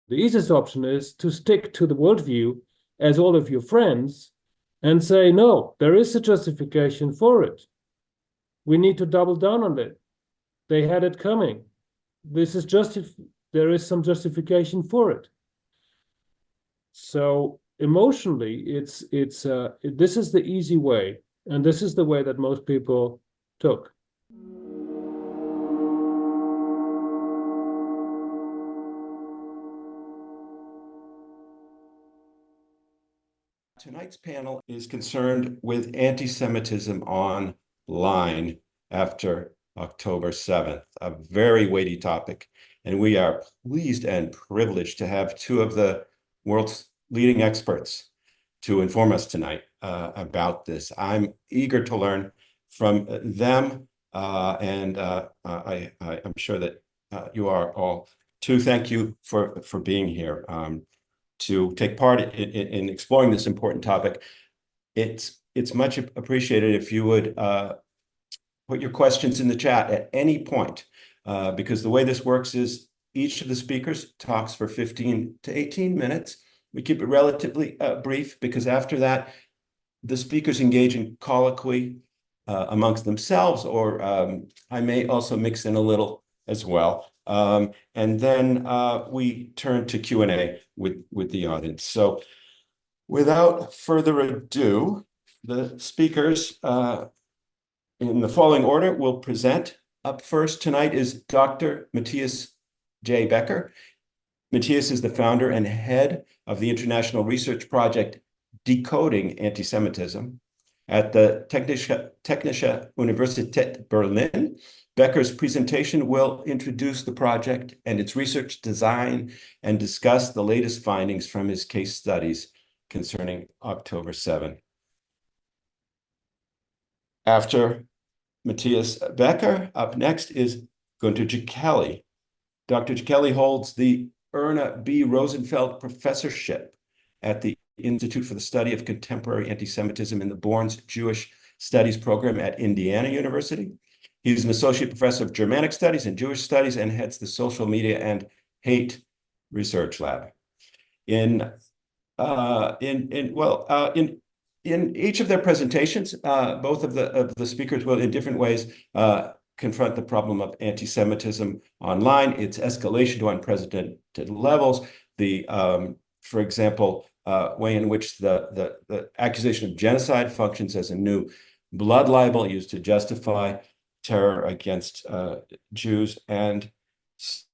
The easiest option is to stick to the worldview as all of your friends and say, no, there is a justification for it. We need to double down on it. They had it coming. This is there is some justification for it. So emotionally, this is the easy way, and this is the way that most people took. Tonight's panel is concerned with anti-Semitism online after October 7th, a very weighty topic. And we are pleased and privileged to have two of the world's leading experts to inform us tonight about this. I'm eager to learn from them, and I'm sure that you are all too. Thank you for being here. To take part in exploring this important topic. It's much appreciated if you would put your questions in the chat at any point, because the way this works is each of the speakers talks for 15 to 18 minutes. We keep it relatively brief because after that, the speakers engage in colloquy amongst themselves, or I may also mix in a little as well. And then we turn to Q&A with the audience. So without further ado, the speakers in the following order will present. Up first tonight is Dr. Matthias J. Becker. Matthias is the founder and head of the international research project Decoding Antisemitism at the Technische Universität Berlin. Becker's presentation will introduce the project and its research design and discuss the latest findings from his case studies concerning October 7. After Matthias Becker, up next is Gunter Jekeli. Dr. Jekeli holds the Erna B. Rosenfeld Professorship at the Institute for the Study of Contemporary Antisemitism in the Bourne's Jewish Studies program at Indiana University. He's an associate professor of Germanic Studies and Jewish Studies and heads the Social Media and Hate Research Lab. In each of their presentations, both of the speakers will, in different ways, confront the problem of anti-Semitism online, its escalation to unprecedented levels, for example, way in which the accusation of genocide functions as a new blood libel used to justify terror against Jews. And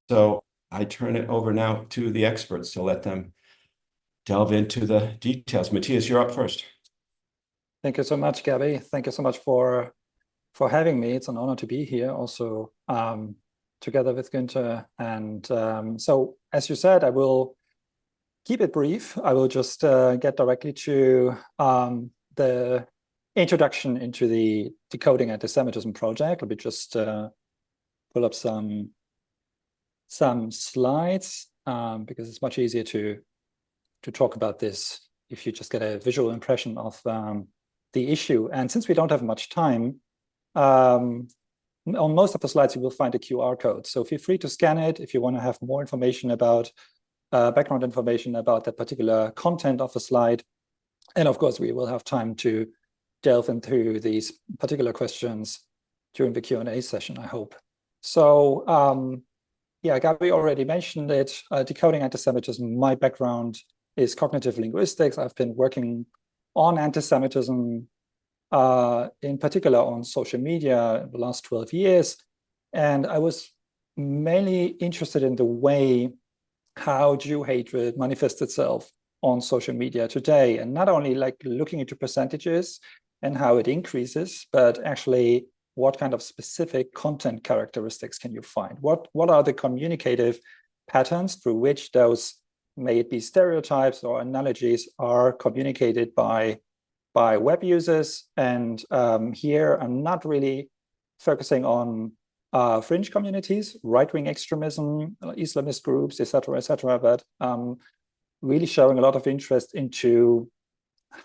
so I turn it over now to the experts to let them delve into the details. Matthias, you're up first. Thank you so much, Gabby. Thank you so much for having me. It's an honor to be here also together with Günther. And so, as you said, I will keep it brief. I will just get directly to the introduction into the Decoding Antisemitism project. Let me just pull up some slides because it's much easier to talk about this if you just get a visual impression of the issue. And since we don't have much time, on most of the slides, you will find a QR code. So feel free to scan it if you want to have more information about background information about that particular content of the slide. And of course, we will have time to delve into these particular questions during the Q&A session, I hope. So yeah, Gabby already mentioned it, Decoding Antisemitism. My background is cognitive linguistics. I've been working on anti-Semitism, in particular on social media in the last 12 years. And I was mainly interested in the way how Jew hatred manifests itself on social media today. And not only like looking into percentages and how it increases, but actually what kind of specific content characteristics can you find? What are the communicative patterns through which those, may it be stereotypes or analogies, are communicated by web users? And here I'm not really focusing on fringe communities, right-wing extremism, Islamist groups, etc., but really showing a lot of interest into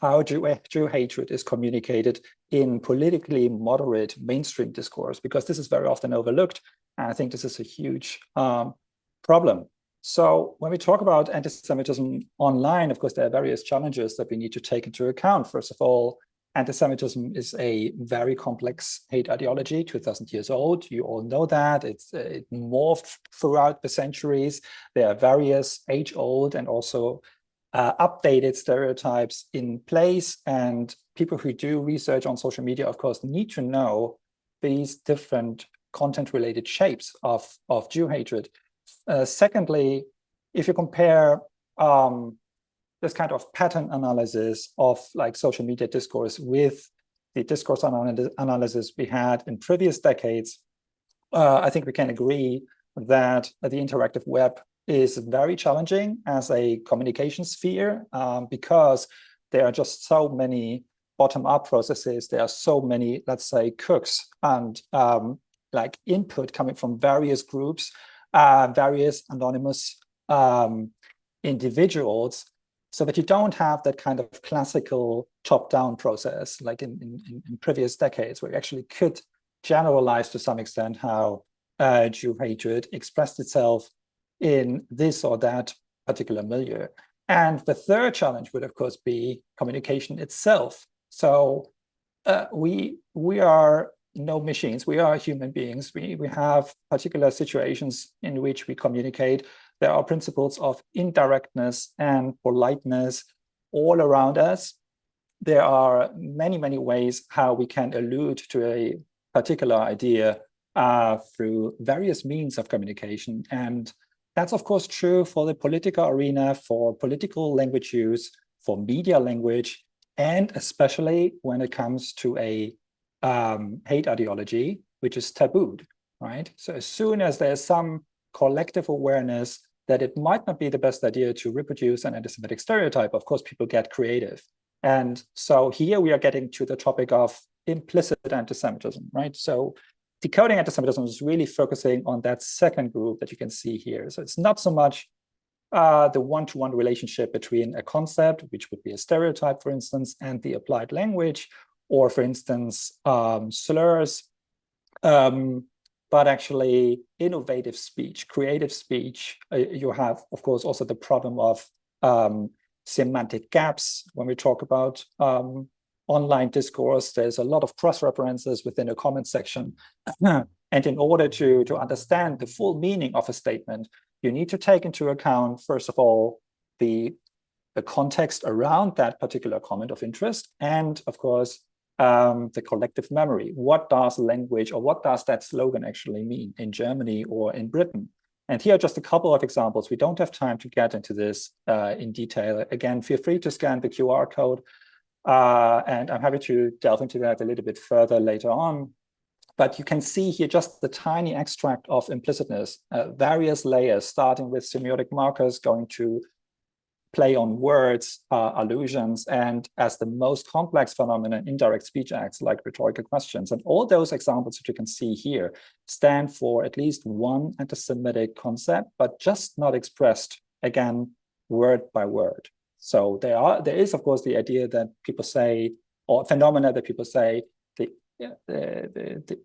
how Jew hatred is communicated in politically moderate mainstream discourse, because this is very often overlooked. And I think this is a huge problem. So when we talk about anti-Semitism online, of course, there are various challenges that we need to take into account. First of all, anti-Semitism is a very complex hate ideology, 2,000 years old. You all know that. It morphed throughout the centuries. There are various age-old and also updated stereotypes in place. And people who do research on social media, of course, need to know these different content-related shapes of Jew hatred. Secondly, if you compare this kind of pattern analysis of like social media discourse with the discourse analysis we had in previous decades, I think we can agree that the interactive web is very challenging as a communication sphere because there are just so many bottom-up processes. There are so many, let's say, cooks and like input coming from various groups, various anonymous individuals, so that you don't have that kind of classical top-down process like in previous decades, where you actually could generalize to some extent how Jew hatred expressed itself in this or that particular milieu. And the third challenge would, of course, be communication itself. So we are no machines. We are human beings. We have particular situations in which we communicate. There are principles of indirectness and politeness all around us. There are many, many ways how we can allude to a particular idea through various means of communication. And that's, of course, true for the political arena, for political language use, for media language, and especially when it comes to a hate ideology, which is tabooed, right? So as soon as there's some collective awareness that it might not be the best idea to reproduce an anti-Semitic stereotype, of course, people get creative. And so here we are getting to the topic of implicit anti-Semitism, right? So decoding anti-Semitism is really focusing on that second group that you can see here. So it's not so much the one-to-one relationship between a concept, which would be a stereotype, for instance, and the applied language, or for instance, slurs, but actually innovative speech, creative speech. You have, of course, also the problem of semantic gaps. When we talk about online discourse, there's a lot of cross-references within a comment section. And in order to understand the full meaning of a statement, you need to take into account, first of all, the context around that particular comment of interest, and of course, the collective memory. What does language, or what does that slogan actually mean in Germany or in Britain? And here are just a couple of examples. We don't have time to get into this in detail. Again, feel free to scan the QR code, and I'm happy to delve into that a little bit further later on. But you can see here just the tiny extract of implicitness, various layers, starting with semiotic markers, going to play on words, allusions, and as the most complex phenomenon, indirect speech acts like rhetorical questions. And all those examples that you can see here stand for at least one anti-Semitic concept, but just not expressed, again, word by word. So there is, of course, the idea that people say, or phenomena that people say, the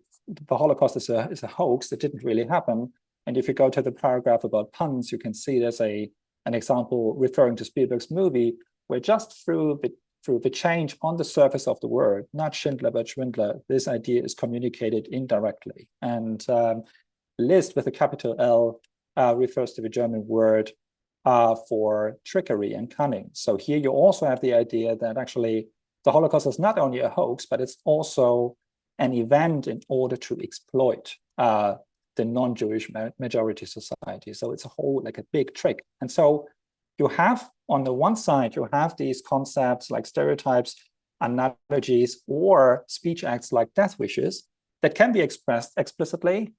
Holocaust is a hoax that didn't really happen. And if you go to the paragraph about puns, you can see there's an example referring to Spielberg's movie, where just through the change on the surface of the word, not Schindler but Schwindler, this idea is communicated indirectly. And List with a capital L refers to the German word for trickery and cunning. So here you also have the idea that actually the Holocaust is not only a hoax, but it's also an event in order to exploit the non-Jewish majority society. So it's a whole, like a big trick. And so you have, on the one side, you have these concepts like stereotypes, analogies, or speech acts like death wishes that can be expressed explicitly,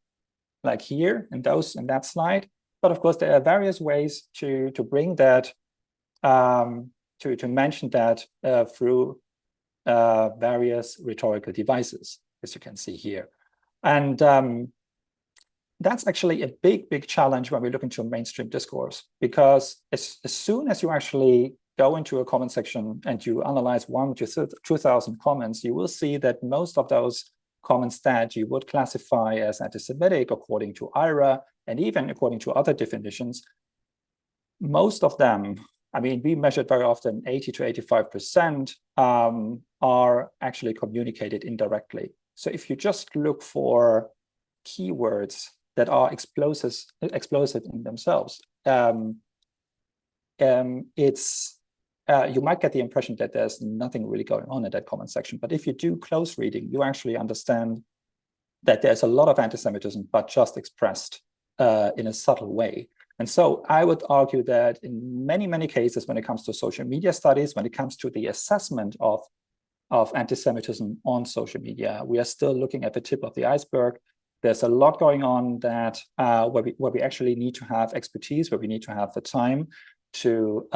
like here in that slide. But of course, there are various ways to bring that, to mention that through various rhetorical devices, as you can see here. And that's actually a big challenge when we look into mainstream discourse, because as soon as you actually go into a comment section and you analyze 1,000 to 2,000 comments, you will see that most of those comments that you would classify as anti-Semitic according to IRA, and even according to other definitions, most of them, I mean, we measured very often 80 to 85% are actually communicated indirectly. So if you just look for keywords that are explosive in themselves, it's you might get the impression that there's nothing really going on in that comment section. But if you do close reading, you actually understand that there's a lot of anti-Semitism, but just expressed in a subtle way. And so I would argue that in many, many cases, when it comes to social media studies, when it comes to the assessment of anti-Semitism on social media, we are still looking at the tip of the iceberg. There's a lot going on that where we actually need to have expertise, where we need to have the time to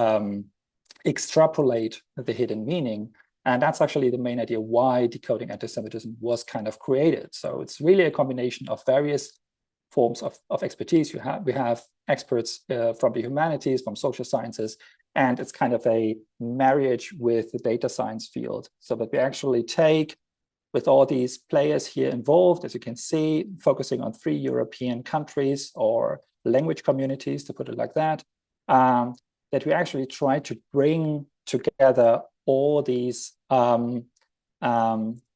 extrapolate the hidden meaning. And that's actually the main idea why decoding anti-Semitism was kind of created. So it's really a combination of various forms of expertise. We have experts from the humanities, from social sciences, and it's kind of a marriage with the data science field. So that we actually take, with all these players here involved, as you can see, focusing on 3 European countries or language communities, to put it like that, that we actually try to bring together all these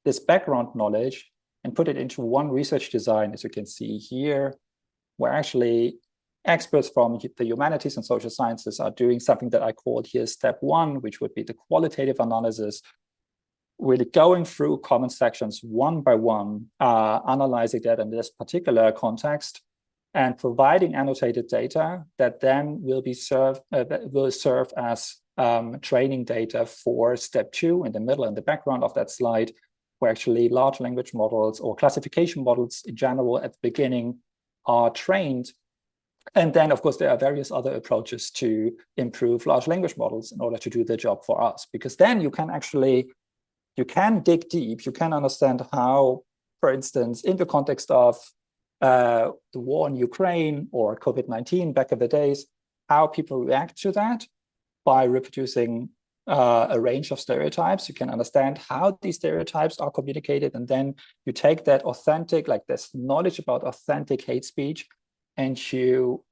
this background knowledge and put it into one research design, as you can see here, where actually experts from the humanities and social sciences are doing something that I called here step 1, which would be the qualitative analysis, really going through comment sections one by one, analyzing that in this particular context, and providing annotated data that then will serve as training data for step 2 in the middle and the background of that slide, where actually large language models or classification models in general at the beginning are trained. And then, of course, there are various other approaches to improve large language models in order to do the job for us, because then you can dig deep, you can understand how, for instance, in the context of the war in Ukraine or COVID-19 back in the days, how people react to that by reproducing a range of stereotypes. You can understand how these stereotypes are communicated, and then you take that authentic, like this knowledge about authentic hate speech, and you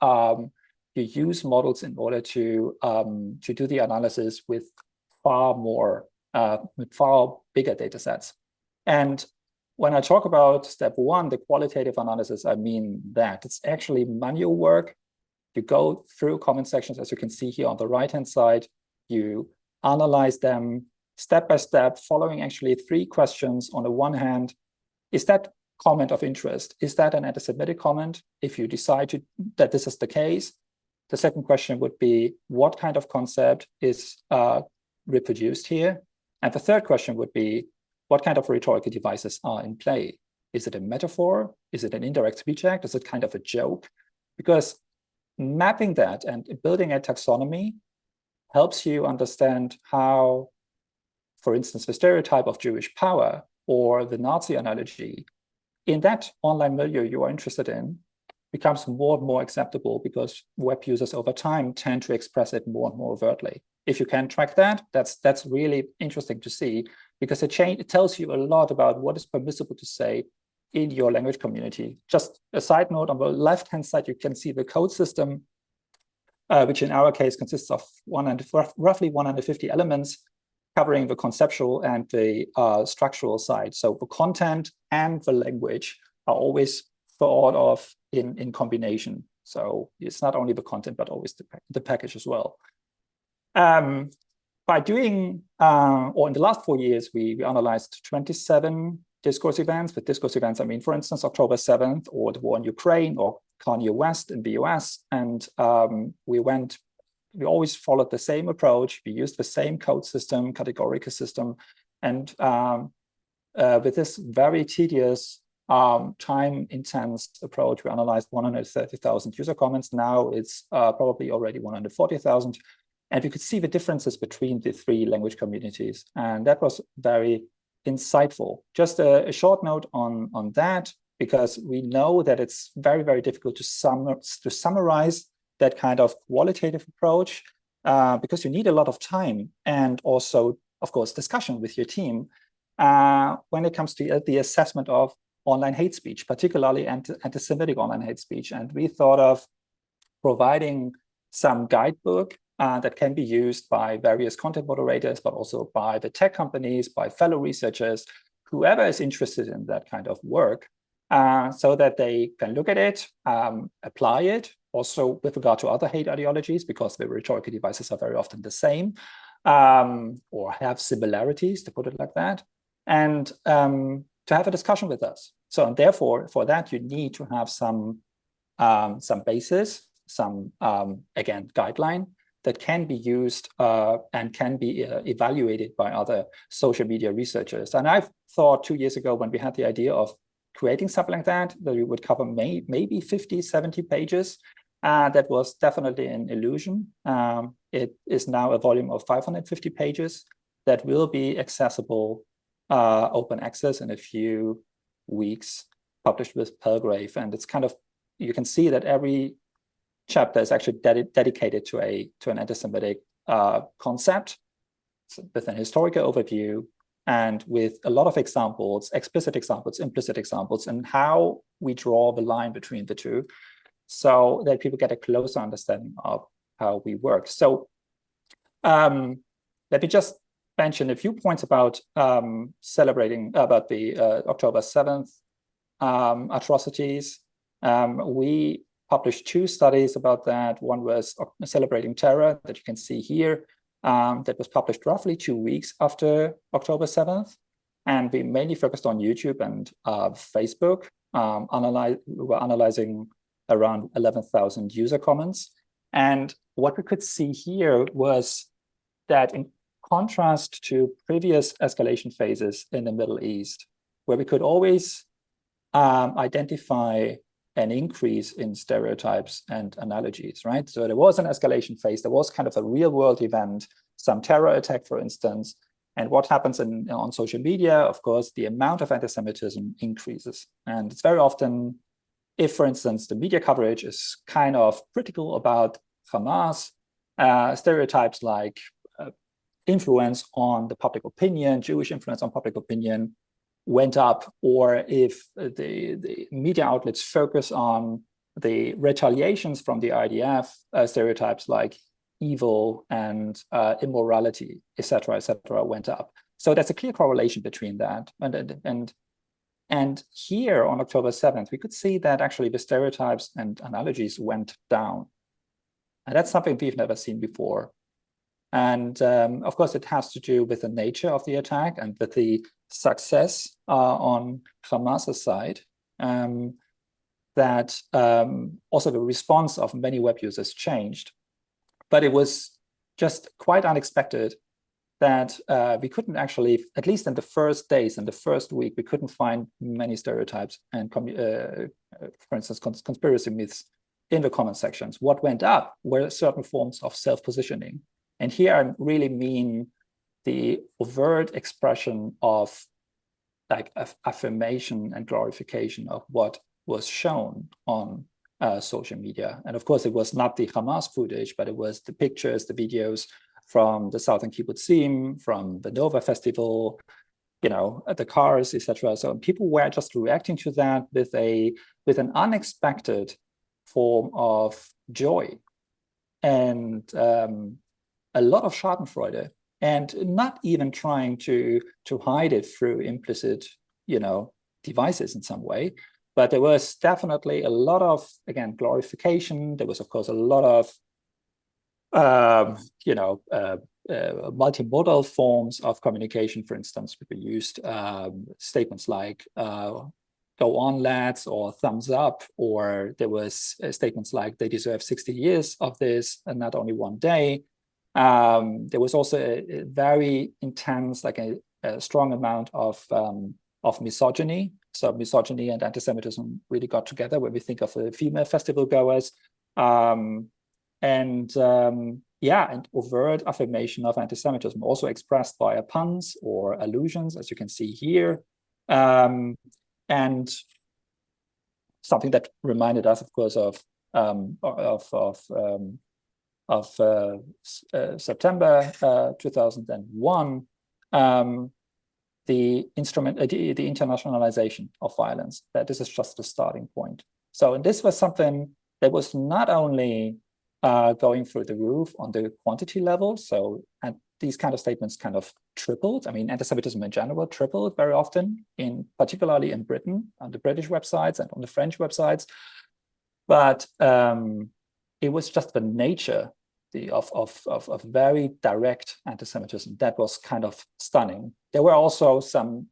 use models in order to do the analysis with far bigger data sets. And when I talk about step 1, the qualitative analysis, I mean that it's actually manual work. You go through comment sections, as you can see here on the right-hand side. You analyze them step by step, following actually 3 questions. On the one hand, is that comment of interest? Is that an anti-Semitic comment? If you decide that this is the case, the second question would be, what kind of concept is reproduced here? And the third question would be, what kind of rhetorical devices are in play? Is it a metaphor? Is it an indirect speech act? Is it kind of a joke? Because mapping that and building a taxonomy helps you understand how, for instance, the stereotype of Jewish power or the Nazi analogy in that online milieu you are interested in becomes more and more acceptable, because web users over time tend to express it more and more overtly. If you can track that, that's really interesting to see, because it tells you a lot about what is permissible to say in your language community. Just a side note, on the left-hand side, you can see the code system, which in our case consists of roughly 150 elements, covering the conceptual and the structural side. So the content and the language are always thought of in combination. So it's not only the content, but always the package as well. By doing, or in the last 4 years, we analyzed 27 discourse events. With discourse events, I mean, for instance, October 7th, or the war in Ukraine, or Kanye West in the US. And we always followed the same approach. We used the same code system, categorical system. And with this very tedious, time-intense approach, we analyzed 130,000 user comments. Now it's probably already 140,000. And we could see the differences between the 3 language communities. And that was very insightful. Just a short note on that, because we know that it's very, very difficult to summarize that kind of qualitative approach, because you need a lot of time and also, of course, discussion with your team when it comes to the assessment of online hate speech, particularly anti-Semitic online hate speech. And we thought of providing some guidebook that can be used by various content moderators, but also by the tech companies, by fellow researchers, whoever is interested in that kind of work, so that they can look at it, apply it, also with regard to other hate ideologies, because the rhetorical devices are very often the same, or have similarities, to put it like that, and to have a discussion with us. So, and therefore, for that, you need to have some basis, some, again, guideline that can be used and can be evaluated by other social media researchers. And I thought 2 years ago, when we had the idea of creating something like that we would cover maybe 50, 70 pages. That was definitely an illusion. It is now a volume of 550 pages that will be accessible, open access in a few weeks, published with Palgrave. And it's kind of, you can see that every chapter is actually dedicated to an anti-Semitic concept, with an historical overview, and with a lot of examples, explicit examples, implicit examples, and how we draw the line between the two, so that people get a closer understanding of how we work. So let me just mention a few points about celebrating about the October 7th atrocities. We published 2 studies about that. One was celebrating terror, that you can see here, that was published roughly 2 weeks after October 7th. And we mainly focused on YouTube and Facebook. We were analyzing around 11,000 user comments. And what we could see here was that, in contrast to previous escalation phases in the Middle East, where we could always identify an increase in stereotypes and analogies, right? So there was an escalation phase, there was kind of a real world event, some terror attack, for instance. And what happens on social media, of course, the amount of anti-Semitism increases. And it's very often, if, for instance, the media coverage is kind of critical about Hamas, stereotypes like influence on the public opinion, Jewish influence on public opinion, went up, or if the media outlets focus on the retaliations from the IDF, stereotypes like evil and immorality, etc., went up. So there's a clear correlation between that. And here on October 7th, we could see that actually the stereotypes and analogies went down. And that's something we've never seen before. And of course, it has to do with the nature of the attack and with the success on Hamas's side, that also the response of many web users changed. But it was just quite unexpected that we couldn't actually, at least in the first days, in the first week, we couldn't find many stereotypes and, for instance, conspiracy myths in the comment sections. What went up were certain forms of self-positioning. And here I really mean the overt expression of like affirmation and glorification of what was shown on social media. And of course, it was not the Hamas footage, but it was the pictures, the videos from the Southern Kibbutzim, from the Nova Festival, the cars, etc. So people were just reacting to that with an unexpected form of joy and a lot of Schadenfreude, and not even trying to hide it through implicit, devices in some way. But there was definitely a lot of, again, glorification. There was, of course, a lot of, multimodal forms of communication. For instance, people used statements like, go on, lads, or thumbs up, or there was statements like, they deserve 60 years of this and not only one day. There was also a very intense, like a strong amount of misogyny. So misogyny and anti-Semitism really got together when we think of the female festival goers. And overt affirmation of anti-Semitism, also expressed via puns or allusions, as you can see here. And something that reminded us, of course, of September 2001, the internationalization of violence, that this is just the starting point. So, and this was something that was not only going through the roof on the quantity level. So, and these kind of statements kind of tripled. I mean, anti-Semitism in general tripled very often, particularly in Britain, on the British websites and on the French websites. But it was just the nature of very direct anti-Semitism that was kind of stunning. There were also some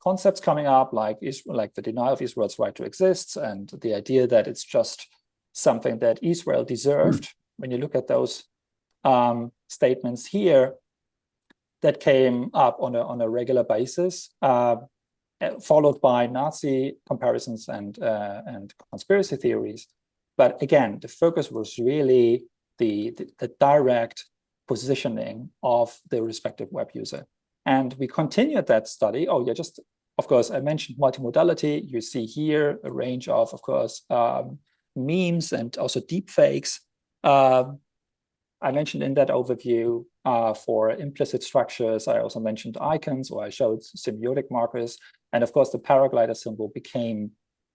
concepts coming up, like the denial of Israel's right to exist, and the idea that it's just something that Israel deserved. When you look at those statements here, that came up on a regular basis, followed by Nazi comparisons and conspiracy theories. But again, the focus was really the direct positioning of the respective web user. And we continued that study. Oh, yeah, just, of course, I mentioned multimodality. You see here a range of course, memes and also deepfakes. I mentioned in that overview for implicit structures, I also mentioned icons, or I showed semiotic markers. And of course, the paraglider symbol became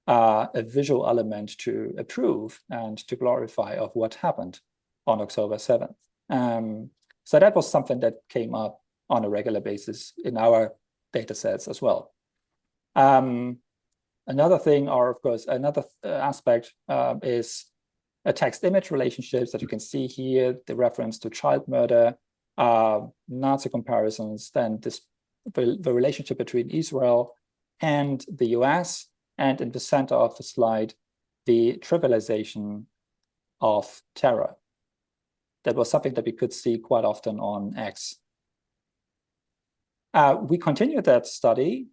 a visual element to approve and to glorify of what happened on October 7th. So that was something that came up on a regular basis in our data sets as well. Another thing, or of course, another aspect is text-image relationships that you can see here, the reference to child murder, Nazi comparisons, then the relationship between Israel and the US, and in the center of the slide, the trivialization of terror. That was something that we could see quite often on X. We continued that study.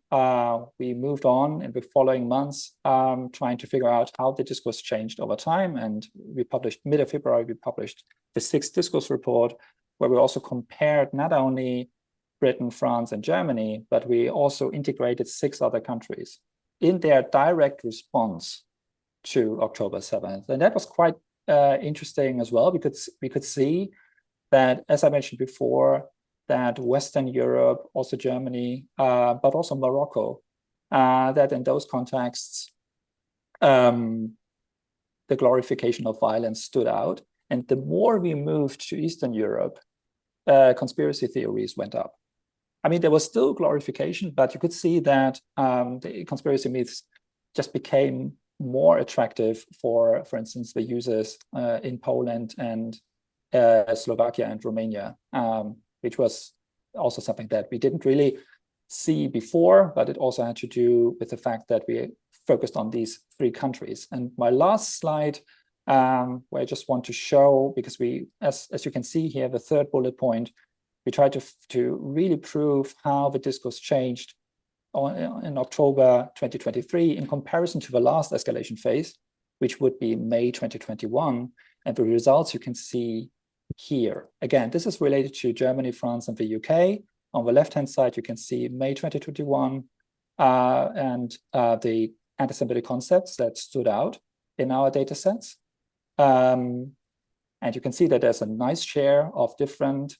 We moved on in the following months, trying to figure out how the discourse changed over time. And we published, mid of February, we published the 6th discourse report, where we also compared not only Britain, France, and Germany, but we also integrated 6 other countries in their direct response to October 7th. And that was quite interesting as well, because we could see that, as I mentioned before, that Western Europe, also Germany, but also Morocco, that in those contexts, the glorification of violence stood out. And the more we moved to Eastern Europe, conspiracy theories went up. I mean, there was still glorification, but you could see that the conspiracy myths just became more attractive for instance, the users in Poland and Slovakia and Romania, which was also something that we didn't really see before, but it also had to do with the fact that we focused on these 3 countries. And my last slide, where I just want to show, because we, as you can see here, the 3rd bullet point, we tried to really prove how the discourse changed in October 2023 in comparison to the last escalation phase, which would be May 2021. And the results you can see here. Again, this is related to Germany, France, and the UK. On the left-hand side, you can see May 2021 and the anti-Semitic concepts that stood out in our data sets. And you can see that there's a nice share of different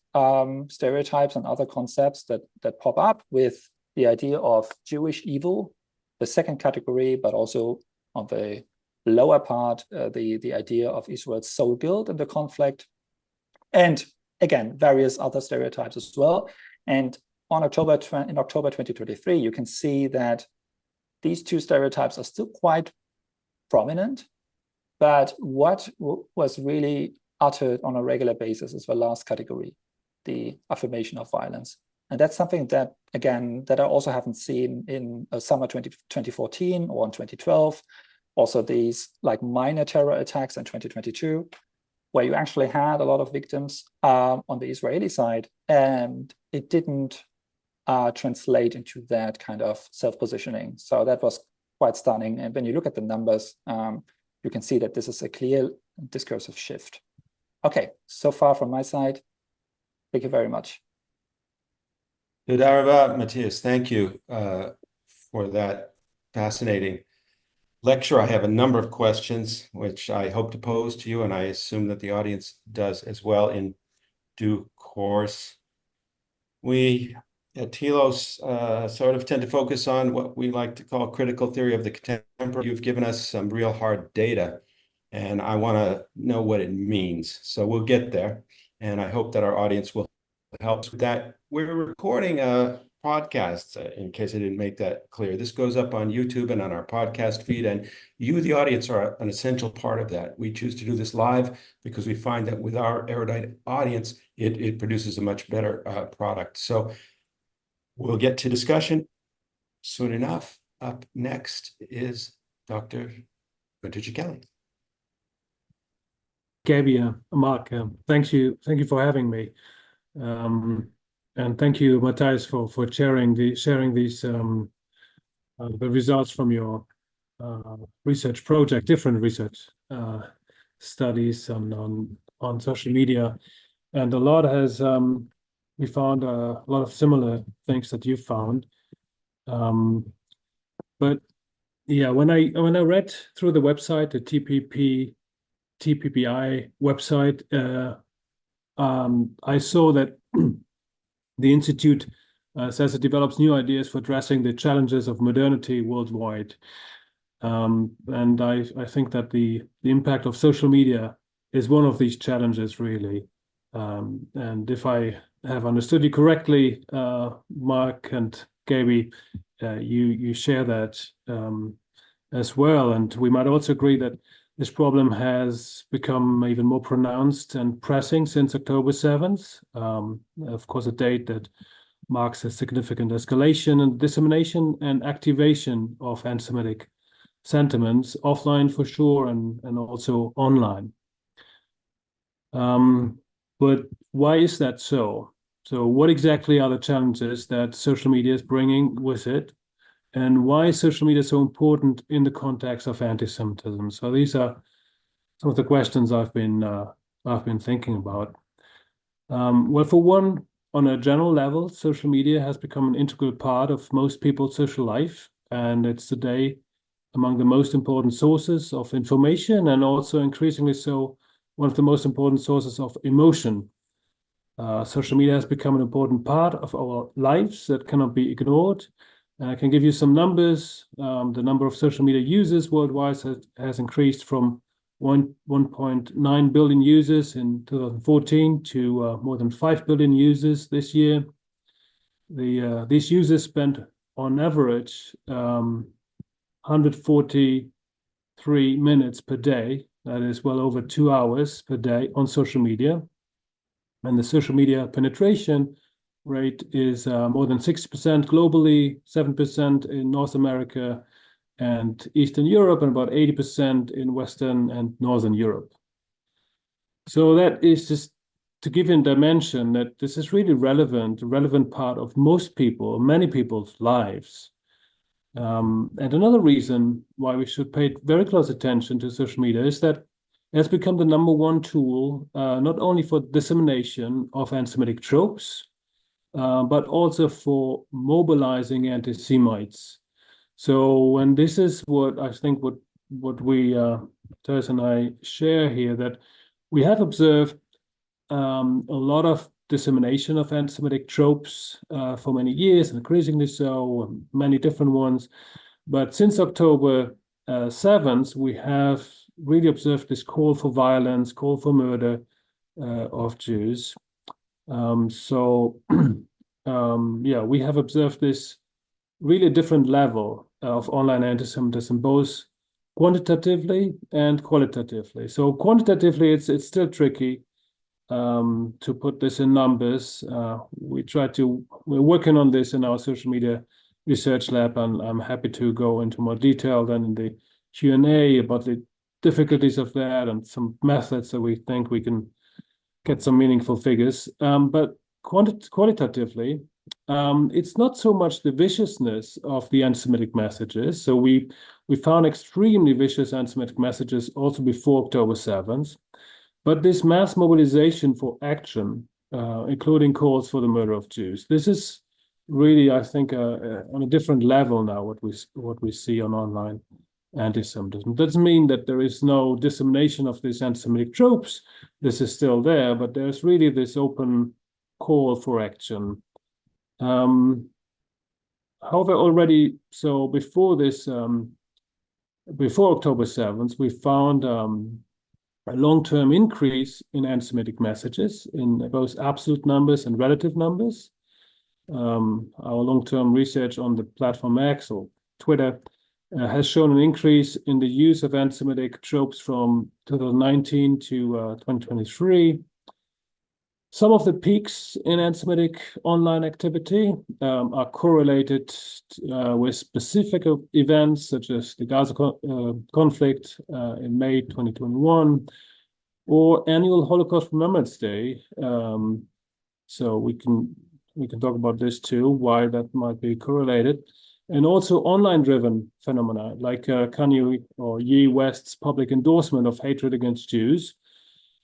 stereotypes and other concepts that pop up, with the idea of Jewish evil, the second category, but also on the lower part, the idea of Israel's sole guilt in the conflict. And again, various other stereotypes as well. And in October 2023, you can see that these 2 stereotypes are still quite prominent. But what was really uttered on a regular basis is the last category, the affirmation of violence. And that's something that, again, that I also haven't seen in summer 2014 or in 2012. Also these like minor terror attacks in 2022, where you actually had a lot of victims on the Israeli side, and it didn't translate into that kind of self-positioning. So that was quite stunning. And when you look at the numbers, you can see that this is a clear discursive shift. Okay, so far from my side. Thank you very much. Toda rabba, Matthias. Thank you for that fascinating lecture. I have a number of questions, which I hope to pose to you, and I assume that the audience does as well in due course. We at Telos sort of tend to focus on what we like to call critical theory of the contemporary. You've given us some real hard data, and I want to know what it means. So we'll get there, and I hope that our audience will help with that. We're recording a podcast, in case I didn't make that clear. This goes up on YouTube and on our podcast feed, and you, the audience, are an essential part of that. We choose to do this live because we find that with our erudite audience, it produces a much better product. So we'll get to discussion soon enough. Up next is Dr. Gunter Kelly. Gabby, Mark, thank you for having me, and thank you, Matthias, for sharing these the results from your research project, different research studies on social media, and a lot has we found a lot of similar things that you found, but yeah, when I read through the website, the TPPI website, I saw that the Institute says it develops new ideas for addressing the challenges of modernity worldwide. And I think that the impact of social media is one of these challenges, really. And if I have understood you correctly, Mark and Gaby, you share that as well. And we might also agree that this problem has become even more pronounced and pressing since October 7th. Of course, a date that marks a significant escalation and dissemination and activation of anti-Semitic sentiments, offline for sure, and also online. But why is that so? So what exactly are the challenges that social media is bringing with it? And why is social media so important in the context of anti-Semitism? So these are some of the questions I've been thinking about. Well, for one, on a general level, social media has become an integral part of most people's social life, and it's today among the most important sources of information, and also increasingly so one of the most important sources of emotion. Social media has become an important part of our lives that cannot be ignored. And I can give you some numbers. The number of social media users worldwide has increased from 1.9 billion users in 2014 to more than 5 billion users this year. These users spend on average 143 minutes per day. That is well over 2 hours per day on social media. And the social media penetration rate is more than 60% globally, 7% in North America and Eastern Europe, and about 80% in Western and Northern Europe. So that is just to give you a dimension that this is really relevant part of many people's lives. And another reason why we should pay very close attention to social media is that it has become the number one tool, not only for dissemination of anti-Semitic tropes, but also for mobilizing anti-Semites. So, and this is what I think what we, Tess and I, share here, that we have observed a lot of dissemination of anti-Semitic tropes for many years, increasingly so, many different ones. But since October 7th, we have really observed this call for violence, call for murder of Jews. Yeah, we have observed this really different level of online anti-Semitism, both quantitatively and qualitatively. So quantitatively, it's still tricky to put this in numbers. We're working on this in our social media research lab, and I'm happy to go into more detail then in the Q&A about the difficulties of that and some methods that we think we can get some meaningful figures. But qualitatively, it's not so much the viciousness of the anti-Semitic messages. So we found extremely vicious anti-Semitic messages also before October 7th. But this mass mobilization for action, including calls for the murder of Jews, this is really, I think, on a different level now, what we see on online anti-Semitism. Doesn't mean that there is no dissemination of these anti-Semitic tropes. This is still there, but there's really this open call for action. However, already, so before this before October 7th, we found a long-term increase in anti-Semitic messages in both absolute numbers and relative numbers. Our long-term research on the platform X or Twitter has shown an increase in the use of anti-Semitic tropes from 2019 to 2023. Some of the peaks in anti-Semitic online activity are correlated with specific events such as the Gaza conflict in May 2021 or annual Holocaust Remembrance Day. So we can talk about this too, why that might be correlated. And also online-driven phenomena like Kanye or Ye West's public endorsement of hatred against Jews.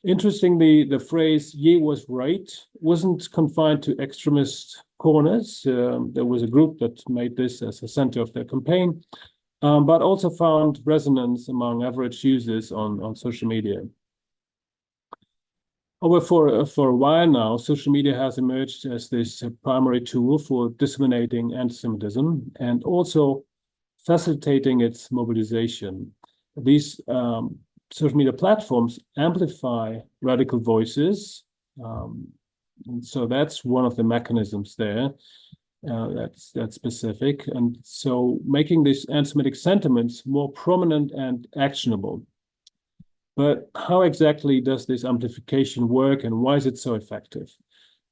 Interestingly, the phrase "Ye was right" wasn't confined to extremist corners. There was a group that made this as a center of their campaign, but also found resonance among average users on social media. However, for a while now, social media has emerged as this primary tool for disseminating anti-Semitism and also facilitating its mobilization. These social media platforms amplify radical voices. And so that's one of the mechanisms there. That's specific. And so making these anti-Semitic sentiments more prominent and actionable. But how exactly does this amplification work and why is it so effective?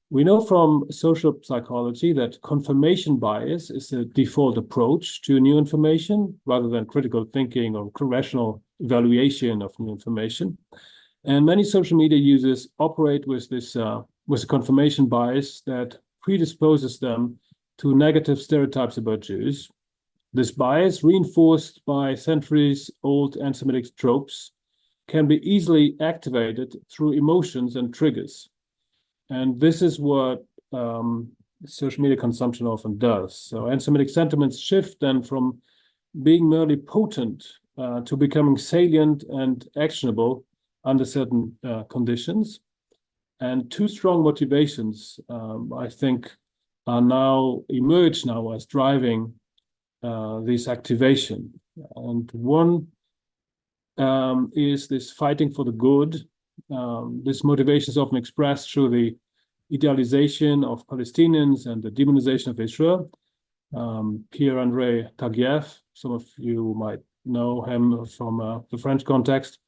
We know from social psychology that confirmation bias is the default approach to new information rather than critical thinking or rational evaluation of new information. And many social media users operate with this with a confirmation bias that predisposes them to negative stereotypes about Jews. This bias, reinforced by centuries-old anti-Semitic tropes, can be easily activated through emotions and triggers. And this is what social media consumption often does. So anti-Semitic sentiments shift then from being merely potent to becoming salient and actionable under certain conditions. And two strong motivations, I think, are now emerged now as driving this activation. And one is this fighting for the good. This motivation is often expressed through the idealization of Palestinians and the demonization of Israel. Pierre-André Taguieff, some of you might know him from the French context,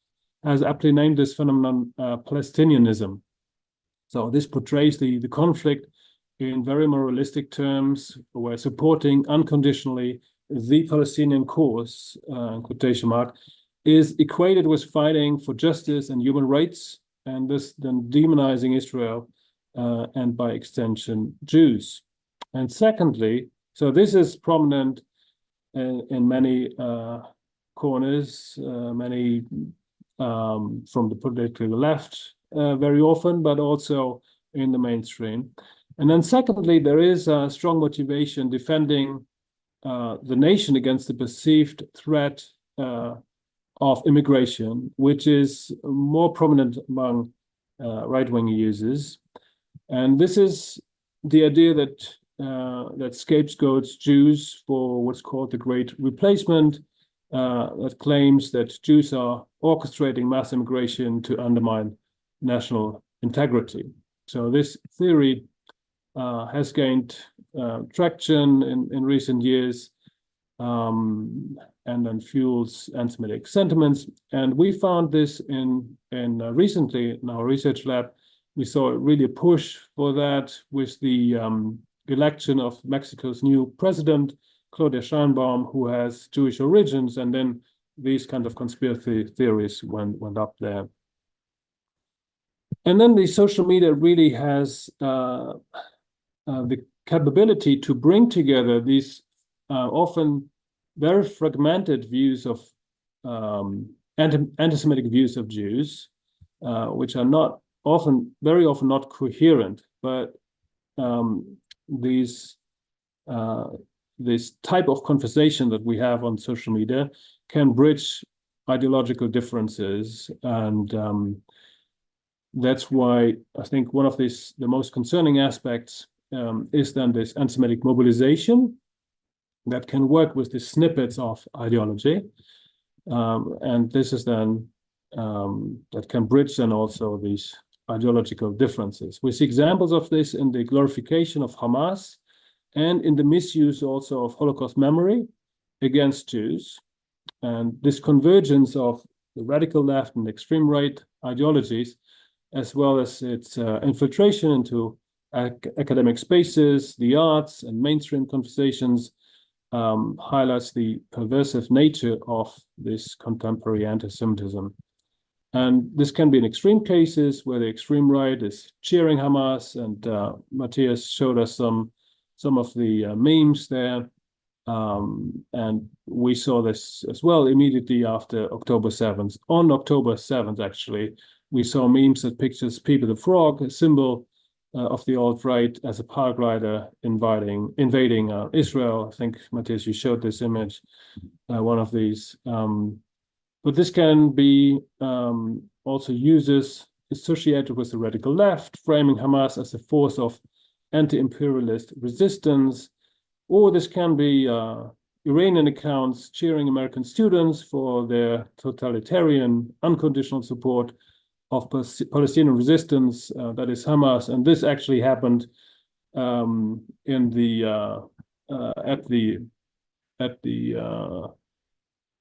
has aptly named this phenomenon Palestinianism. So this portrays the conflict in very moralistic terms, where supporting unconditionally the Palestinian cause, in quotation mark, is equated with fighting for justice and human rights, and this then demonizing Israel and by extension Jews. And secondly, so this is prominent in many corners, many from the politically left very often, but also in the mainstream. And then secondly, there is a strong motivation defending the nation against the perceived threat of immigration, which is more prominent among right-wing users. And this is the idea that that scapegoats Jews for what's called the Great Replacement, that claims that Jews are orchestrating mass immigration to undermine national integrity. So this theory has gained traction in recent years, and then fuels anti-Semitic sentiments. And we found this in recently in our research lab. We saw really a push for that with the election of Mexico's new president, Claudia Sheinbaum, who has Jewish origins, and then these kind of conspiracy theories went up there. And then the social media really has the capability to bring together these often very fragmented views of anti-Semitic views of Jews, which are not often, very often not coherent, but this type of conversation that we have on social media can bridge ideological differences. And that's why I think one of the most concerning aspects is then this anti-Semitic mobilization that can work with the snippets of ideology. And this is then that can bridge then also these ideological differences. We see examples of this in the glorification of Hamas and in the misuse also of Holocaust memory against Jews. And this convergence of the radical left and extreme right ideologies, as well as its infiltration into academic spaces, the arts, and mainstream conversations, highlights the perversive nature of this contemporary anti-Semitism. And this can be in extreme cases where the extreme right is cheering Hamas, and Matthias showed us some of the memes there. And we saw this as well immediately after October 7th. On October 7th, actually, we saw memes that pictures Pepe the Frog, a symbol of the alt-right, as a paraglider invading Israel. I think, Matthias, you showed this image, one of these. But this can be also uses associated with the radical left, framing Hamas as a force of anti-imperialist resistance, or this can be Iranian accounts cheering American students for their totalitarian, unconditional support of Palestinian resistance, that is Hamas. And this actually happened in the at the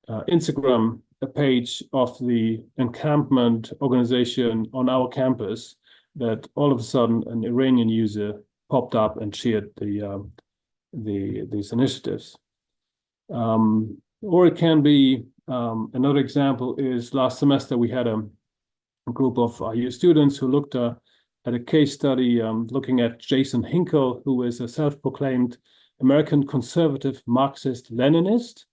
Instagram page of the encampment organization on our campus, that all of a sudden an Iranian user popped up and cheered these initiatives. Or it can be, another example is last semester we had a group of IU students who looked at a case study looking at Jason Hinkle, who is a self-proclaimed American conservative Marxist-Leninist,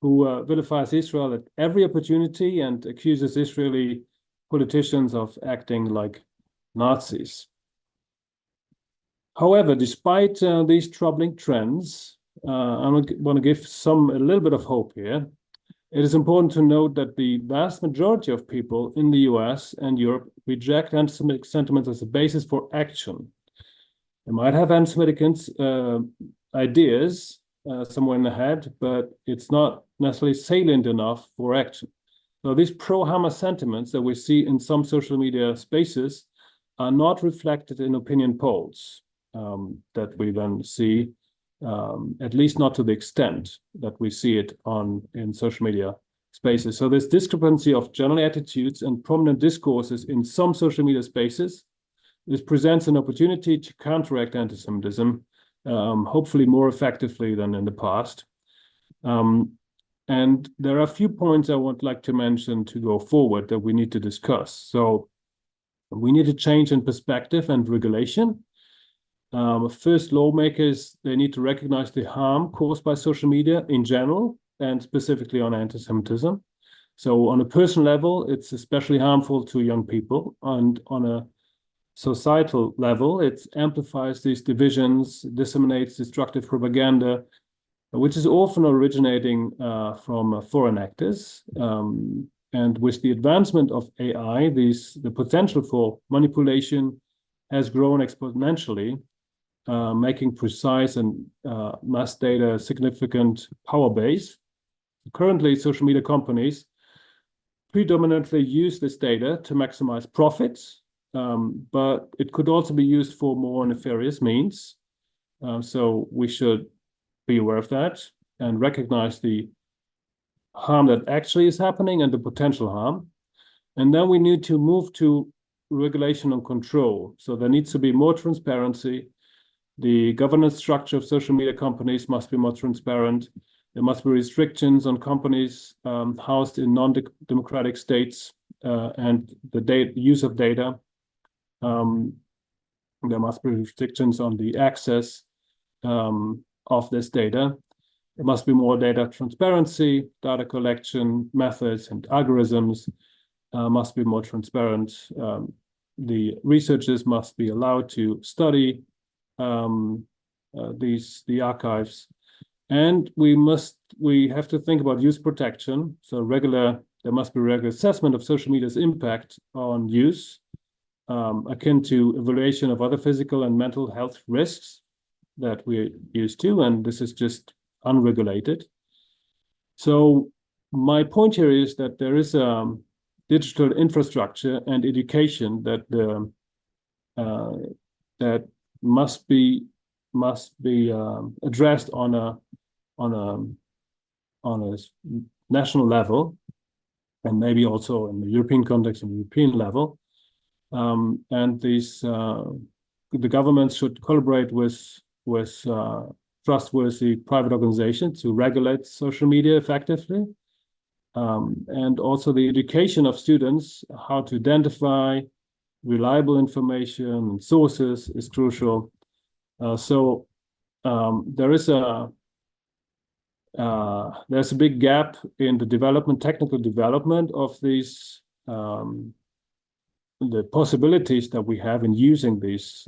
who vilifies Israel at every opportunity and accuses Israeli politicians of acting like Nazis. However, despite these troubling trends, I want to give a little bit of hope here. It is important to note that the vast majority of people in the US and Europe reject anti-Semitic sentiments as a basis for action. They might have anti-Semitic ideas somewhere in the head, but it's not necessarily salient enough for action. So these pro-Hamas sentiments that we see in some social media spaces are not reflected in opinion polls that we then see, at least not to the extent that we see it in social media spaces. So this discrepancy of general attitudes and prominent discourses in some social media spaces, this presents an opportunity to counteract anti-Semitism, hopefully more effectively than in the past. And there are a few points I would like to mention to go forward that we need to discuss. So we need a change in perspective and regulation. First, lawmakers, they need to recognize the harm caused by social media in general, and specifically on anti-Semitism. So on a personal level, it's especially harmful to young people. And on a societal level, it amplifies these divisions, disseminates destructive propaganda, which is often originating from foreign actors. And with the advancement of AI, the potential for manipulation has grown exponentially, making precise and mass data a significant power base. Currently, social media companies predominantly use this data to maximize profits, but it could also be used for more nefarious means. So we should be aware of that and recognize the harm that actually is happening and the potential harm. And then we need to move to regulation and control. So there needs to be more transparency. The governance structure of social media companies must be more transparent. There must be restrictions on companies housed in non-democratic states and the use of data. There must be restrictions on the access of this data. There must be more data transparency, data collection methods and algorithms must be more transparent. The researchers must be allowed to study the archives. And we have to think about use protection. So there must be regular assessment of social media's impact on use, akin to evaluation of other physical and mental health risks that we're used to, and this is just unregulated. So my point here is that there is a digital infrastructure and education that that must be addressed on a national level, and maybe also in the European context and European level. And the governments should collaborate with trustworthy private organizations to regulate social media effectively. And also the education of students, how to identify reliable information and sources is crucial. So there's a big gap in the technical development of the possibilities that we have in using these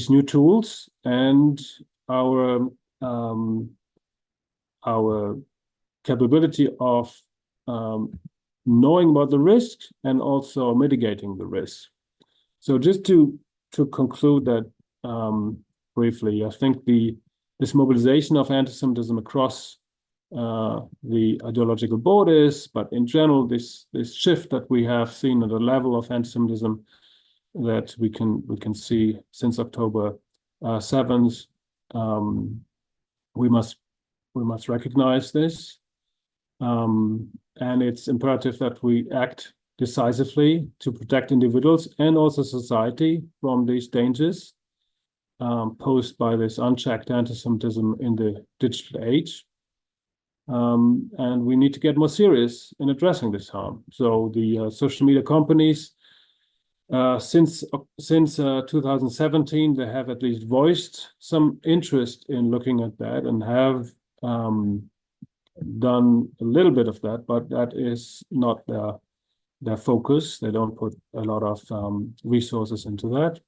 new tools, and our capability of knowing about the risk and also mitigating the risk. So just to conclude that briefly, I think this mobilization of anti-Semitism across the ideological borders, but in general, this shift that we have seen at the level of anti-Semitism that we can see since October 7th, we must recognize this, and it's imperative that we act decisively to protect individuals and also society from these dangers posed by this unchecked anti-Semitism in the digital age. And we need to get more serious in addressing this harm. So the social media companies, since 2017, they have at least voiced some interest in looking at that and have done a little bit of that, but that is not their focus. They don't put a lot of resources into that.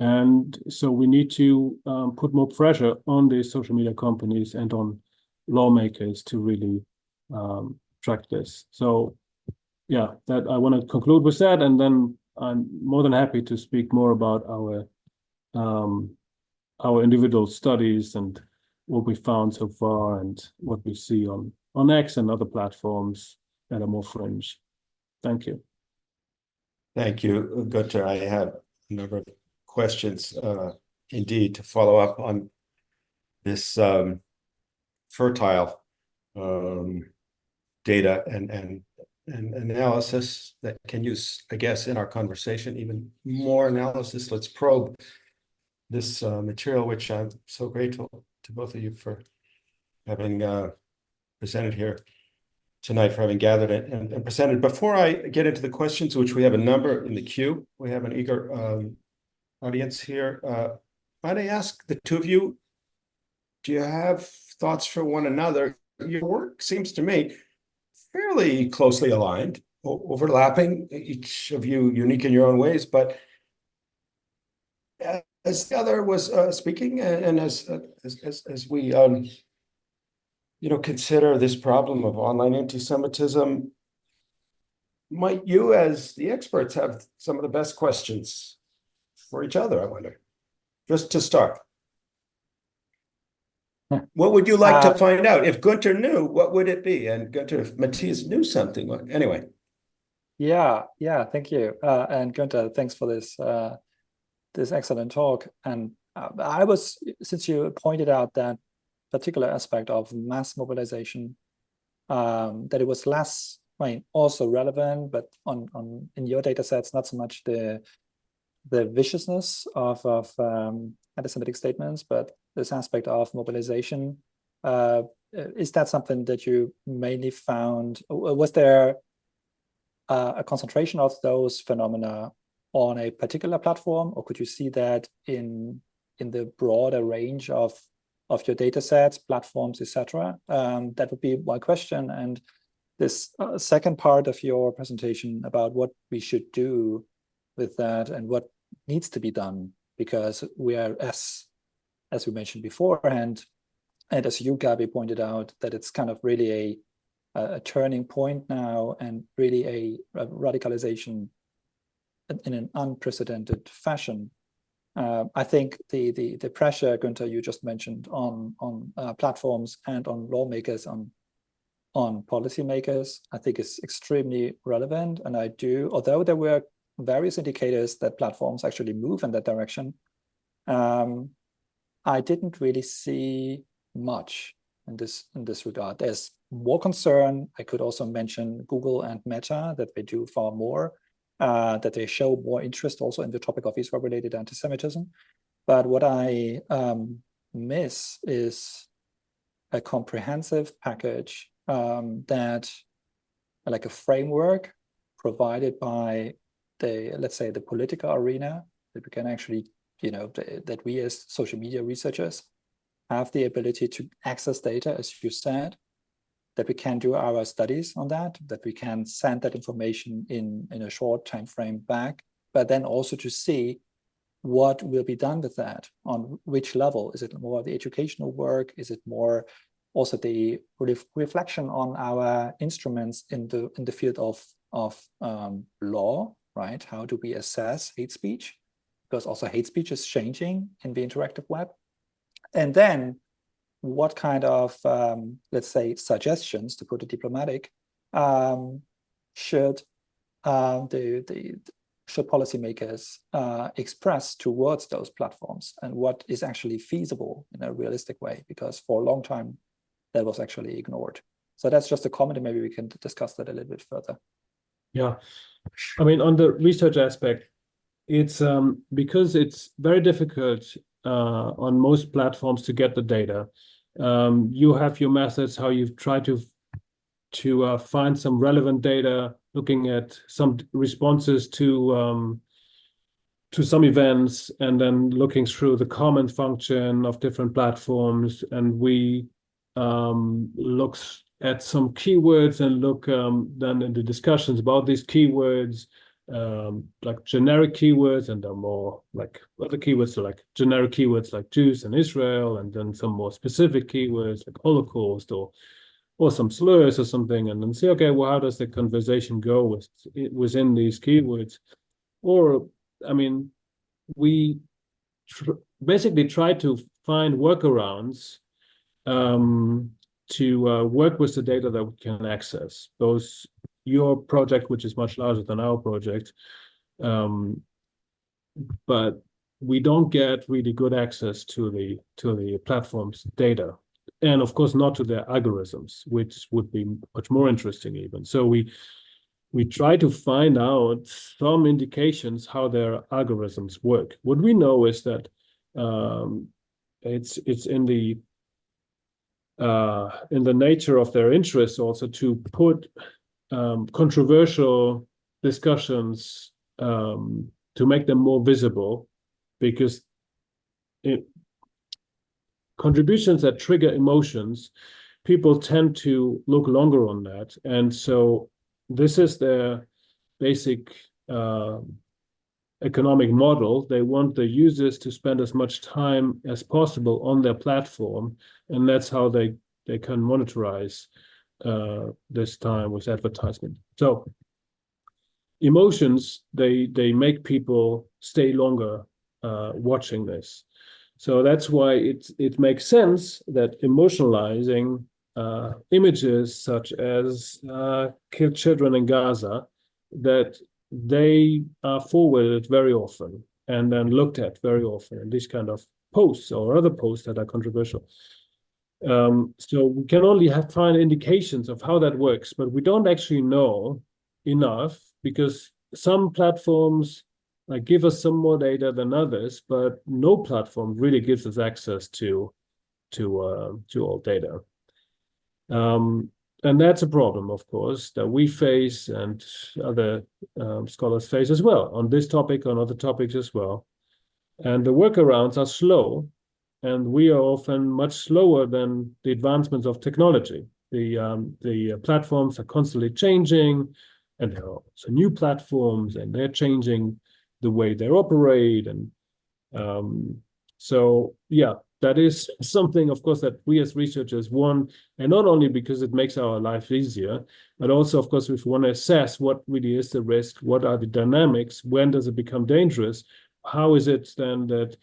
And so we need to put more pressure on the social media companies and on lawmakers to really track this. So yeah, that I want to conclude with that, and then I'm more than happy to speak more about our individual studies and what we found so far and what we see on X and other platforms that are more fringe. Thank you. Thank you, Gunter. I have a number of questions indeed to follow up on this fertile data and analysis that can use, I guess, in our conversation, even more analysis. Let's probe this material, which I'm so grateful to both of you for having presented here tonight, for having gathered it and presented. Before I get into the questions, which we have a number in the queue, we have an eager audience here. Might I ask the two of you, do you have thoughts for one another? Your work seems to me fairly closely aligned, overlapping, each of you unique in your own ways, but as the other was speaking, and as we consider this problem of online anti-Semitism, might you, as the experts, have some of the best questions for each other, I wonder, just to start? What would you like to find out? If Gunter knew, what would it be? And Gunter, if Matthias knew something, anyway. Yeah, thank you. And Gunter, thanks for this excellent talk. And since you pointed out that particular aspect of mass mobilization, that it was less, also relevant, but in your data sets, not so much the viciousness of anti-Semitic statements, but this aspect of mobilization. Is that something that you mainly found? Was there a concentration of those phenomena on a particular platform, or could you see that in the broader range of your data sets, platforms, etc.? That would be my question. And this second part of your presentation about what we should do with that and what needs to be done, because we are, as we mentioned beforehand, and as you, Gabi, pointed out, that it's kind of really a turning point now, and really a radicalization in an unprecedented fashion. I think the pressure, Günther, you just mentioned on platforms and on lawmakers, on policymakers, I think is extremely relevant. And although there were various indicators that platforms actually move in that direction, I didn't really see much in this regard. There's more concern. I could also mention Google and Meta, that they do far more, that they show more interest also in the topic of Israel-related anti-Semitism. But what I miss is a comprehensive package that, like a framework provided by let's say the political arena, that we can actually, that we as social media researchers have the ability to access data, as you said, that we can do our studies on that we can send that information in a short time frame back, but then also to see what will be done with that, on which level. Is it more the educational work? Is it more also the reflection on our instruments in the field of law, right? How do we assess hate speech? Because also hate speech is changing in the interactive web. And then what kind of, let's say, suggestions, to put it diplomatic, should policymakers express towards those platforms, and what is actually feasible in a realistic way? Because for a long time, that was actually ignored. So that's just a comment, and maybe we can discuss that a little bit further. Yeah, I mean, on the research aspect, it's because it's very difficult on most platforms to get the data. You have your methods, how you try to find some relevant data, looking at some responses to some events, and then looking through the comment function of different platforms. And we look at some keywords and look then in the discussions about these keywords, like generic keywords, and there are more like other keywords, so like generic keywords like Jews and Israel, and then some more specific keywords like Holocaust or some slurs or something, and then see, okay, well, how does the conversation go within these keywords? Or, I mean, we basically try to find workarounds to work with the data that we can access. Your project, which is much larger than our project, but we don't get really good access to the platform's data, and of course not to their algorithms, which would be much more interesting even. So we try to find out some indications how their algorithms work. What we know is that it's in the nature of their interest also to put controversial discussions to make them more visible, because contributions that trigger emotions, people tend to look longer on that. And so this is their basic economic model. They want the users to spend as much time as possible on their platform, and that's how they can monetize this time with advertisement. So emotions, they make people stay longer watching this. So that's why it makes sense that emotionalizing images such as killed children in Gaza, that they are forwarded very often and then looked at very often in these kind of posts or other posts that are controversial. So we can only find indications of how that works, but we don't actually know enough, because some platforms give us some more data than others, but no platform really gives us access to all data. And that's a problem, of course, that we face and other scholars face as well on this topic, on other topics as well. And the workarounds are slow, and we are often much slower than the advancements of technology. The platforms are constantly changing, and there are also new platforms, and they're changing the way they operate. And so, yeah, that is something, of course, that we as researchers want, and not only because it makes our life easier, but also, of course, if we want to assess what really is the risk, what are the dynamics, when does it become dangerous, how is it then that,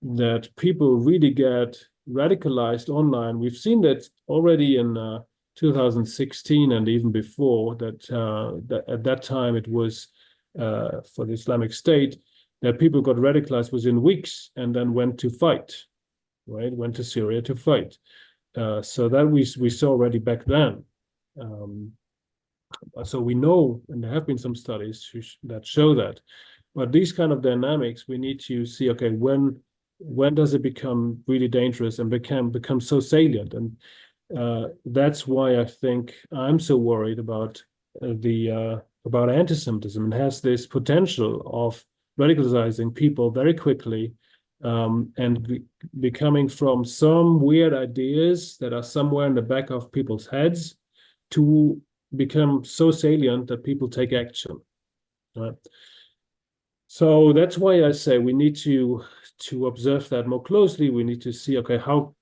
that people really get radicalized online? We've seen that already in 2016 and even before that at that time it was for the Islamic State that people got radicalized within weeks and then went to fight, right? Went to Syria to fight. So that we saw already back then. So we know, and there have been some studies that show that. But these kind of dynamics, we need to see, okay, when does it become really dangerous and become so salient? And that's why I think I'm so worried about about anti-Semitism. It has this potential of radicalizing people very quickly, and becoming from some weird ideas that are somewhere in the back of people's heads to become so salient that people take action. Right? So that's why I say we need to observe that more closely. We need to see, okay, how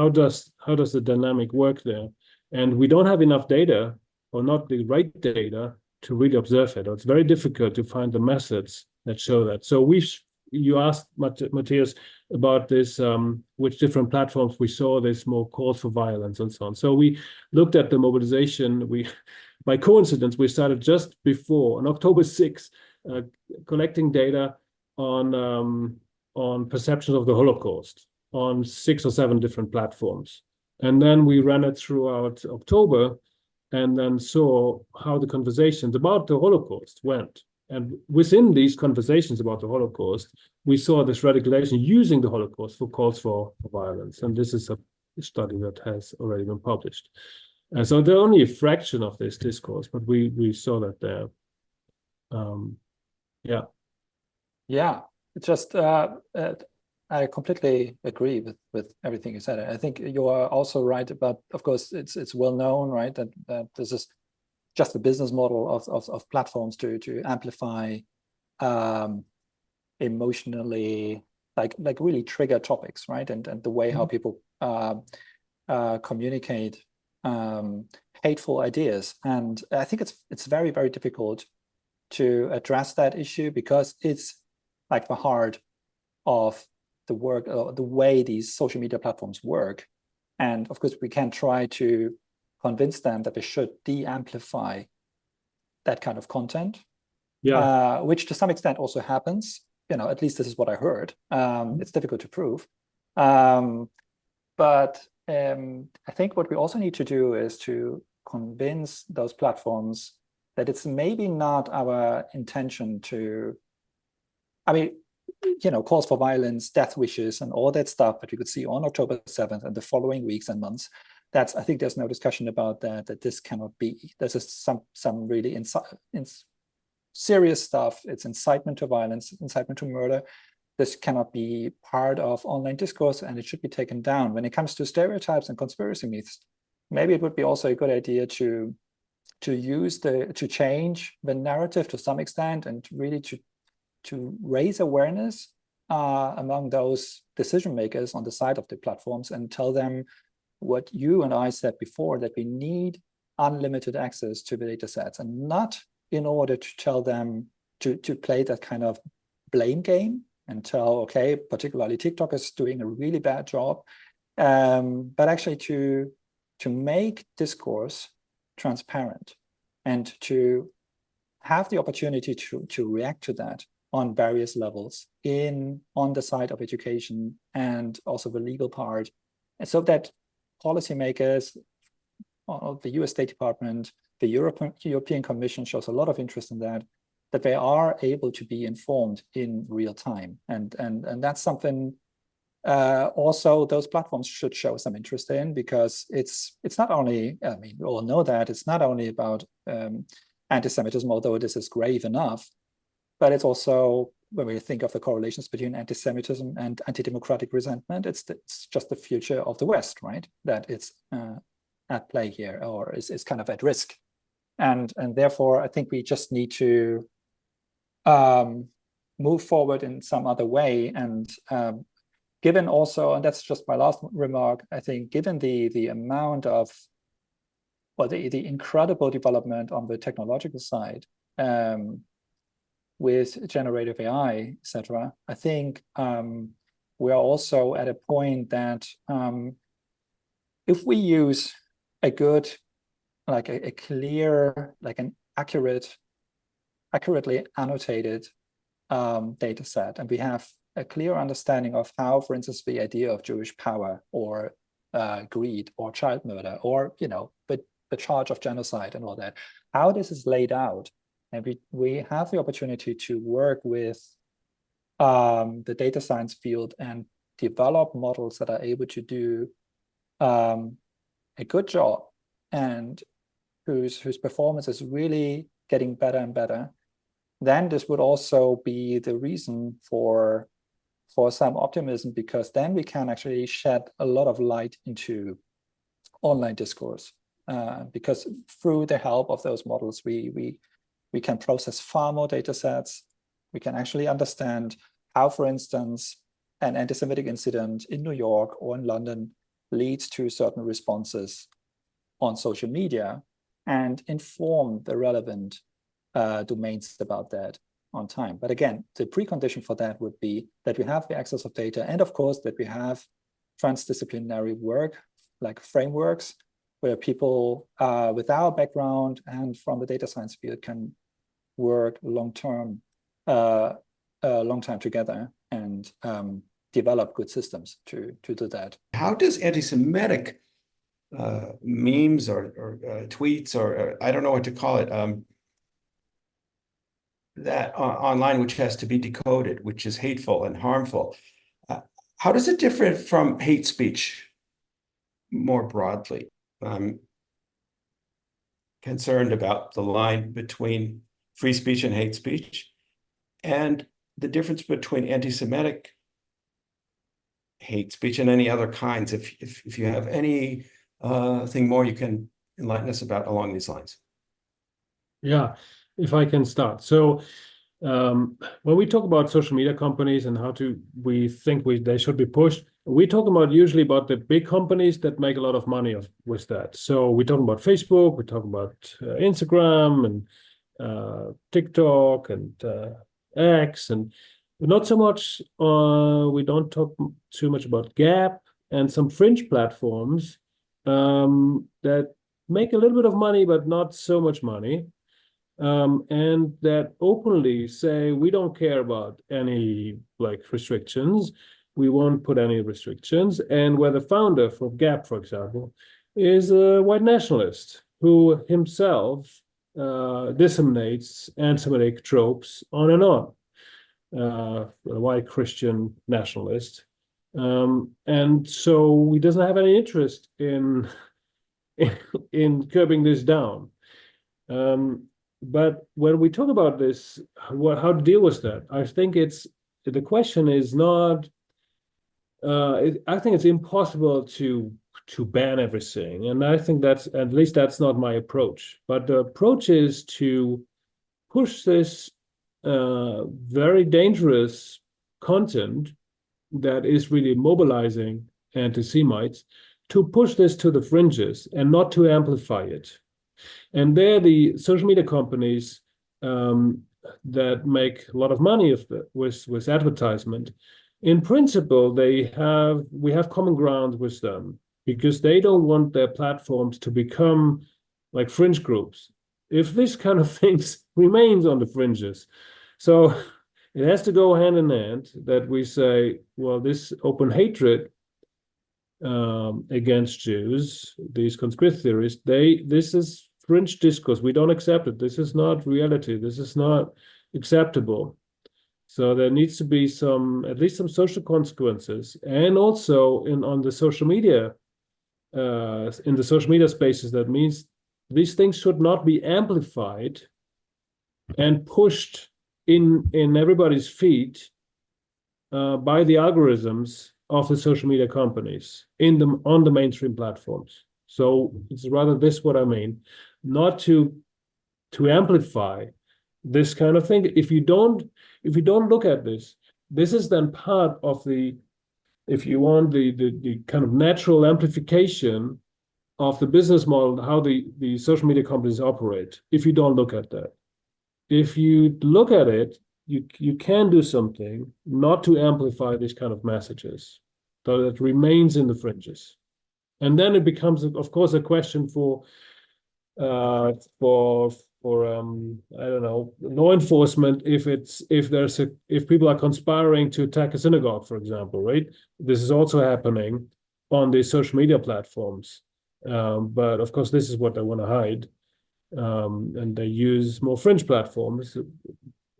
does the dynamic work there? And we don't have enough data, or not the right data, to really observe it. Or it's very difficult to find the methods that show that. So you asked Matthias about this, which different platforms we saw this more calls for violence and so on. So we looked at the mobilization. By coincidence, we started just before on October 6th, collecting data on perceptions of the Holocaust on 6 or 7 different platforms. And then we ran it throughout October and then saw how the conversations about the Holocaust went. And within these conversations about the Holocaust, we saw this radicalization using the Holocaust for calls for violence. And this is a study that has already been published. And so they're only a fraction of this discourse, but we saw that there. Yeah. Yeah, it's just I completely agree with everything you said. I think you are also right about, of course, it's well known, right, that this is just the business model of platforms to amplify emotionally, like really trigger topics, right, and the way how people communicate hateful ideas. And I think it's very, very difficult to address that issue because it's like the heart of the work, the way these social media platforms work. And of course, we can try to convince them that they should de-amplify that kind of content, which to some extent also happens. At least this is what I heard. It's difficult to prove. But I think what we also need to do is to convince those platforms that it's maybe not our intention to, calls for violence, death wishes, and all that stuff that you could see on October 7th and the following weeks and months. I think there's no discussion about that this cannot be. This is some really serious stuff. It's incitement to violence, incitement to murder. This cannot be part of online discourse, and it should be taken down. When it comes to stereotypes and conspiracy myths, maybe it would be also a good idea to change the narrative to some extent and really to raise awareness among those decision makers on the side of the platforms and tell them what you and I said before, that we need unlimited access to the data sets, and not in order to tell them to play that kind of blame game and tell, okay, particularly TikTok is doing a really bad job, but actually to make discourse transparent and to have the opportunity to react to that on various levels on the side of education and also the legal part, and so that policymakers, the US State Department, the European Commission shows a lot of interest in that they are able to be informed in real time. And that's something also those platforms should show some interest in, because it's not only, we all know that it's not only about anti-Semitism, although this is grave enough, but it's also, when we think of the correlations between anti-Semitism and anti-democratic resentment, it's just the future of the West, right? That it's at play here, or is kind of at risk. And therefore, I think we just need to move forward in some other way. And given also, and that's just my last remark, I think given the amount of, well, the incredible development on the technological side, with generative AI, etc., I think we are also at a point that if we use a good, like a clear, like an accurately annotated data set, and we have a clear understanding of how, for instance, the idea of Jewish power or greed or child murder or, but the charge of genocide and all that, how this is laid out. And we have the opportunity to work with the data science field and develop models that are able to do a good job and whose performance is really getting better and better. Then this would also be the reason for some optimism, because then we can actually shed a lot of light into online discourse. Because through the help of those models, we can process far more data sets. We can actually understand how, for instance, an anti-Semitic incident in New York or in London leads to certain responses on social media and inform the relevant domains about that on time. But again, the precondition for that would be that we have the access of data, and of course that we have transdisciplinary work, like frameworks, where people with our background and from the data science field can work long-term together and develop good systems to do that. How does anti-Semitic memes or tweets, or I don't know what to call it, that online, which has to be decoded, which is hateful and harmful, how does it differ from hate speech more broadly? I'm concerned about the line between free speech and hate speech, and the difference between anti-Semitic hate speech and any other kinds. If you have any thing more you can enlighten us about along these lines. Yeah, if I can start. So when we talk about social media companies and how we think they should be pushed, we talk about usually about the big companies that make a lot of money with that. So we talk about Facebook, we talk about Instagram and TikTok and X, and not so much. We don't talk too much about Gap and some fringe platforms that make a little bit of money, but not so much money. And that openly say, we don't care about any restrictions. We won't put any restrictions. And where the founder for Gap, for example, is a white nationalist who himself disseminates anti-Semitic tropes on and on. A white Christian nationalist. And so he doesn't have any interest in curbing this down. But when we talk about this, how to deal with that, I think the question is not. I think it's impossible to ban everything, and I think at least that's not my approach. But the approach is to push this very dangerous content that is really mobilizing anti-Semites, to push this to the fringes and not to amplify it. And there, the social media companies that make a lot of money with advertisement, in principle, we have common ground with them, because they don't want their platforms to become like fringe groups. If this kind of things remains on the fringes, so it has to go hand in hand that we say, well, this open hatred against Jews, these conspiracy theorists, this is fringe discourse. We don't accept it. This is not reality. This is not acceptable. So there needs to be at least some social consequences, and also on the social media, in the social media spaces. That means these things should not be amplified and pushed in everybody's feed by the algorithms of the social media companies on the mainstream platforms. So it's rather this what I mean, not to amplify this kind of thing. If you don't look at this is then part of the, if you want, the kind of natural amplification of the business model, how the social media companies operate, if you don't look at that. if you look at it, you can do something not to amplify these kind of messages, so that remains in the fringes. And then it becomes, of course, a question for I don't know, law enforcement, if people are conspiring to attack a synagogue, for example, right? This is also happening on the social media platforms. But of course, this is what they want to hide. And they use more fringe platforms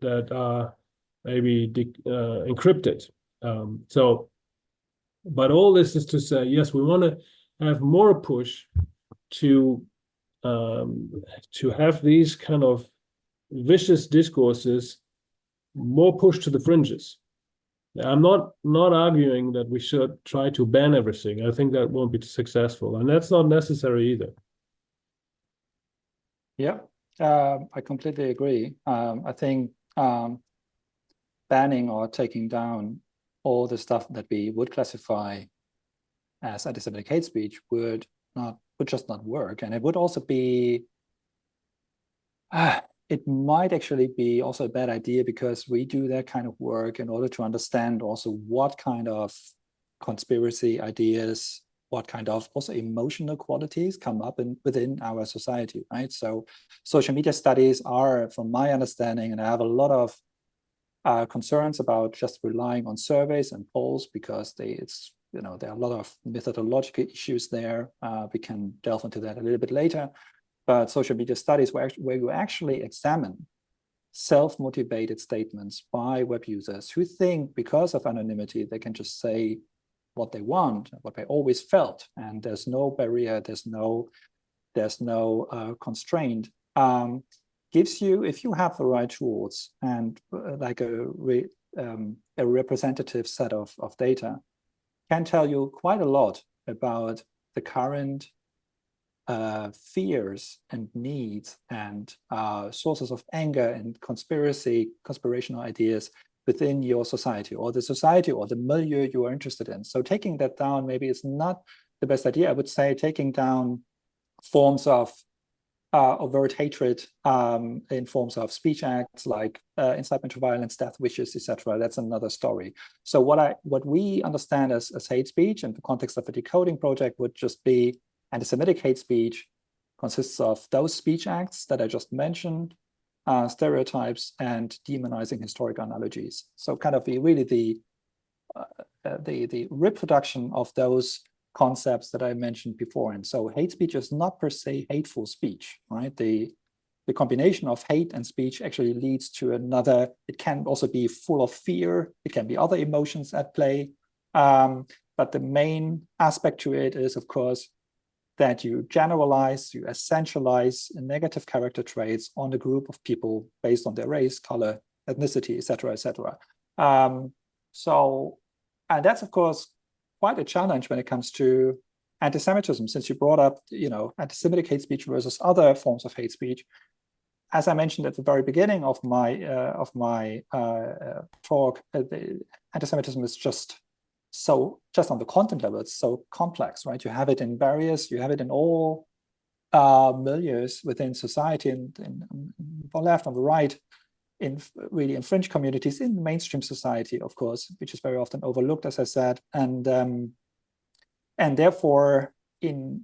that are maybe encrypted. But all this is to say, yes, we want to have more push to have these kind of vicious discourses more pushed to the fringes. I'm not arguing that we should try to ban everything. I think that won't be successful, and that's not necessary either. Yeah, I completely agree. I think banning or taking down all the stuff that we would classify as anti-Semitic hate speech would just not work, and it would also be it might actually be also a bad idea, because we do that kind of work in order to understand also what kind of conspiracy ideas, what kind of also emotional qualities come up within our society, right? So social media studies are, from my understanding, and I have a lot of concerns about just relying on surveys and polls, because there are a lot of methodological issues there. We can delve into that a little bit later. But social media studies where you actually examine self-motivated statements by web users who think because of anonymity, they can just say what they want, what they always felt, and there's no barrier, there's no constraint, gives you, if you have the right tools and like a representative set of data, can tell you quite a lot about the current fears and needs and sources of anger and conspirational ideas within your society or the milieu you are interested in. So taking that down maybe is not the best idea. I would say taking down forms of overt hatred in forms of speech acts like incitement to violence, death wishes, etc. That's another story. So what we understand as hate speech in the context of a decoding project would just be anti-Semitic hate speech consists of those speech acts that I just mentioned, stereotypes, and demonizing historic analogies. So kind of the reproduction of those concepts that I mentioned before. And so hate speech is not per se hateful speech, right? The combination of hate and speech actually leads to another. It can also be full of fear. It can be other emotions at play. But the main aspect to it is, of course, that you generalize, you essentialize negative character traits on a group of people based on their race, color, ethnicity, etc., etc. And that's, of course, quite a challenge when it comes to anti-Semitism, since you brought up, anti-Semitic hate speech versus other forms of hate speech. As I mentioned at the very beginning of my talk, anti-Semitism is just on the content level, it's so complex, right? You have it in all milieus within society, and on the left, on the right, in fringe communities, in mainstream society, of course, which is very often overlooked, as I said, and therefore,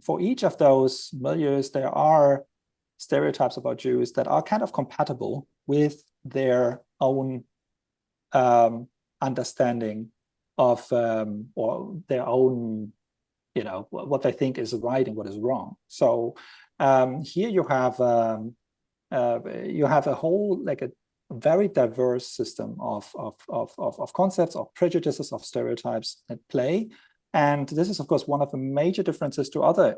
for each of those milieus, there are stereotypes about Jews that are kind of compatible with their own understanding of or their own, what they think is right and what is wrong. So here you have a whole, like a very diverse system of concepts, of prejudices, of stereotypes at play. And this is, of course, one of the major differences to other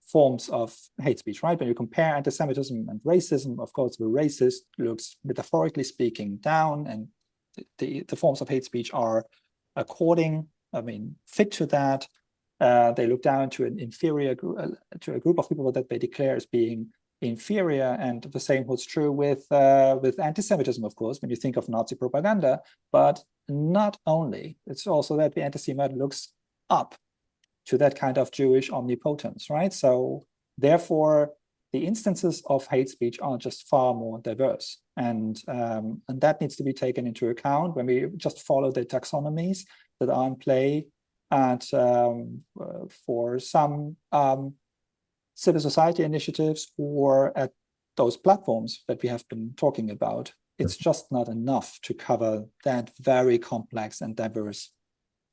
forms of hate speech, right? When you compare anti-Semitism and racism, of course, the racist looks, metaphorically speaking, down, and the forms of hate speech are fit to that. They look down to an inferior group, to a group of people that they declare as being inferior, and the same holds true with anti-Semitism, of course, when you think of Nazi propaganda. But not only, it's also that the anti-Semite looks up to that kind of Jewish omnipotence, right? So therefore, the instances of hate speech are just far more diverse. And that needs to be taken into account when we just follow the taxonomies that are in play for some civil society initiatives or at those platforms that we have been talking about. It's just not enough to cover that very complex and diverse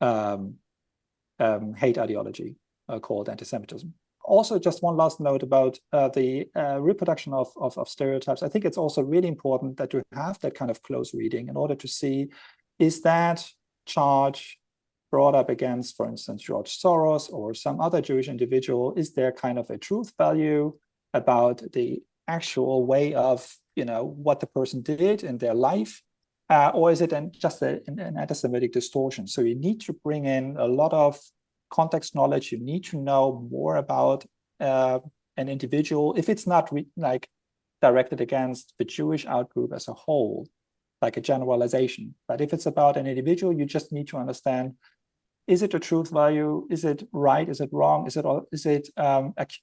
hate ideology called anti-Semitism. Also, just one last note about the reproduction of stereotypes. I think it's also really important that you have that kind of close reading in order to see, is that charge brought up against, for instance, George Soros or some other Jewish individual, is there kind of a truth value about the actual way of, what the person did in their life, or is it just an anti-Semitic distortion? So you need to bring in a lot of context knowledge. You need to know more about an individual. If it's not directed against the Jewish outgroup as a whole, like a generalization, but if it's about an individual, you just need to understand, is it a truth value? Is it right? Is it wrong? Is it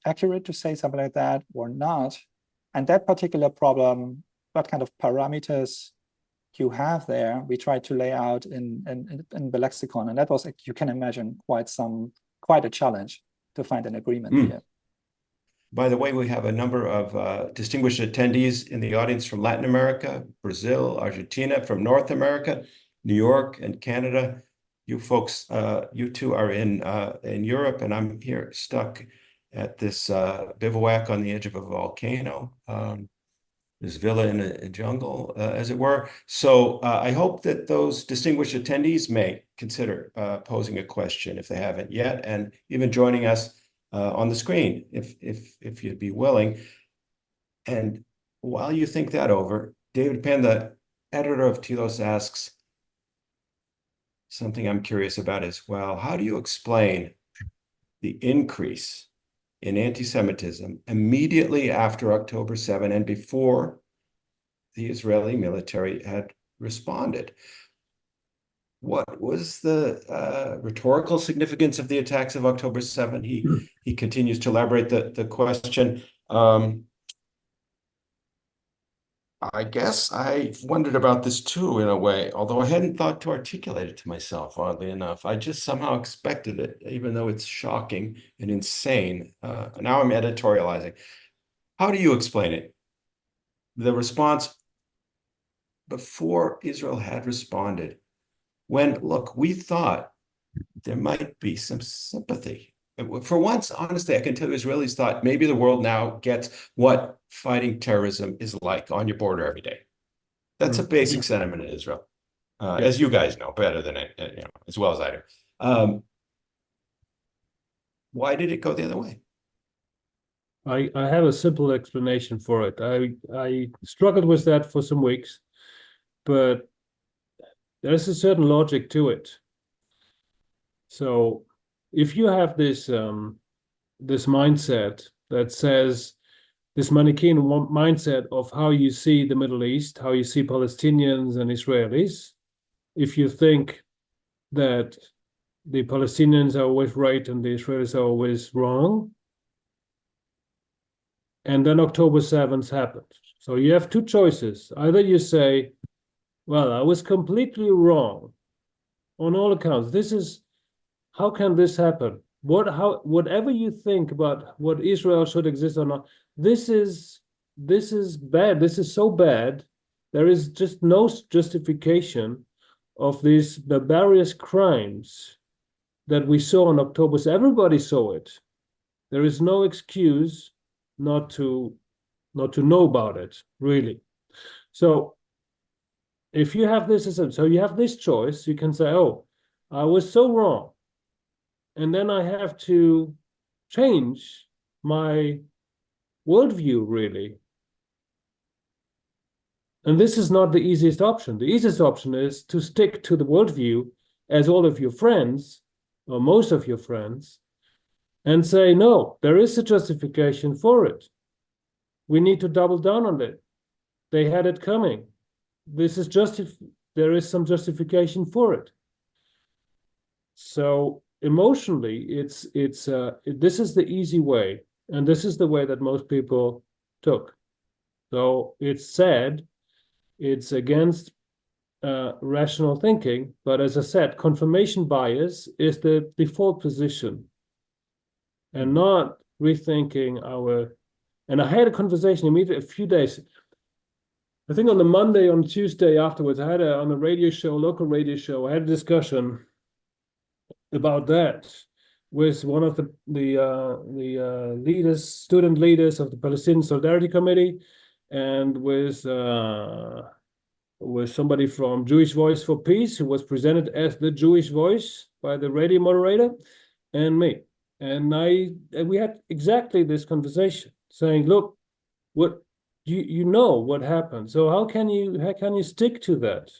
accurate to say something like that or not? And that particular problem, what kind of parameters you have there, we tried to lay out in the lexicon, and that was, you can imagine, quite a challenge to find an agreement here. By the way, we have a number of distinguished attendees in the audience from Latin America, Brazil, Argentina, from North America, New York, and Canada. You folks, you two are in Europe, and I'm here stuck at this bivouac on the edge of a volcano. This villa in a jungle, as it were. So I hope that those distinguished attendees may consider posing a question if they haven't yet, and even joining us on the screen if you'd be willing. And while you think that over, David Penn, the editor of Telos, asks something I'm curious about as well. How do you explain the increase in anti-Semitism immediately after October 7 and before the Israeli military had responded? What was the rhetorical significance of the attacks of October 7? He continues to elaborate the question. I guess I wondered about this too, in a way, although I hadn't thought to articulate it to myself, oddly enough. I just somehow expected it, even though it's shocking and insane. Now I'm editorializing. How do you explain it? The response before Israel had responded, when, look, we thought there might be some sympathy. For once, honestly, I can tell you Israelis thought maybe the world now gets what fighting terrorism is like on your border every day. That's a basic sentiment in Israel, as you guys know better than as well as I do. Why did it go the other way? I have a simple explanation for it. I struggled with that for some weeks, but there's a certain logic to it. So if you have this this mindset that says, this Manichaean mindset of how you see the Middle East, how you see Palestinians and Israelis, if you think that the Palestinians are always right and the Israelis are always wrong, and then October 7th happened. So you have two choices. Either you say, well, I was completely wrong on all accounts. How can this happen? Whatever you think about what Israel should exist or not, this is bad. This is so bad. There is just no justification of these barbarous crimes that we saw on October. So everybody saw it. There is no excuse not to know about it, really. So if you have this, so you have this choice, you can say, oh, I was so wrong. And then I have to change my worldview, really. And this is not the easiest option. The easiest option is to stick to the worldview as all of your friends, or most of your friends, and say, no, there is a justification for it. We need to double down on it. They had it coming. There is some justification for it. So emotionally, this is the easy way, and this is the way that most people took. So it's sad, it's against rational thinking, but as I said, confirmation bias is the default position and not rethinking our. And I had a conversation immediately, a few days, I think on the Monday, on Tuesday afterwards, I had on a radio show, local radio show, I had a discussion about that with one of the leaders, student leaders of the Palestinian Solidarity Committee, and with somebody from Jewish Voice for Peace, who was presented as the Jewish voice by the radio moderator, and me. And we had exactly this conversation, saying, look, what you know what happened. So how can you stick to that?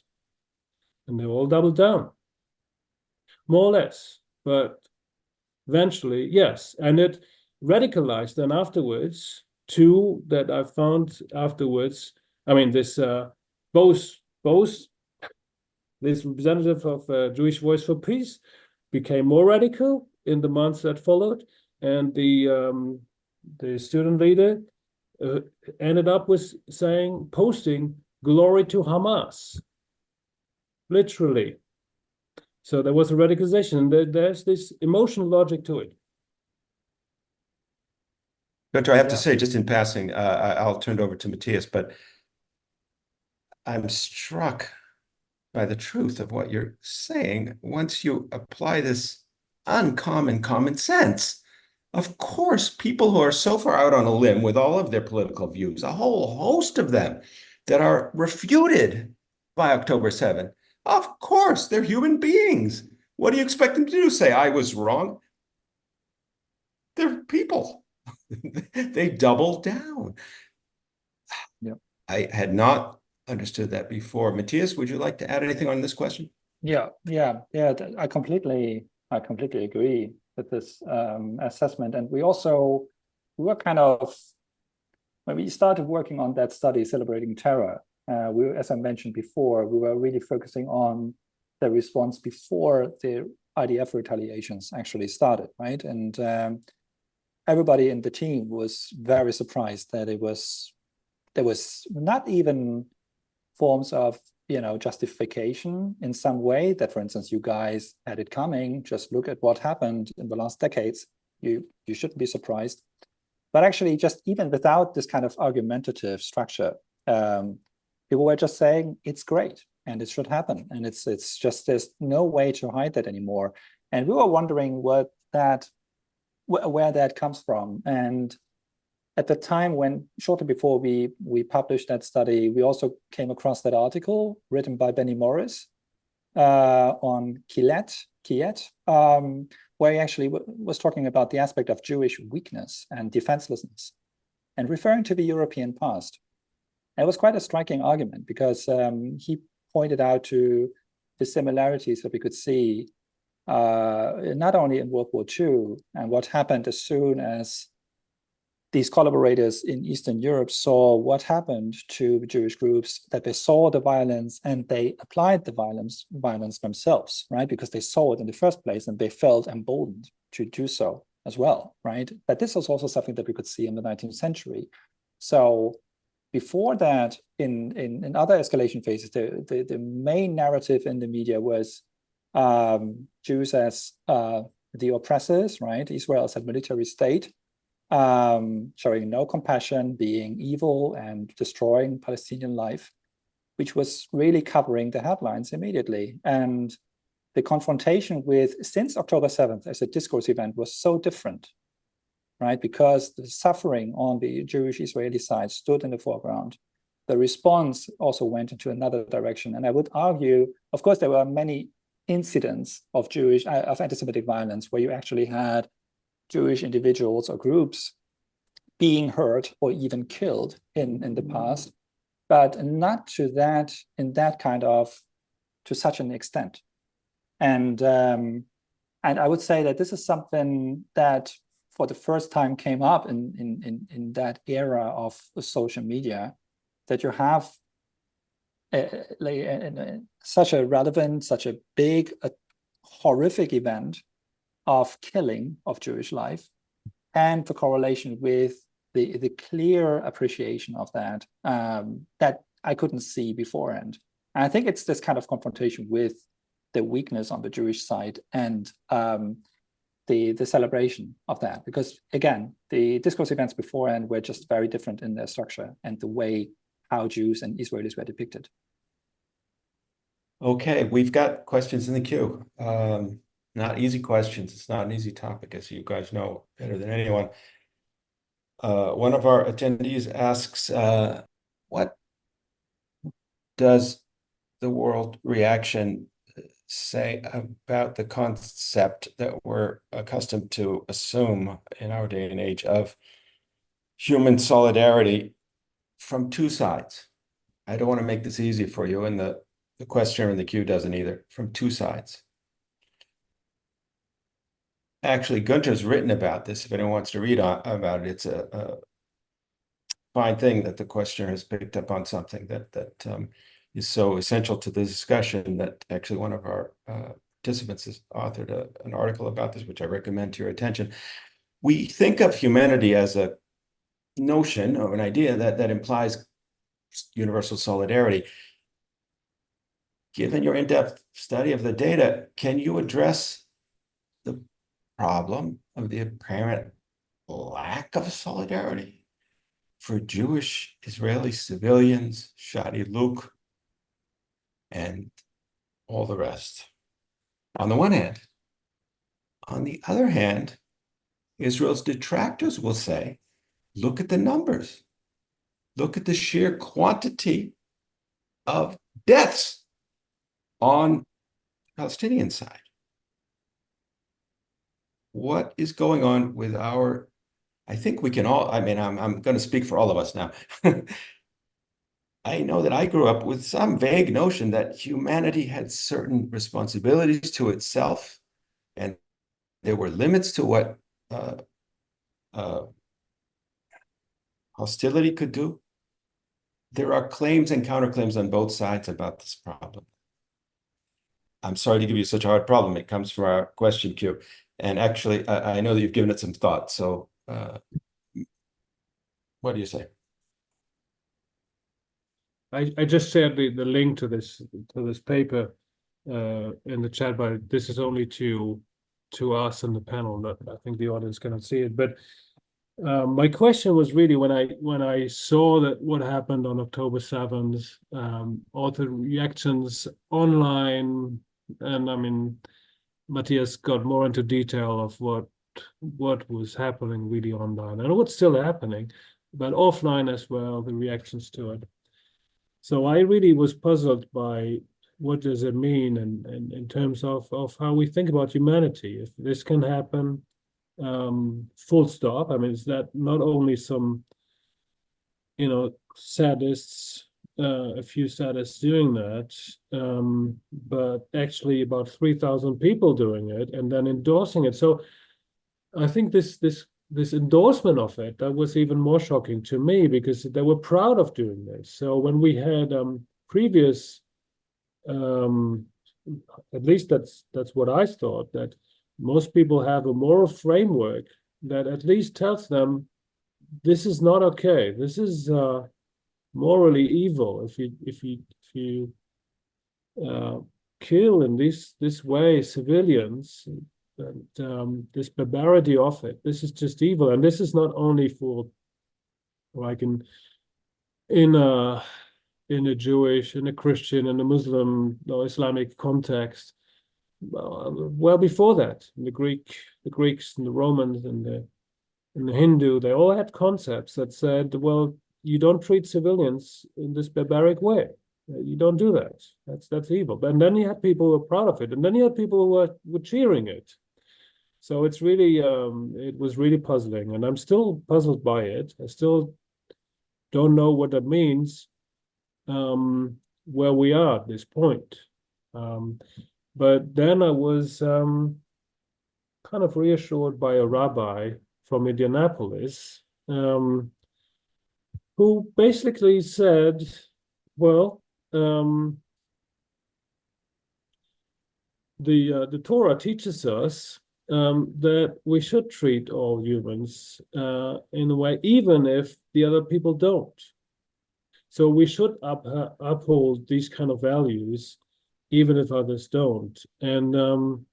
And they all doubled down, more or less. But eventually, yes. And it radicalized then afterwards, two that I found afterwards. I mean, this both this representative of Jewish Voice for Peace became more radical in the months that followed, and the student leader ended up with posting "Glory to Hamas," literally. So there was a radicalization, and there's this emotional logic to it. Doctor, I have to say, just in passing, I'll turn it over to Matthias, but I'm struck by the truth of what you're saying once you apply this uncommon common sense. Of course, people who are so far out on a limb with all of their political views, a whole host of them that are refuted by October 7th, of course, they're human beings. What do you expect them to do? Say, I was wrong? They're people. They double down. Yeah. I had not understood that before. Matthias, would you like to add anything on this question? Yeah. I completely agree with this assessment. And we were kind of, when we started working on that study, Celebrating Terror, as I mentioned before, we were really focusing on the response before the IDF retaliations actually started, right? And everybody in the team was very surprised that there was not even forms of justification in some way that, for instance, you guys had it coming. Just look at what happened in the last decades. You shouldn't be surprised. But actually, just even without this kind of argumentative structure, people were just saying it's great and it should happen. And it's just, there's no way to hide that anymore. And we were wondering where that comes from. And at the time, when shortly before we published that study, we also came across that article written by Benny Morris on Kiyet, where he actually was talking about the aspect of Jewish weakness and defenselessness, and referring to the European past. And it was quite a striking argument because he pointed out to the similarities that we could see not only in World War II and what happened as soon as these collaborators in Eastern Europe saw what happened to Jewish groups, that they saw the violence and they applied the violence themselves, right? Because they saw it in the first place and they felt emboldened to do so as well, right? But this was also something that we could see in the 19th century. So before that, in other escalation phases, the main narrative in the media was Jews as the oppressors, right? Israel as a military state, showing no compassion, being evil and destroying Palestinian life, which was really covering the headlines immediately. And the confrontation since October 7th as a discourse event was so different, right? Because the suffering on the Jewish-Israeli side stood in the foreground. The response also went into another direction. And I would argue, of course, there were many incidents of anti-Semitic violence where you actually had Jewish individuals or groups being hurt or even killed in the past, but not to such an extent. And I would say that this is something that for the first time came up in that era of social media, that you have such a relevant, such a big, horrific event of killing of Jewish life, and the correlation with the clear appreciation of that that I couldn't see beforehand. And I think it's this kind of confrontation with the weakness on the Jewish side and the celebration of that, because again, the discourse events beforehand were just very different in their structure and the way how Jews and Israelis were depicted. Okay, we've got questions in the queue. Not easy questions. It's not an easy topic, as you guys know better than anyone. One of our attendees asks, what does the world reaction say about the concept that we're accustomed to assume in our day and age of human solidarity from two sides? I don't want to make this easy for you, and the questioner in the queue doesn't either, from two sides. Actually, Gunter's written about this. If anyone wants to read about it, it's a fine thing that the questioner has picked up on something that is so essential to the discussion that actually one of our participants has authored an article about this, which I recommend to your attention. We think of humanity as a notion or an idea that implies universal solidarity. Given your in-depth study of the data, can you address the problem of the apparent lack of solidarity for Jewish Israeli civilians, Shadi Luke, and all the rest, on the one hand? On the other hand, Israel's detractors will say, look at the numbers. Look at the sheer quantity of deaths on the Palestinian side. What is going on with our, I think we can all, I mean, I'm going to speak for all of us now. I know that I grew up with some vague notion that humanity had certain responsibilities to itself, and there were limits to what hostility could do. There are claims and counterclaims on both sides about this problem. I'm sorry to give you such a hard problem. It comes from our question queue. And actually, I know that you've given it some thought. So what do you say? I just shared the link to this paper in the chat, but this is only to us in the panel. That I think the audience cannot see it. But my question was really when I saw that what happened on October 7th, all the reactions online, and I mean, Matthias got more into detail of what was happening really online and what's still happening, but offline as well, the reactions to it. So I really was puzzled by what does it mean in terms of how we think about humanity. If this can happen, full stop. I mean, is that not only some, sadists, a few sadists doing that, but actually about 3,000 people doing it and then endorsing it. So I think this endorsement of it, that was even more shocking to me because they were proud of doing this. So when we had previous, at least that's what I thought, that most people have a moral framework that at least tells them this is not okay. This is morally evil if you kill in this way civilians, and this barbarity of it. This is just evil, and this is not only for like in a Jewish, in a Christian, in a Muslim or Islamic context. Well, before that, the Greeks and the Romans and the Hindu, they all had concepts that said, well, you don't treat civilians in this barbaric way. You don't do that. That's evil. And then you had people who were proud of it, and then you had people who were cheering it. So it's really, it was really puzzling, and I'm still puzzled by it. I still don't know what that means, where we are at this point. But then I was kind of reassured by a rabbi from Indianapolis, who basically said, well, the Torah teaches us that we should treat all humans in a way, even if the other people don't. So we should uphold these kind of values, even if others don't. And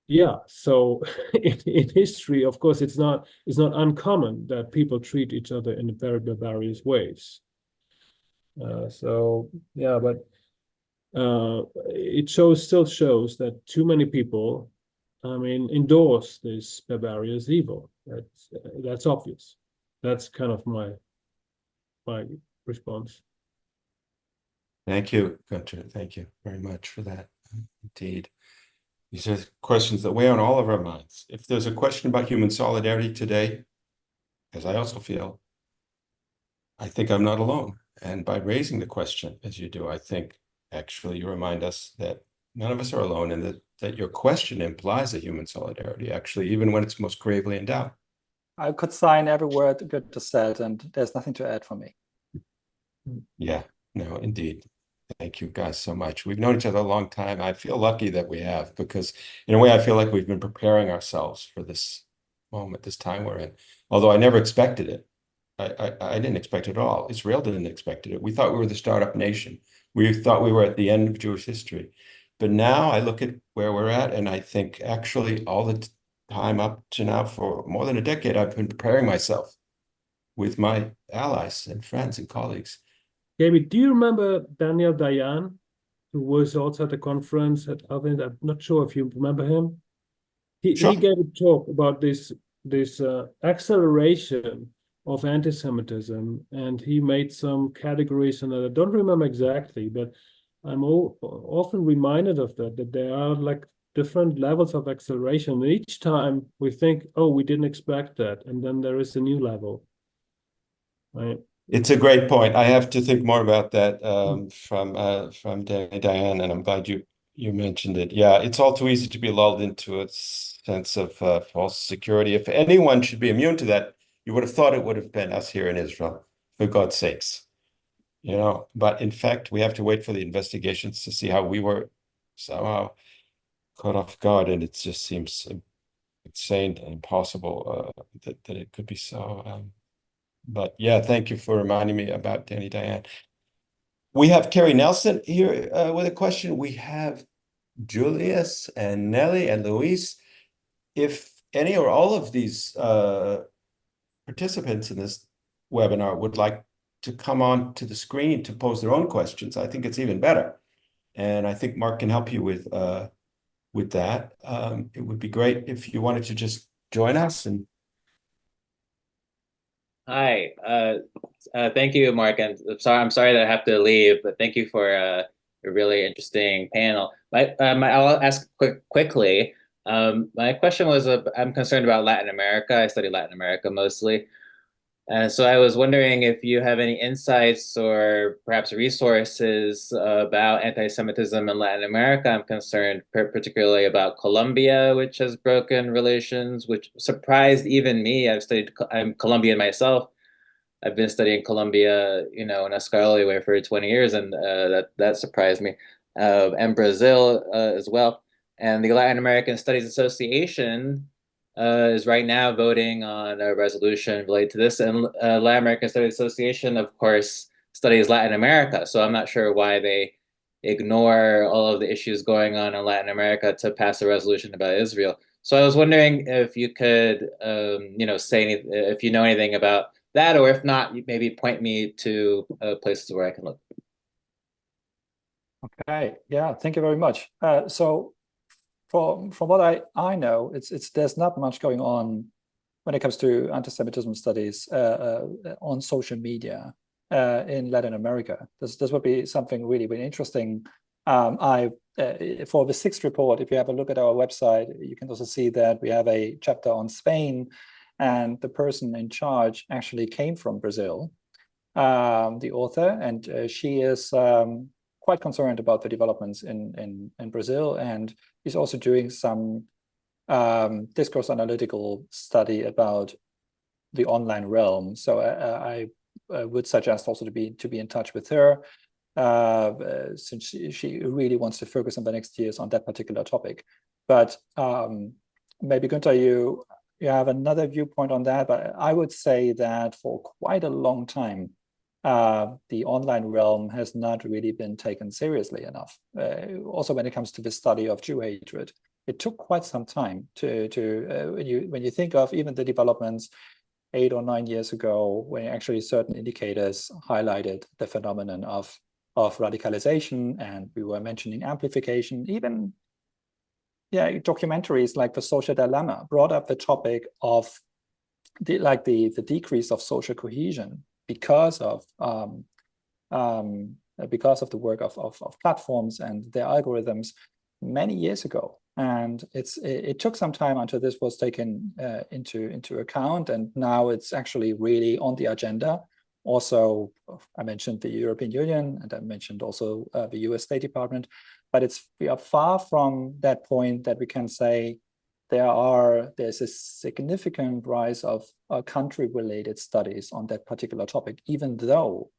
yeah, so in history, of course, it's not uncommon that people treat each other in very barbarous ways. So yeah, but it still shows that too many people, I mean, endorse this barbarous evil. That's obvious. That's kind of my response. Thank you, Gunter. Thank you very much for that. Indeed. These are questions that weigh on all of our minds. If there's a question about human solidarity today, as I also feel, I think I'm not alone. And by raising the question, as you do, I think actually you remind us that none of us are alone, and that your question implies a human solidarity, actually, even when it's most gravely in doubt. I could sign every word Goethe said, and there's nothing to add for me. Yeah, no, indeed. Thank you guys so much. We've known each other a long time. I feel lucky that we have, because in a way, I feel like we've been preparing ourselves for this moment, this time we're in. Although I never expected it. I didn't expect it at all. Israel didn't expect it. We thought we were the startup nation. We thought we were at the end of Jewish history. But now I look at where we're at, and I think actually all the time up to now, for more than a decade, I've been preparing myself with my allies and friends and colleagues. David, do you remember Daniel Dayan, who was also at the conference at Alvin? I'm not sure if you remember him. Sure. He gave a talk about this acceleration of anti-Semitism, and he made some categories, and I don't remember exactly, but I'm often reminded of that there are like different levels of acceleration. And each time we think, oh, we didn't expect that, and then there is a new level, right? It's a great point. I have to think more about that from Diane, and I'm glad you mentioned it. Yeah, it's all too easy to be lulled into a sense of false security. If anyone should be immune to that, you would have thought it would have been us here in Israel, for God's sakes. But in fact, we have to wait for the investigations to see how we were somehow caught off guard, and it just seems insane and impossible that it could be so. But yeah, thank you for reminding me about Danny Diane. We have Carrie Nelson here with a question. We have Julius and Nelly and Luis. If any or all of these participants in this webinar would like to come on to the screen to pose their own questions, I think it's even better. And I think Mark can help you with that. It would be great if you wanted to just join us. And Hi, thank you, Mark. And I'm sorry that I have to leave, but thank you for a really interesting panel. I'll ask quickly. My question was, I'm concerned about Latin America. I study Latin America mostly. And so I was wondering if you have any insights or perhaps resources about anti-Semitism in Latin America. I'm concerned particularly about Colombia, which has broken relations, which surprised even me. I'm Colombian myself. I've been studying Colombia, in a scholarly way for 20 years, and that surprised me. And Brazil as well. And the Latin American Studies Association is right now voting on a resolution related to this. And Latin American Studies Association, of course, studies Latin America. So I'm not sure why they ignore all of the issues going on in Latin America to pass a resolution about Israel. So I was wondering if you could, say if you know anything about that, or if not, maybe point me to places where I can look. Okay, yeah, thank you very much. So from what I know, there's not much going on when it comes to anti-Semitism studies on social media in Latin America. This would be something really, really interesting. For the sixth report, if you have a look at our website, you can also see that we have a chapter on Spain, and the person in charge actually came from Brazil, the author, and she is quite concerned about the developments in Brazil, and he's also doing some discourse analytical study about the online realm. So I would suggest also to be in touch with her. since she really wants to focus on the next years on that particular topic. But maybe Günther, you have another viewpoint on that, but I would say that for quite a long time, the online realm has not really been taken seriously enough. Also, when it comes to the study of Jew hatred, it took quite some time to when you think of even the developments 8 or 9 years ago, when actually certain indicators highlighted the phenomenon of radicalization, and we were mentioning amplification, even documentaries like The Social Dilemma brought up the topic of the decrease of social cohesion because of the work of platforms and their algorithms many years ago. And it took some time until this was taken into account, and now it's actually really on the agenda. Also, I mentioned the European Union, and I mentioned also the US State Department, but we are far from that point that we can say there's a significant rise of country-related studies on that particular topic, even though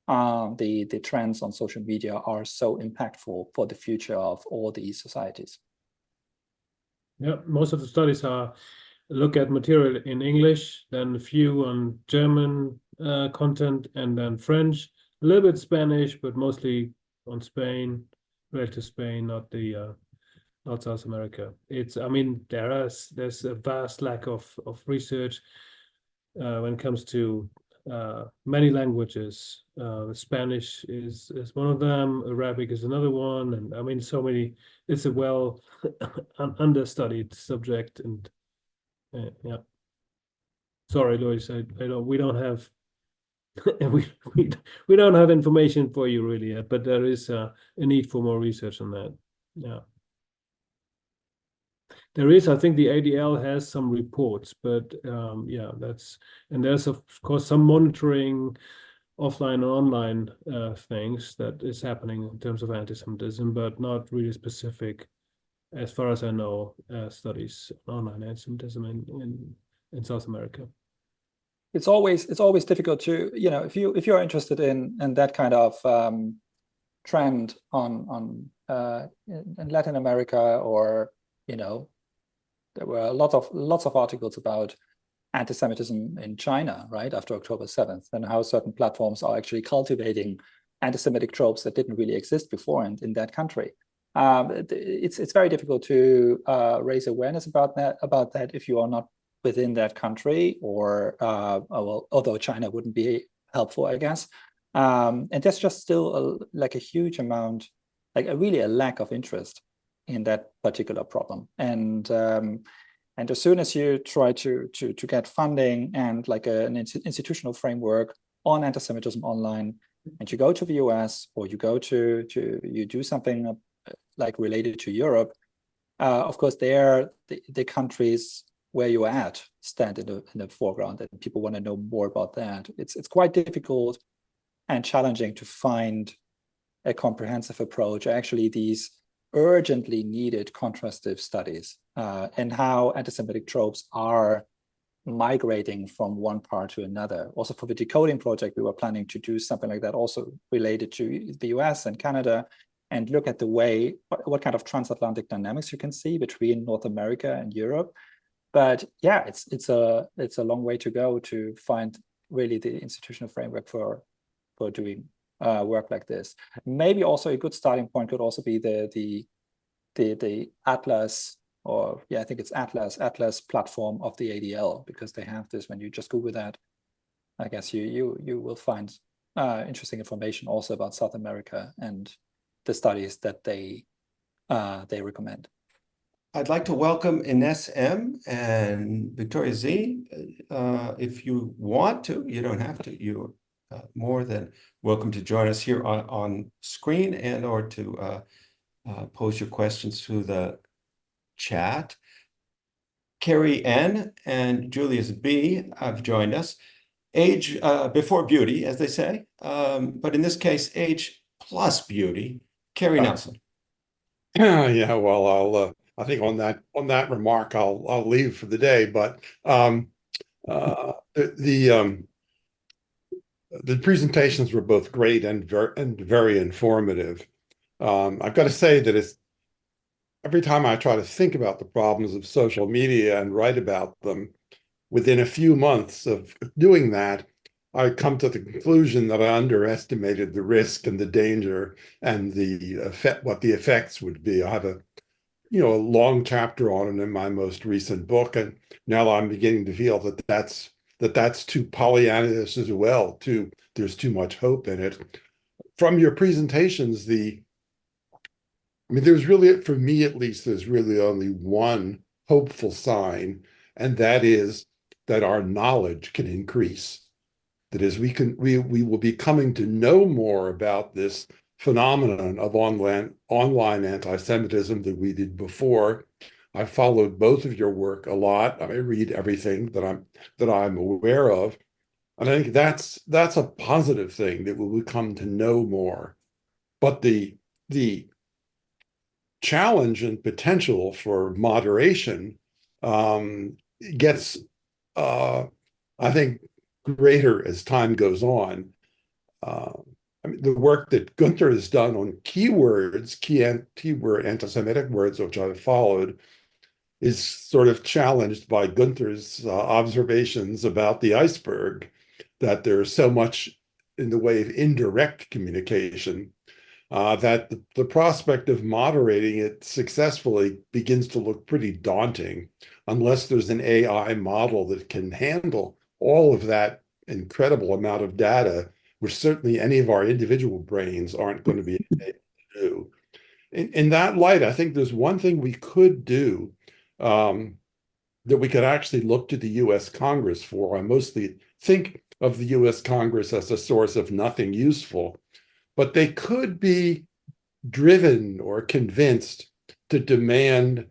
the trends on social media are so impactful for the future of all these societies. Yeah, most of the studies look at material in English, then a few on German content, and then French, a little bit Spanish, but mostly on Spain, related to Spain, not South America. I mean, there's a vast lack of research when it comes to many languages. Spanish is one of them, Arabic is another one, and I mean, so many. It's a well understudied subject, and yeah. Sorry, Luis, we don't have we don't have information for you really yet, but there is a need for more research on that. Yeah. There is, I think the ADL has some reports, but yeah, and there's of course some monitoring offline and online things that is happening in terms of anti-Semitism, but not really specific, as far as I know, studies on online anti-Semitism in South America. It's always difficult to, if you're interested in that kind of trend in Latin America, or there were lots of articles about anti-Semitism in China, right, after October 7th, and how certain platforms are actually cultivating anti-Semitic tropes that didn't really exist before in that country. It's very difficult to raise awareness about that if you are not within that country, or although China wouldn't be helpful, I guess. And there's just still a huge amount, really a lack of interest in that particular problem. And as soon as you try to get funding and an institutional framework on anti-Semitism online, and you go to the US, or you do something related to Europe, of course, the countries where you're at stand in the foreground, and people want to know more about that. It's quite difficult and challenging to find a comprehensive approach, actually these urgently needed contrastive studies, and how anti-Semitic tropes are migrating from one part to another. Also, for the Decoding project, we were planning to do something like that, also related to the US and Canada, and look at the way, what kind of transatlantic dynamics you can see between North America and Europe. But yeah, it's a long way to go to find really the institutional framework for doing work like this. Maybe also a good starting point could also be the Atlas, or I think it's Atlas platform of the ADL, because they have this. When you just Google that, I guess you will find interesting information also about South America and the studies that they recommend. I'd like to welcome Ines M. and Victoria Z. If you want to, you don't have to. You're more than welcome to join us here on screen, and or to pose your questions through the chat. Carrie N. and Julius B. have joined us. Age before beauty, as they say, but in this case, age plus beauty. Carrie Nelson. Yeah, well, I think on that remark, I'll leave for the day. But the presentations were both great and very informative. I've got to say that it's every time I try to think about the problems of social media and write about them, within a few months of doing that, I come to the conclusion that I underestimated the risk and the danger and the effect, what the effects would be. I have a long chapter on it in my most recent book, and now I'm beginning to feel that that's too Pollyannish as well. There's too much hope in it. From your presentations, there's really, for me at least, there's really only one hopeful sign, and that is that our knowledge can increase. That is, we will be coming to know more about this phenomenon of online anti-Semitism than we did before. I followed both of your work a lot. I read everything that I'm aware of, and I think that's a positive thing, that we will come to know more. But the challenge and potential for moderation gets, I think, greater as time goes on. The work that Gunther has done on keywords, keyword anti-Semitic words, which I've followed, is sort of challenged by Gunther's observations about the iceberg, that there's so much in the way of indirect communication that the prospect of moderating it successfully begins to look pretty daunting, unless there's an AI model that can handle all of that incredible amount of data, which certainly any of our individual brains aren't going to be able to do. In that light, I think there's one thing we could do, that we could actually look to the US Congress for. I mostly think of the US Congress as a source of nothing useful, but they could be driven or convinced to demand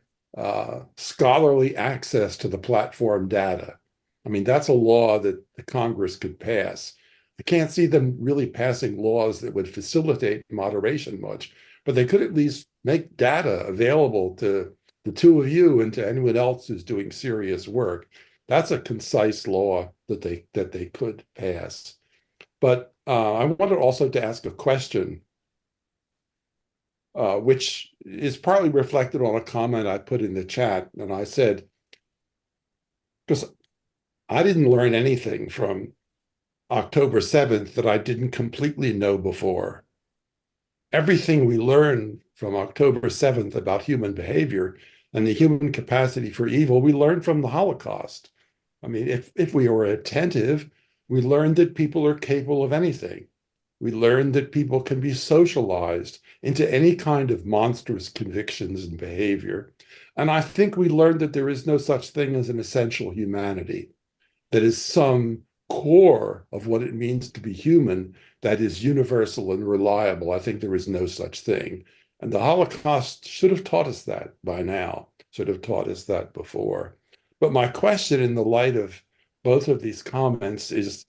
scholarly access to the platform data. That's a law that the Congress could pass. I can't see them really passing laws that would facilitate moderation much, but they could at least make data available to the two of you and to anyone else who's doing serious work. That's a concise law that they could pass. But I wanted also to ask a question, which is partly reflected on a comment I put in the chat. And I said, because I didn't learn anything from October 7th that I didn't completely know before. Everything we learned from October 7th about human behavior and the human capacity for evil, we learned from the Holocaust. If we were attentive, we learned that people are capable of anything. We learned that people can be socialized into any kind of monstrous convictions and behavior. And I think we learned that there is no such thing as an essential humanity, that is some core of what it means to be human that is universal and reliable. I think there is no such thing. And the Holocaust should have taught us that by now, should have taught us that before. But my question in the light of both of these comments is,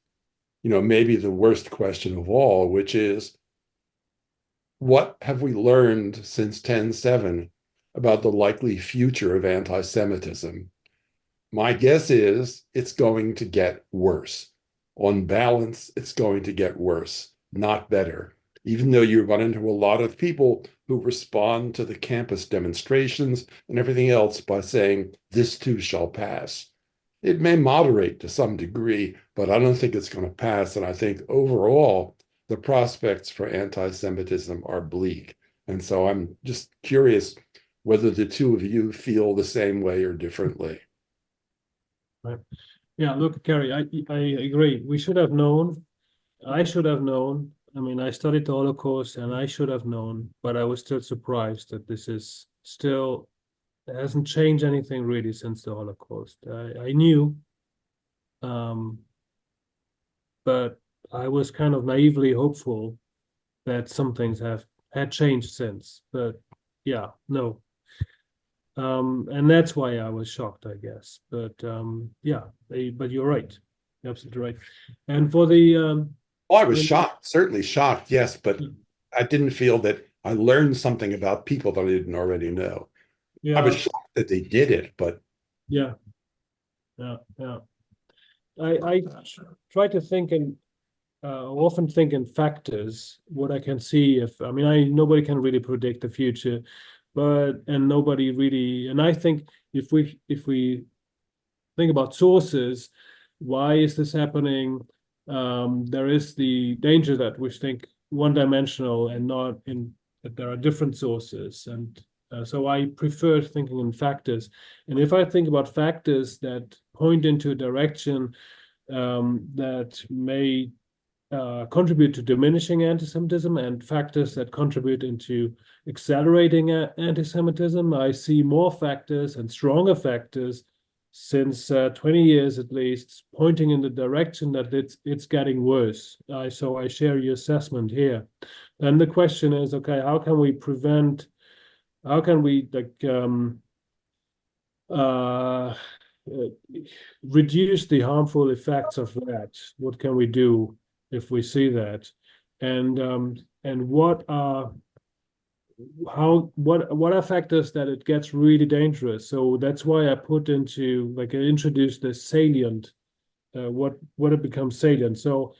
maybe the worst question of all, which is, what have we learned since 10/7 about the likely future of anti-Semitism? My guess is it's going to get worse. On balance, it's going to get worse, not better. Even though you run into a lot of people who respond to the campus demonstrations and everything else by saying, this too shall pass. It may moderate to some degree, but I don't think it's going to pass. And I think overall, the prospects for anti-Semitism are bleak. And so I'm just curious whether the two of you feel the same way or differently. Right. Yeah, look, Kerry, I agree. We should have known. I should have known. I studied the Holocaust and I should have known, but I was still surprised that this is still, it hasn't changed anything really since the Holocaust. I knew, but I was kind of naively hopeful that some things had changed since. But yeah, no. And that's why I was shocked, I guess. But yeah, but you're right. You're absolutely right. And for the well, I was shocked, certainly shocked, yes, but I didn't feel that I learned something about people that I didn't already know. yeah, I was shocked that they did it, but yeah. I try to think, and often think in factors. What I can see, nobody can really predict the future, and nobody really. And I think if we think about sources, why is this happening? There is the danger that we think one-dimensional and not in that there are different sources, and so I prefer thinking in factors. And if I think about factors that point into a direction that may contribute to diminishing anti-Semitism and factors that contribute into accelerating anti-Semitism, I see more factors and stronger factors since 20 years at least, pointing in the direction that it's getting worse. So I share your assessment here. And the question is, okay, how can we reduce the harmful effects of that? What can we do if we see that? And what are factors that it gets really dangerous? So that's why I introduced the salient, what it becomes salient. So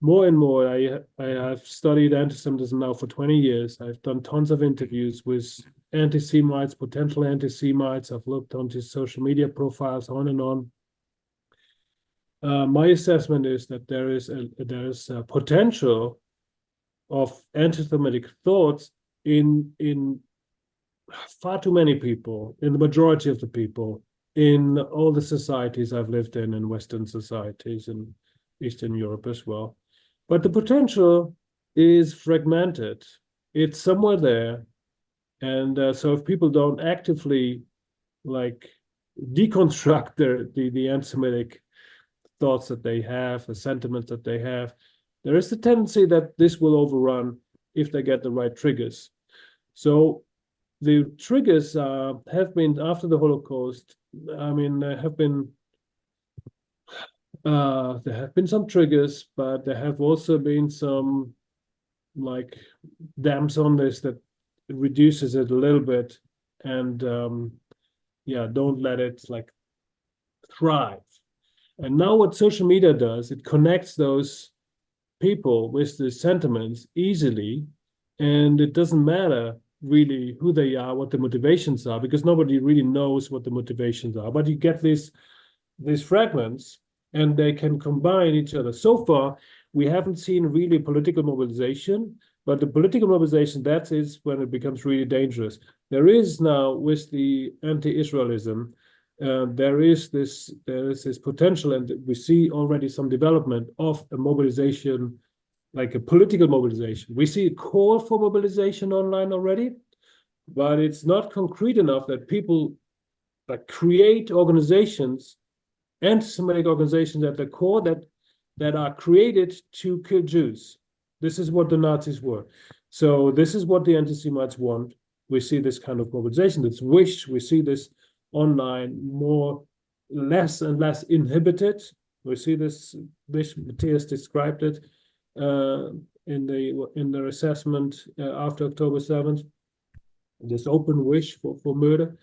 more and more, I have studied anti-Semitism now for 20 years. I've done tons of interviews with anti-Semites, potential anti-Semites. I've looked onto social media profiles, on and on. My assessment is that there is a potential of anti-Semitic thoughts in far too many people, in the majority of the people, in all the societies I've lived in Western societies and Eastern Europe as well. But the potential is fragmented. It's somewhere there. And so if people don't actively deconstruct the anti-Semitic thoughts that they have, the sentiments that they have, there is the tendency that this will overrun if they get the right triggers. So the triggers have been, after the Holocaust, there have been some triggers, but there have also been some damps on this that reduces it a little bit, and don't let it thrive. And now what social media does, it connects those people with the sentiments easily, and it doesn't matter really who they are, what the motivations are, because nobody really knows what the motivations are. But you get these fragments, and they can combine each other. So far, we haven't seen really political mobilization, but the political mobilization, that is when it becomes really dangerous. There is now, with the anti-Israelism, there is this potential, and we see already some development of a mobilization, like a political mobilization. We see a call for mobilization online already, but it's not concrete enough that people create organizations, anti-Semitic organizations at the core that are created to kill Jews. This is what the Nazis were. So this is what the anti-Semites want. We see this kind of mobilization, this wish. We see this online less and less inhibited. We see this wish. Matthias described it in their assessment after October 7th. This open wish for murder,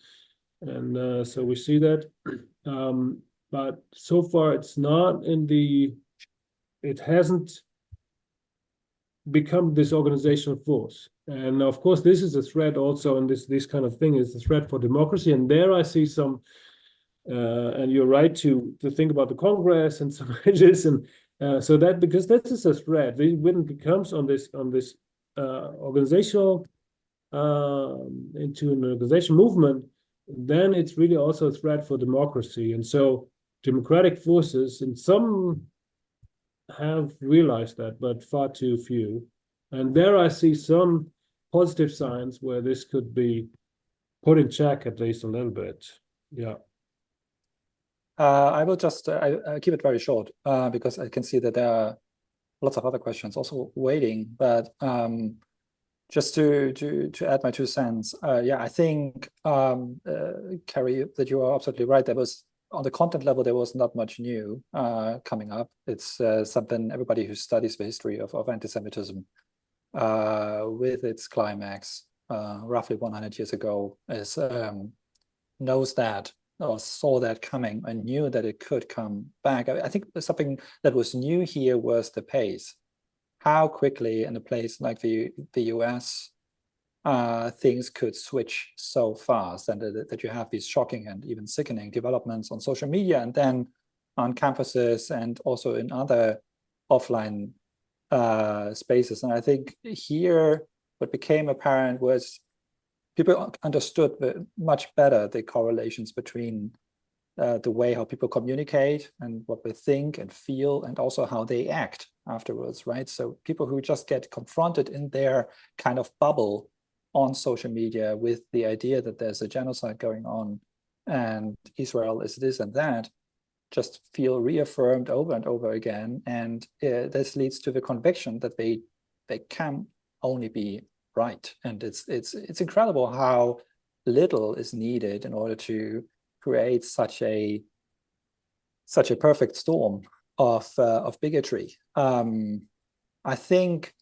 and so we see that. But so far, it's not it hasn't become this organizational force. And of course, this is a threat also, and this kind of thing is a threat for democracy. And there I see some, and you're right to think about the Congress and some edges, and so that, because this is a threat, when it becomes on this organizational into an organization movement, then it's really also a threat for democracy. And so democratic forces, and some have realized that, but far too few. And there I see some positive signs where this could be put in check at least a little bit. Yeah. I will just I keep it very short because I can see that there are lots of other questions also waiting. But just to add my 2 cents, I think Carrie, that you are absolutely right. There was, on the content level, there was not much new coming up. It's something everybody who studies the history of anti-Semitism with its climax roughly 100 years ago knows that. or saw that coming and knew that it could come back. I think something that was new here was the pace. How quickly in a place like the US, things could switch so fast, and that you have these shocking and even sickening developments on social media, and then on campuses, and also in other offline spaces. And I think here what became apparent was people understood much better the correlations between the way how people communicate and what they think and feel, and also how they act afterwards, right? So people who just get confronted in their kind of bubble on social media with the idea that there's a genocide going on and Israel is this and that, just feel reaffirmed over and over again. And this leads to the conviction that they can only be right. And it's incredible how little is needed in order to create such a perfect storm of bigotry. I think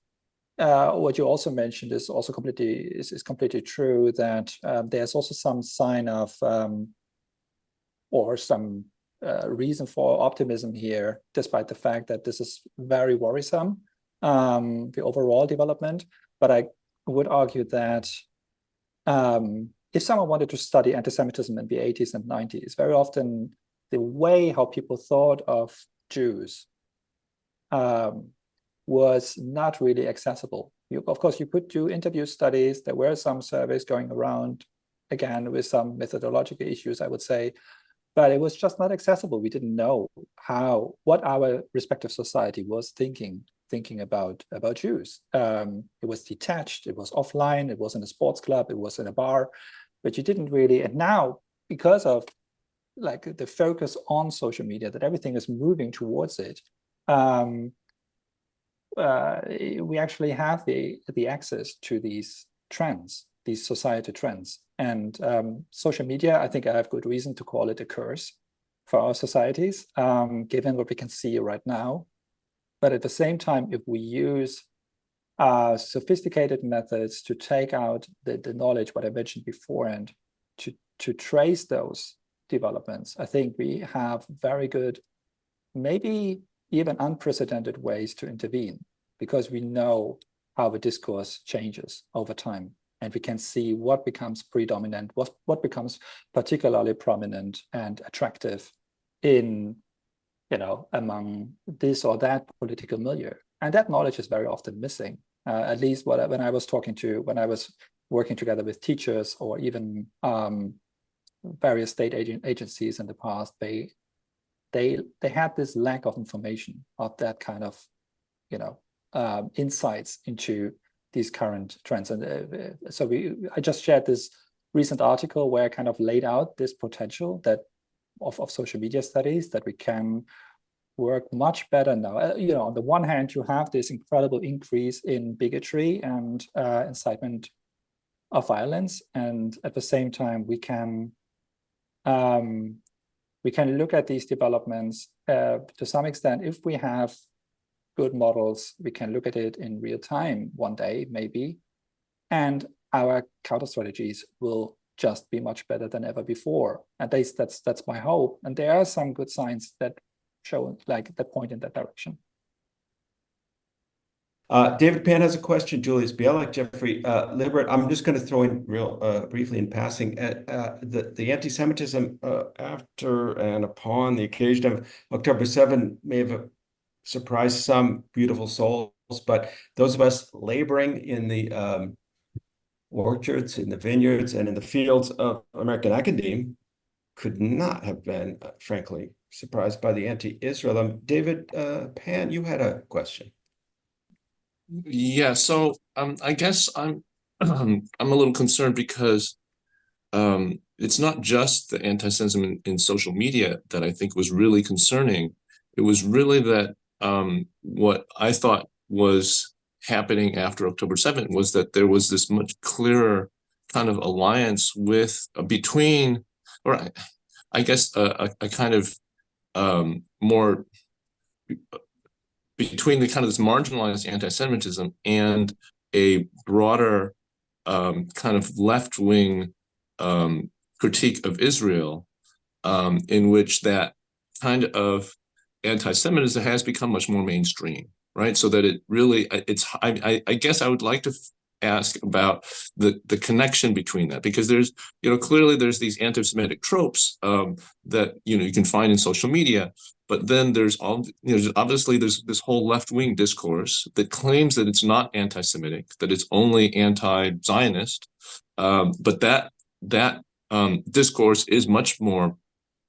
what you also mentioned is also completely true, that there's also some sign of or some reason for optimism here, despite the fact that this is very worrisome, the overall development. But I would argue that if someone wanted to study anti-Semitism in the 80s and 90s, very often the way how people thought of Jews was not really accessible. Of course, you could do interview studies. There were some surveys going around, again, with some methodological issues, I would say, but it was just not accessible. We didn't know what our respective society was thinking about Jews. It was detached, it was offline, it was in a sports club, it was in a bar, but you didn't really. And now, because of like the focus on social media, that everything is moving towards it, we actually have the access to these trends, these society trends. And social media, I think I have good reason to call it a curse for our societies, given what we can see right now. But at the same time, if we use sophisticated methods to take out the knowledge, what I mentioned before, and to trace those developments, I think we have very good, maybe even unprecedented ways to intervene, because we know how the discourse changes over time. And we can see what becomes predominant, what becomes particularly prominent and attractive in, among this or that political milieu. And that knowledge is very often missing. At least when I was working together with teachers, or even various state agencies in the past, they had this lack of information, of that kind of, insights into these current trends. And so I just shared this recent article where I kind of laid out this potential that of social media studies, that we can work much better now. On the one hand, you have this incredible increase in bigotry and incitement of violence, and at the same time, we can look at these developments to some extent. If we have good models, we can look at it in real time one day, maybe, and our counter strategies will just be much better than ever before. At least that's my hope. And there are some good signs that show, like, that point in that direction. David Pan has a question. Julius Bielek, Jeffrey Libert. I'm just going to throw in real briefly in passing the anti-Semitism after and upon the occasion of October 7 may have surprised some beautiful souls, but those of us laboring in the orchards, in the vineyards, and in the fields of American academia could not have been, frankly, surprised by the anti-Israel. David Pan, you had a question. Yeah, so I guess I'm I'm a little concerned because it's not just the anti-Semitism in social media that I think was really concerning. It was really that what I thought was happening after October 7th was that there was this much clearer kind of alliance between, or I guess a kind of more between the kind of this marginalized anti-Semitism and a broader kind of left-wing critique of Israel in which that kind of anti-Semitism has become much more mainstream, right? So that it really, I guess I would like to ask about the connection between that, because there's, clearly there's these anti-Semitic tropes that, you can find in social media, but then there's obviously there's this whole left-wing discourse that claims that it's not anti-Semitic, that it's only anti-Zionist, but that discourse is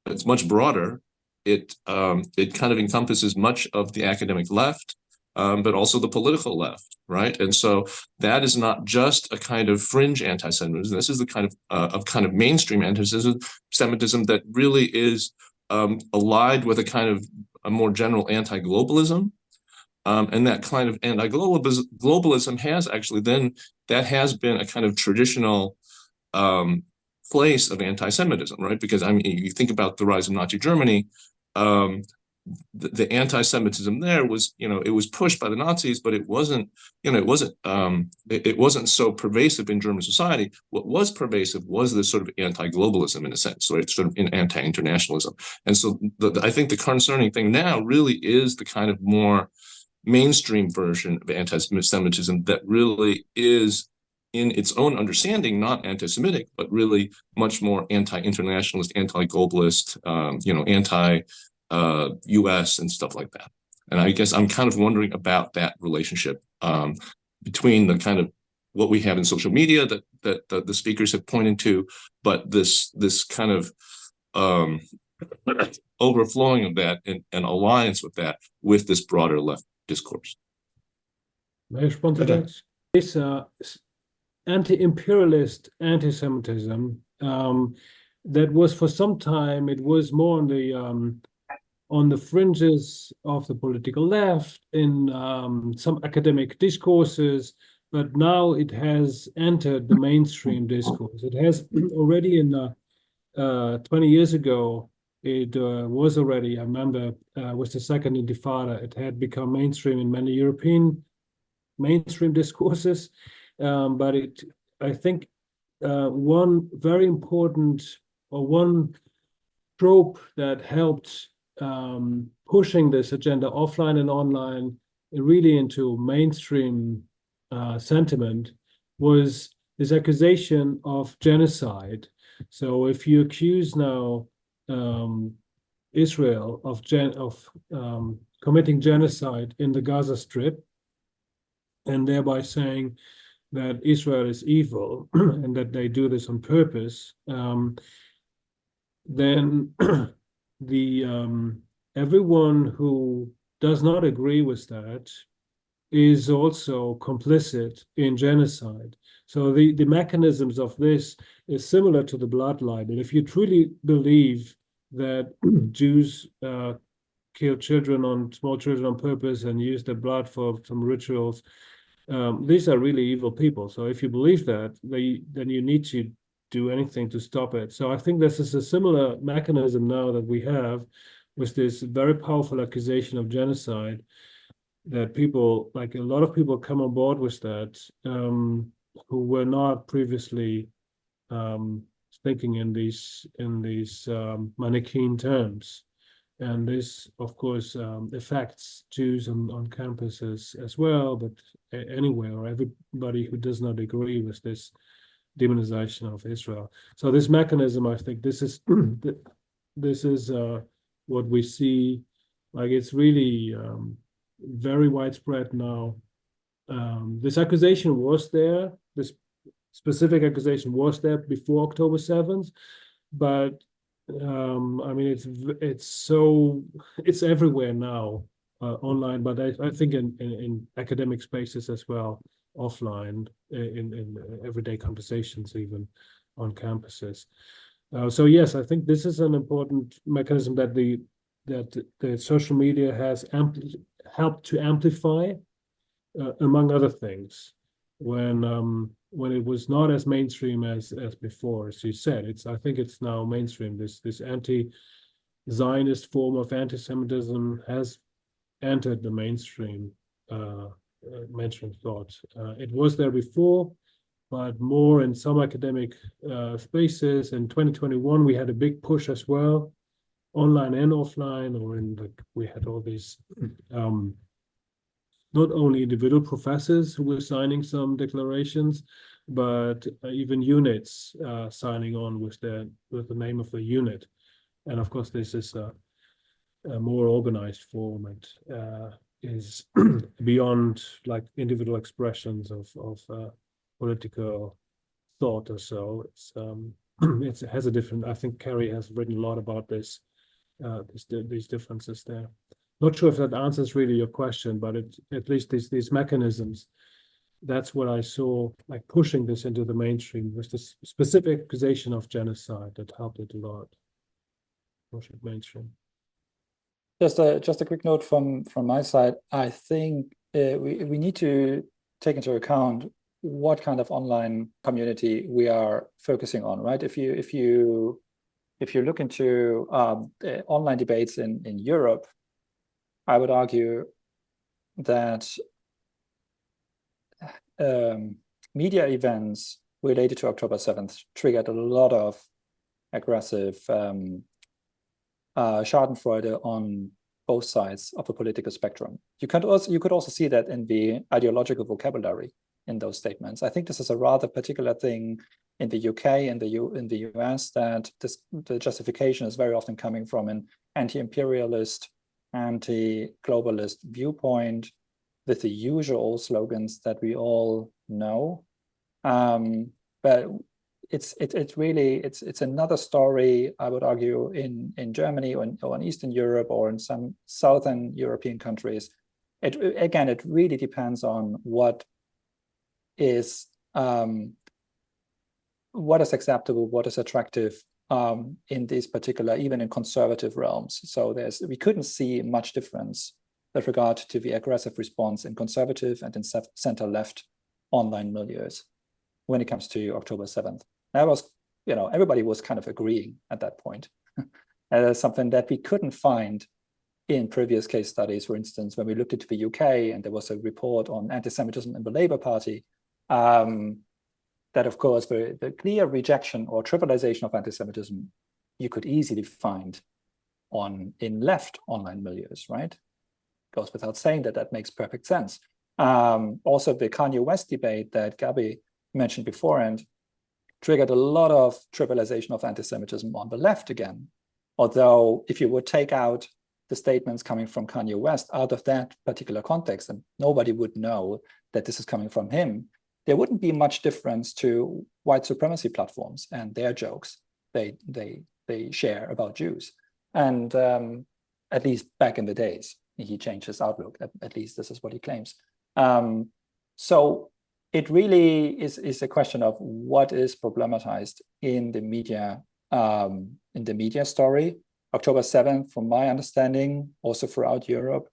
it's much broader. It kind of encompasses much of the academic left, but also the political left, right? And so that is not just a kind of fringe anti-Semitism. This is the kind of mainstream anti-Semitism that really is allied with a more general anti-globalism. And that kind of anti-globalism has actually that has been a kind of traditional place of anti-Semitism, right? Because you think about the rise of Nazi Germany, the anti-Semitism there was, it was pushed by the Nazis, but it wasn't so pervasive in German society. What was pervasive was this sort of anti-globalism in a sense, right? Sort of in anti-internationalism. And so I think the concerning thing now really is the kind of more mainstream version of anti-Semitism that really is, in its own understanding, not anti-Semitic, but really much more anti-internationalist, anti-globalist, anti-US and stuff like that. And I guess I'm kind of wondering about that relationship between the kind of what we have in social media that the speakers have pointed to, but this kind of overflowing of that and alliance with that, with this broader left discourse. May I respond to that? This anti-imperialist anti-Semitism that was for some time, it was more on the fringes of the political left in some academic discourses, but now it has entered the mainstream discourse. It has already in 20 years ago, it was already, I remember, with the second Intifada, it had become mainstream in many European mainstream discourses. But I think one very important, or one trope that helped pushing this agenda offline and online really into mainstream sentiment was this accusation of genocide. So if you accuse now Israel of committing genocide in the Gaza Strip, and thereby saying that Israel is evil and that they do this on purpose, then everyone who does not agree with that is also complicit in genocide. So the mechanisms of this is similar to the bloodline. And if you truly believe that Jews kill small children on purpose and use their blood for some rituals, these are really evil people. So if you believe that, then you need to do anything to stop it. So I think this is a similar mechanism now that we have with this very powerful accusation of genocide, that people, like a lot of people, come on board with that, who were not previously thinking in these Manichaean terms. And this, of course, affects Jews on campuses as well, but anywhere, or everybody who does not agree with this demonization of Israel. So this mechanism, I think, this is what we see. Like, it's really very widespread now. This accusation was there. This specific accusation was there before October 7th, but I mean, it's everywhere now, online, but I think in academic spaces as well, offline, in everyday conversations, even on campuses. So yes, I think this is an important mechanism that the social media has helped to amplify, among other things, when it was not as mainstream as before. As you said, I think it's now mainstream. This anti-Zionist form of anti-Semitism has entered the mainstream thought. It was there before, but more in some academic spaces. In 2021, we had a big push as well, online and offline, we had all these not only individual professors who were signing some declarations, but even units signing on with the name of the unit. And of course, this is a more organized form and is beyond like individual expressions of political thought or so. It has a different. I think Carrie has written a lot about this. These differences there. Not sure if that answers really your question, but at least these mechanisms. That's what I saw, like pushing this into the mainstream, was this specific accusation of genocide that helped it a lot. Push it mainstream. Just a quick note from my side. I think we need to take into account what kind of online community we are focusing on, right? If you look into the online debates in Europe, I would argue that media events related to October 7th triggered a lot of aggressive schadenfreude on both sides of the political spectrum. You could also see that in the ideological vocabulary in those statements. I think this is a rather particular thing in the UK and in the US, that the justification is very often coming from an anti-imperialist, anti-globalist viewpoint with the usual slogans that we all know. But it's really another story, I would argue, in Germany or in Eastern Europe or in some Southern European countries. It really depends on what is acceptable, what is attractive in these particular, even in conservative realms. So we couldn't see much difference with regard to the aggressive response in conservative and in center-left online milieus when it comes to October 7th. That was, everybody was kind of agreeing at that point. Something that we couldn't find in previous case studies. For instance, when we looked into the UK and there was a report on anti-Semitism in the Labour Party, that of course the clear rejection or trivialization of anti-Semitism you could easily find in left online milieus, right? Goes without saying that makes perfect sense. Also, the Kanye West debate that Gabi mentioned beforehand triggered a lot of trivialization of anti-Semitism on the left again. Although if you would take out the statements coming from Kanye West out of that particular context, and nobody would know that this is coming from him, there wouldn't be much difference to white supremacy platforms and their jokes they share about Jews. And at least back in the days, he changed his outlook. At least this is what he claims. So it really is a question of what is problematized in the media story. October 7th, from my understanding, also throughout Europe,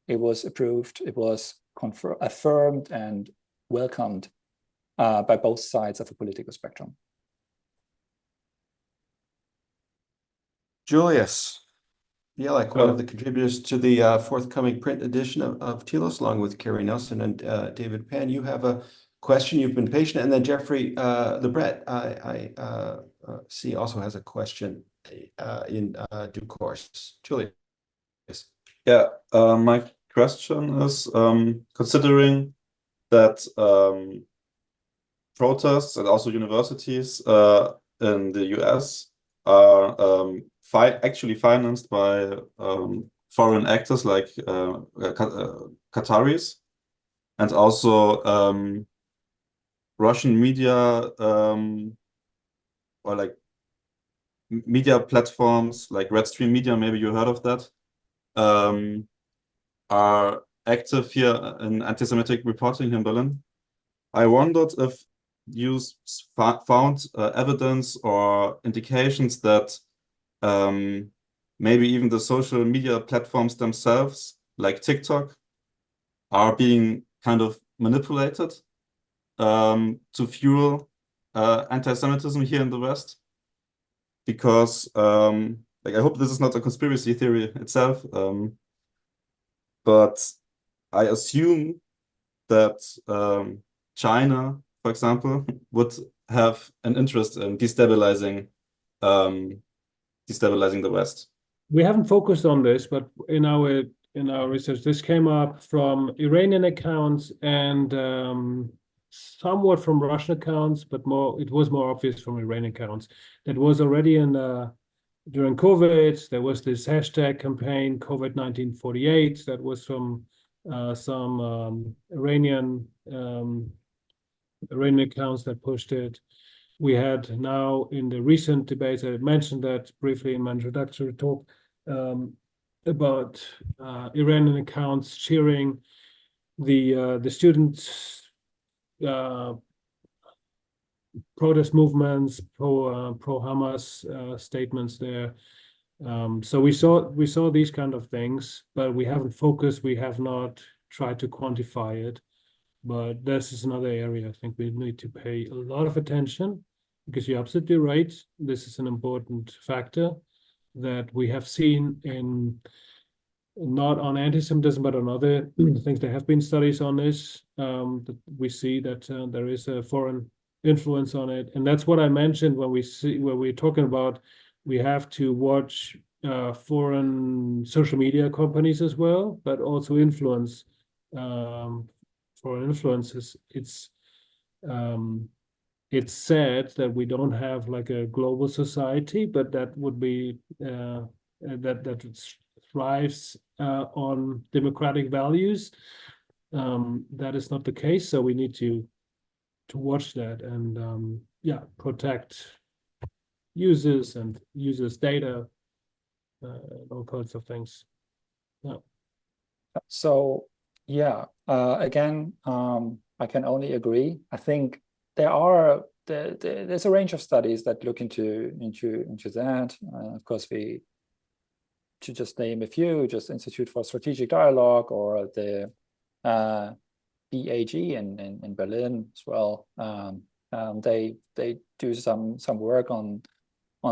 it was approved, it was affirmed and welcomed by both sides of the political spectrum. Julius Bielek, one of the contributors to the forthcoming print edition of Telos, along with Carrie Nelson and David Pan. You have a question. You've been patient. And then Jeffrey Lebret, I see, also has a question in due course. Julius. Yeah, my question is, considering that protests and also universities in the US are actually financed by foreign actors like Qataris, and also Russian media or like media platforms like Red Stream Media, maybe you heard of that, are active here in anti-Semitic reporting here in Berlin. I wondered if you found evidence or indications that maybe even the social media platforms themselves, like TikTok, are being kind of manipulated to fuel anti-Semitism here in the West. Because like, I hope this is not a conspiracy theory itself, but I assume that China for example, would have an interest in destabilizing the West? We haven't focused on this, but in our research, this came up from Iranian accounts and somewhat from Russian accounts, but it was more obvious from Iranian accounts. That was already during COVID. There was this hashtag campaign, COVID-1948. That was from some Iranian accounts that pushed it. We had now in the recent debates, I mentioned that briefly in my introductory talk, about Iranian accounts cheering the students' protest movements, pro-Hamas statements there. So we saw these kind of things, but we haven't focused. We have not tried to quantify it. But this is another area I think we need to pay a lot of attention, because you're absolutely right. This is an important factor that we have seen not on anti-Semitism, but on other things. There have been studies on this. That we see that there is a foreign influence on it. And that's what I mentioned when we're talking about, we have to watch foreign social media companies as well, but also influence, foreign influences. It's sad that we don't have like a global society, but that would be that thrives on democratic values. That is not the case, so we need to watch that and protect users and users' data, all kinds of things. Yeah. So yeah, again, I can only agree. I think there's a range of studies that look into that. Of course, to just name a few, just Institute for Strategic Dialogue or the BAG in Berlin as well. They do some work on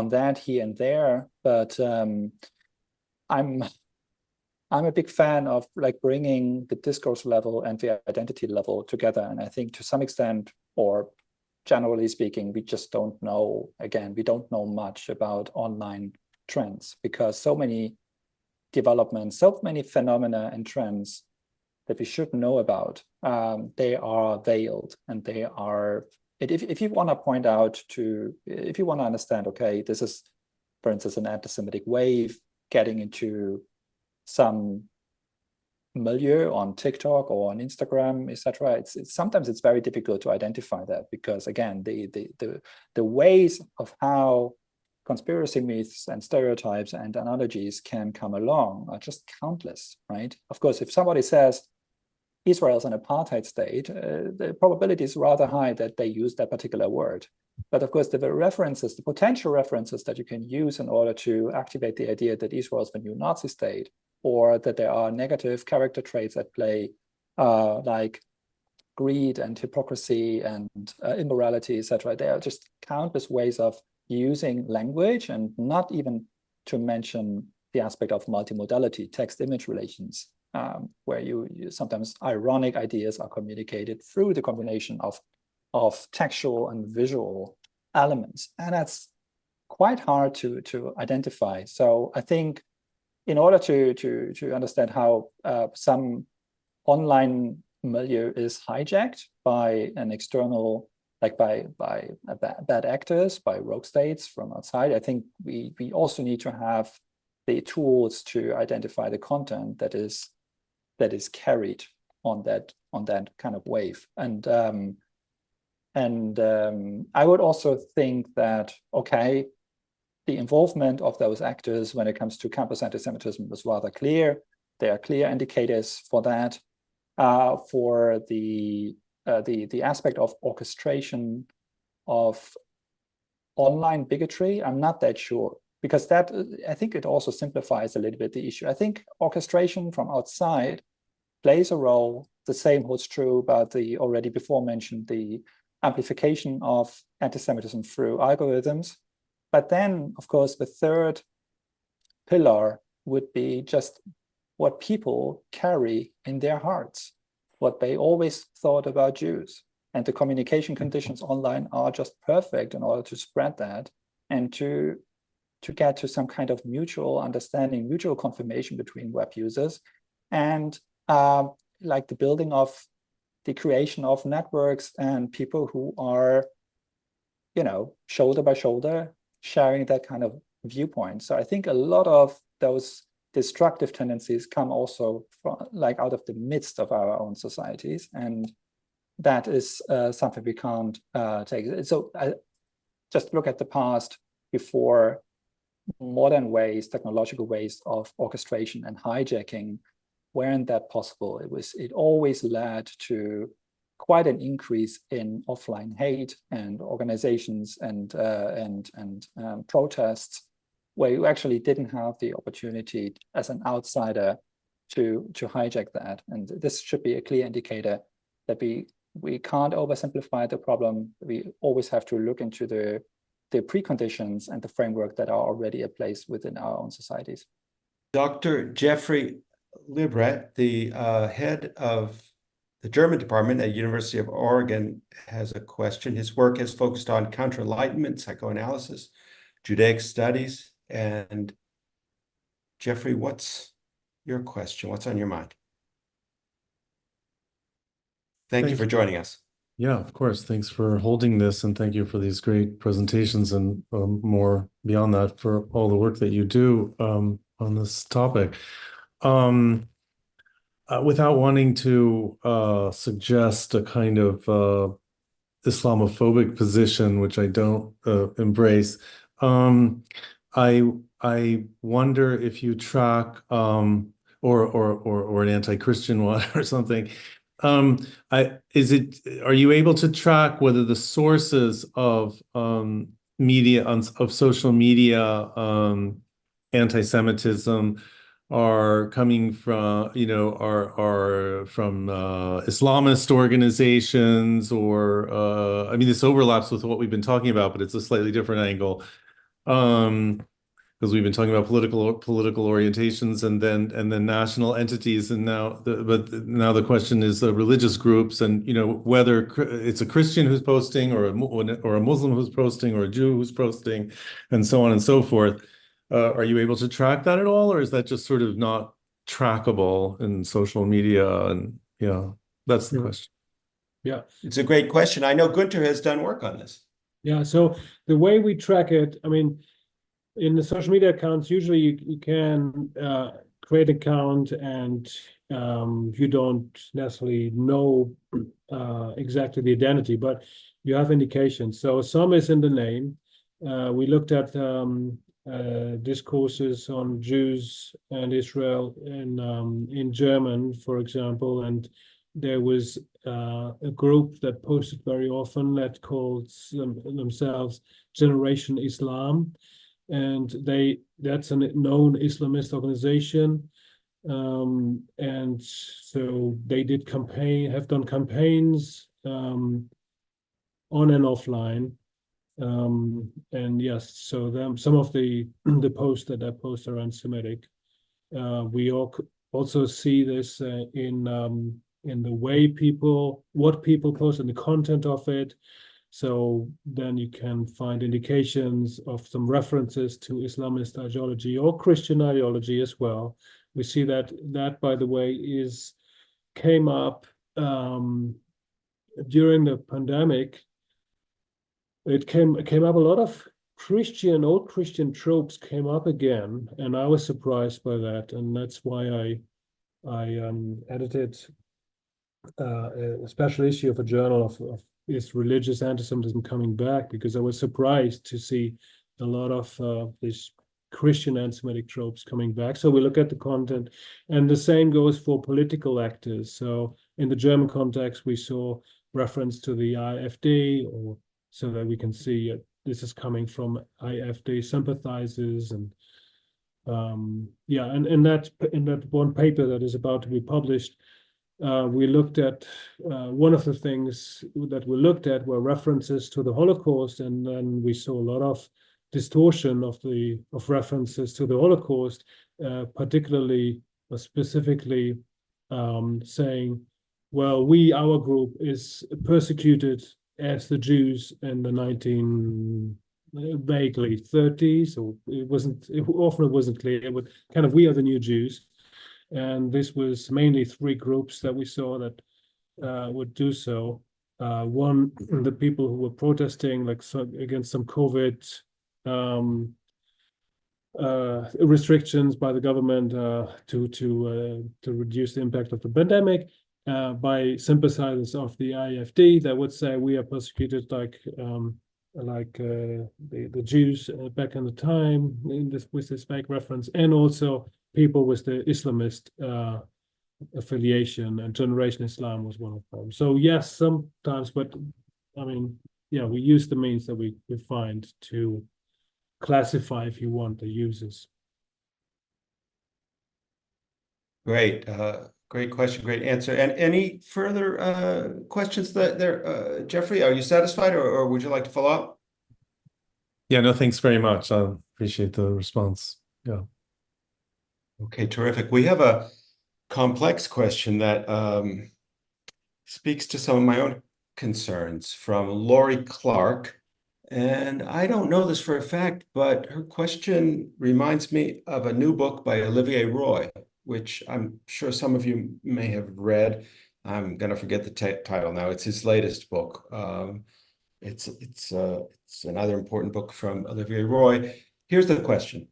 that here and there, but I'm a big fan of like bringing the discourse level and the identity level together. And I think to some extent, or generally speaking, we just don't know, again, we don't know much about online trends, because so many developments, so many phenomena and trends that we should know about, they are veiled, and they are, if you want to point out if you want to understand, okay, this is, for instance, an anti-Semitic wave getting into some milieu on TikTok or on Instagram, etc. It's sometimes it's very difficult to identify that, because again, the ways of how conspiracy myths and stereotypes and analogies can come along are just countless, right? Of course, if somebody says Israel's an apartheid state, the probability is rather high that they use that particular word. But of course, the references, the potential references that you can use in order to activate the idea that Israel is the new Nazi state, or that there are negative character traits at play, like greed and hypocrisy and immorality, etc. There are just countless ways of using language, and not even to mention the aspect of multimodality, text-image relations, where you sometimes ironic ideas are communicated through the combination of textual and visual elements. And that's quite hard to identify. So I think in order to understand how some online milieu is hijacked by an external, like by bad actors, by rogue states from outside, I think we also need to have the tools to identify the content that is carried on that kind of wave. And I would also think that, okay, the involvement of those actors when it comes to campus anti-Semitism was rather clear. There are clear indicators for that. For the aspect of orchestration of online bigotry, I'm not that sure, because that, I think it also simplifies a little bit the issue. I think orchestration from outside plays a role. The same holds true about the already before mentioned the amplification of anti-Semitism through algorithms. But then, of course, the third pillar would be just what people carry in their hearts, what they always thought about Jews. And the communication conditions online are just perfect in order to spread that and to get to some kind of mutual understanding, mutual confirmation between web users, and like the creation of networks and people who are, shoulder by shoulder, sharing that kind of viewpoint. So I think a lot of those destructive tendencies come also from out of the midst of our own societies, and that is something we can't take. So just look at the past before modern ways, technological ways of orchestration and hijacking weren't that possible. It always led to quite an increase in offline hate and organizations and protests, where you actually didn't have the opportunity as an outsider to hijack that. And this should be a clear indicator that we can't oversimplify the problem. We always have to look into the preconditions and the framework that are already in place within our own societies. Dr. Jeffrey Libret, the head of the German department at University of Oregon, has a question. His work has focused on counter-Enlightenment, psychoanalysis, Judaic studies. And Jeffrey, what's your question? What's on your mind? Thank you for joining us. Yeah, of course. Thanks for holding this, and thank you for these great presentations and more beyond that for all the work that you do on this topic. Without wanting to suggest a kind of Islamophobic position, which I don't embrace, I wonder if you track or an anti-Christian one or something. Are you able to track whether the sources of media of social media anti-Semitism are coming from, are from Islamist organizations, or I mean, this overlaps with what we've been talking about, but it's a slightly different angle. Because we've been talking about political orientations and then national entities, and now the question is religious groups, and whether it's a Christian who's posting or a Muslim who's posting or a Jew who's posting, and so on and so forth. Are you able to track that at all, or is that just sort of not trackable in social media? And that's the question. Yeah, it's a great question. I know Gunter has done work on this. Yeah, so the way we track it, I mean, in the social media accounts, usually you can create an account and you don't necessarily know exactly the identity, but you have indications. So some is in the name. We looked at discourses on Jews and Israel in German, for example, and there was a group that posted very often that called themselves Generation Islam. And that's a known Islamist organization. And so they have done campaigns on and offline. And yes, so some of the posts that I post are anti-Semitic. We also see this in the way what people post and the content of it. So then you can find indications of some references to Islamist ideology or Christian ideology as well. We see that, by the way, came up during the pandemic. It came up a lot of old Christian tropes came up again, and I was surprised by that, and that's why I edited a special issue of a journal of is religious anti-Semitism coming back, because I was surprised to see a lot of these Christian anti-Semitic tropes coming back. So we look at the content, and the same goes for political actors. So in the German context, we saw reference to the AfD, or so that we can see this is coming from AfD sympathizers, and and in that one paper that is about to be published, we looked at one of the things that we looked at were references to the Holocaust, and then we saw a lot of distortion of references to the Holocaust, particularly or specifically saying well, our group is persecuted as the Jews in the vaguely 30s, or often it wasn't clear, but kind of we are the new Jews. And this was mainly three groups that we saw that would do so. One, the people who were protesting against some COVID restrictions by the government to reduce the impact of the pandemic, by sympathizers of the AfD that would say we are persecuted like the Jews back in the time with this vague reference, and also people with the Islamist affiliation, and Generation Islam was one of them. So yes, sometimes, but I mean, yeah, we use the means that we find to classify, if you want, the users. Great, great question, great answer. And any further questions there, Jeffrey? Are you satisfied, or would you like to follow up? Yeah, no, thanks very much. I appreciate the response. Yeah. Okay, terrific. We have a complex question that speaks to some of my own concerns from Lori Clark. And I don't know this for a fact, but her question reminds me of a new book by Olivier Roy, which I'm sure some of you may have read. I'm going to forget the title now. It's his latest book. It's another important book from Olivier Roy. Here's the question.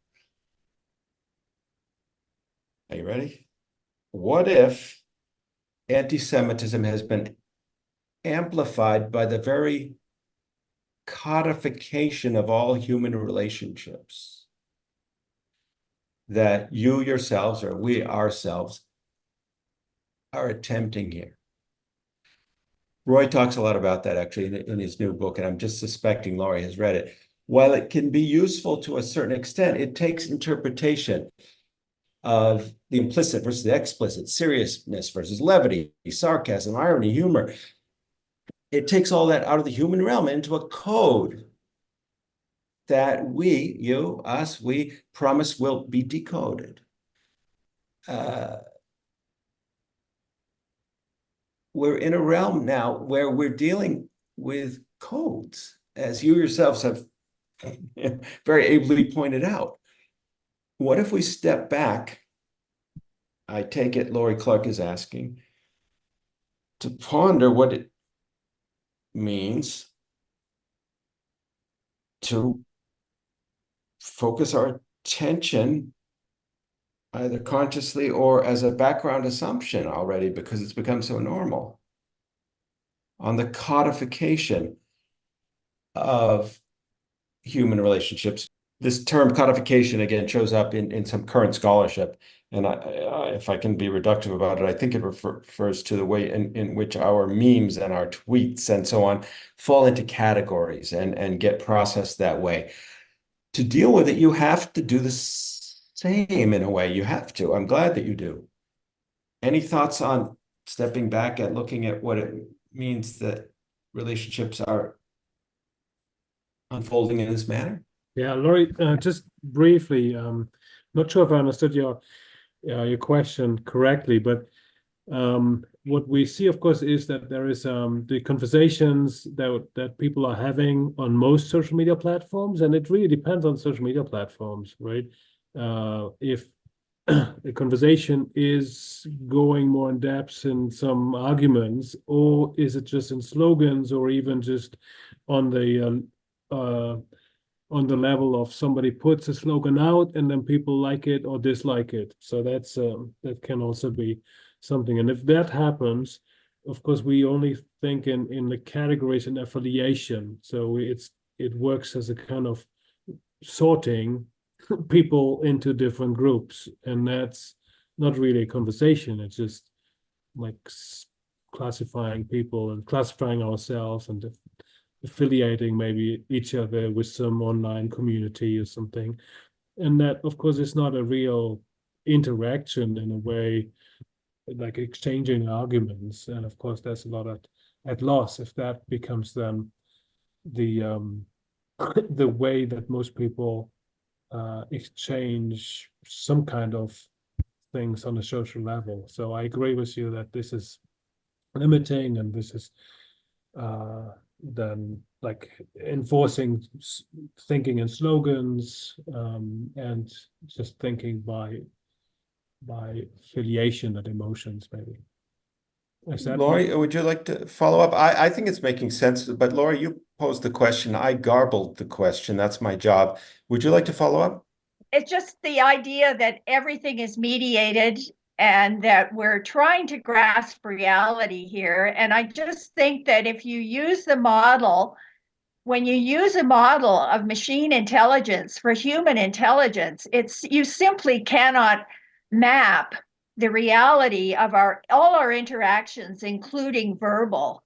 Are you ready? What if anti-Semitism has been amplified by the very codification of all human relationships that you yourselves, or we ourselves, are attempting here? Roy talks a lot about that actually in his new book, and I'm just suspecting Laurie has read it. While it can be useful to a certain extent, it takes interpretation of the implicit versus the explicit, seriousness versus levity, sarcasm, irony, humor. It takes all that out of the human realm into a code that we, you, us, we promise will be decoded. We're in a realm now where we're dealing with codes, as you yourselves have very ably pointed out. What if we step back? I take it Lori Clark is asking to ponder what it means to focus our attention, either consciously or as a background assumption already, because it's become so normal, on the codification of human relationships. This term codification, again, shows up in some current scholarship. And if I can be reductive about it, I think it refers to the way in which our memes and our tweets and so on fall into categories and get processed that way. To deal with it, you have to do the same in a way. You have to. I'm glad that you do. Any thoughts on stepping back and looking at what it means that relationships are unfolding in this manner? Yeah, Laurie, just briefly, not sure if I understood your question correctly, but what we see, of course, is that there is the conversations that people are having on most social media platforms, and it really depends on social media platforms, right? If a conversation is going more in depth in some arguments, or is it just in slogans, or even just on the level of somebody puts a slogan out and then people like it or dislike it. So that's that can also be something. And if that happens, of course, we only think in the categories and affiliation. So it works as a kind of sorting people into different groups, and that's not really a conversation. It's just like classifying people and classifying ourselves and affiliating maybe each other with some online community or something. And that, of course, is not a real interaction in a way, like exchanging arguments. And of course, there's a lot at loss if that becomes then the the way that most people exchange some kind of things on a social level. So I agree with you that this is limiting, and this is then like enforcing thinking in slogans, and just thinking by affiliation and emotions, maybe. Laurie, would you like to follow up? I think it's making sense, but Laurie, you posed the question. I garbled the question. That's my job. Would you like to follow up? It's just the idea that everything is mediated and that we're trying to grasp reality here. And I just think that if you use the model, when you use a model of machine intelligence for human intelligence, you simply cannot map the reality of all our interactions, including verbal,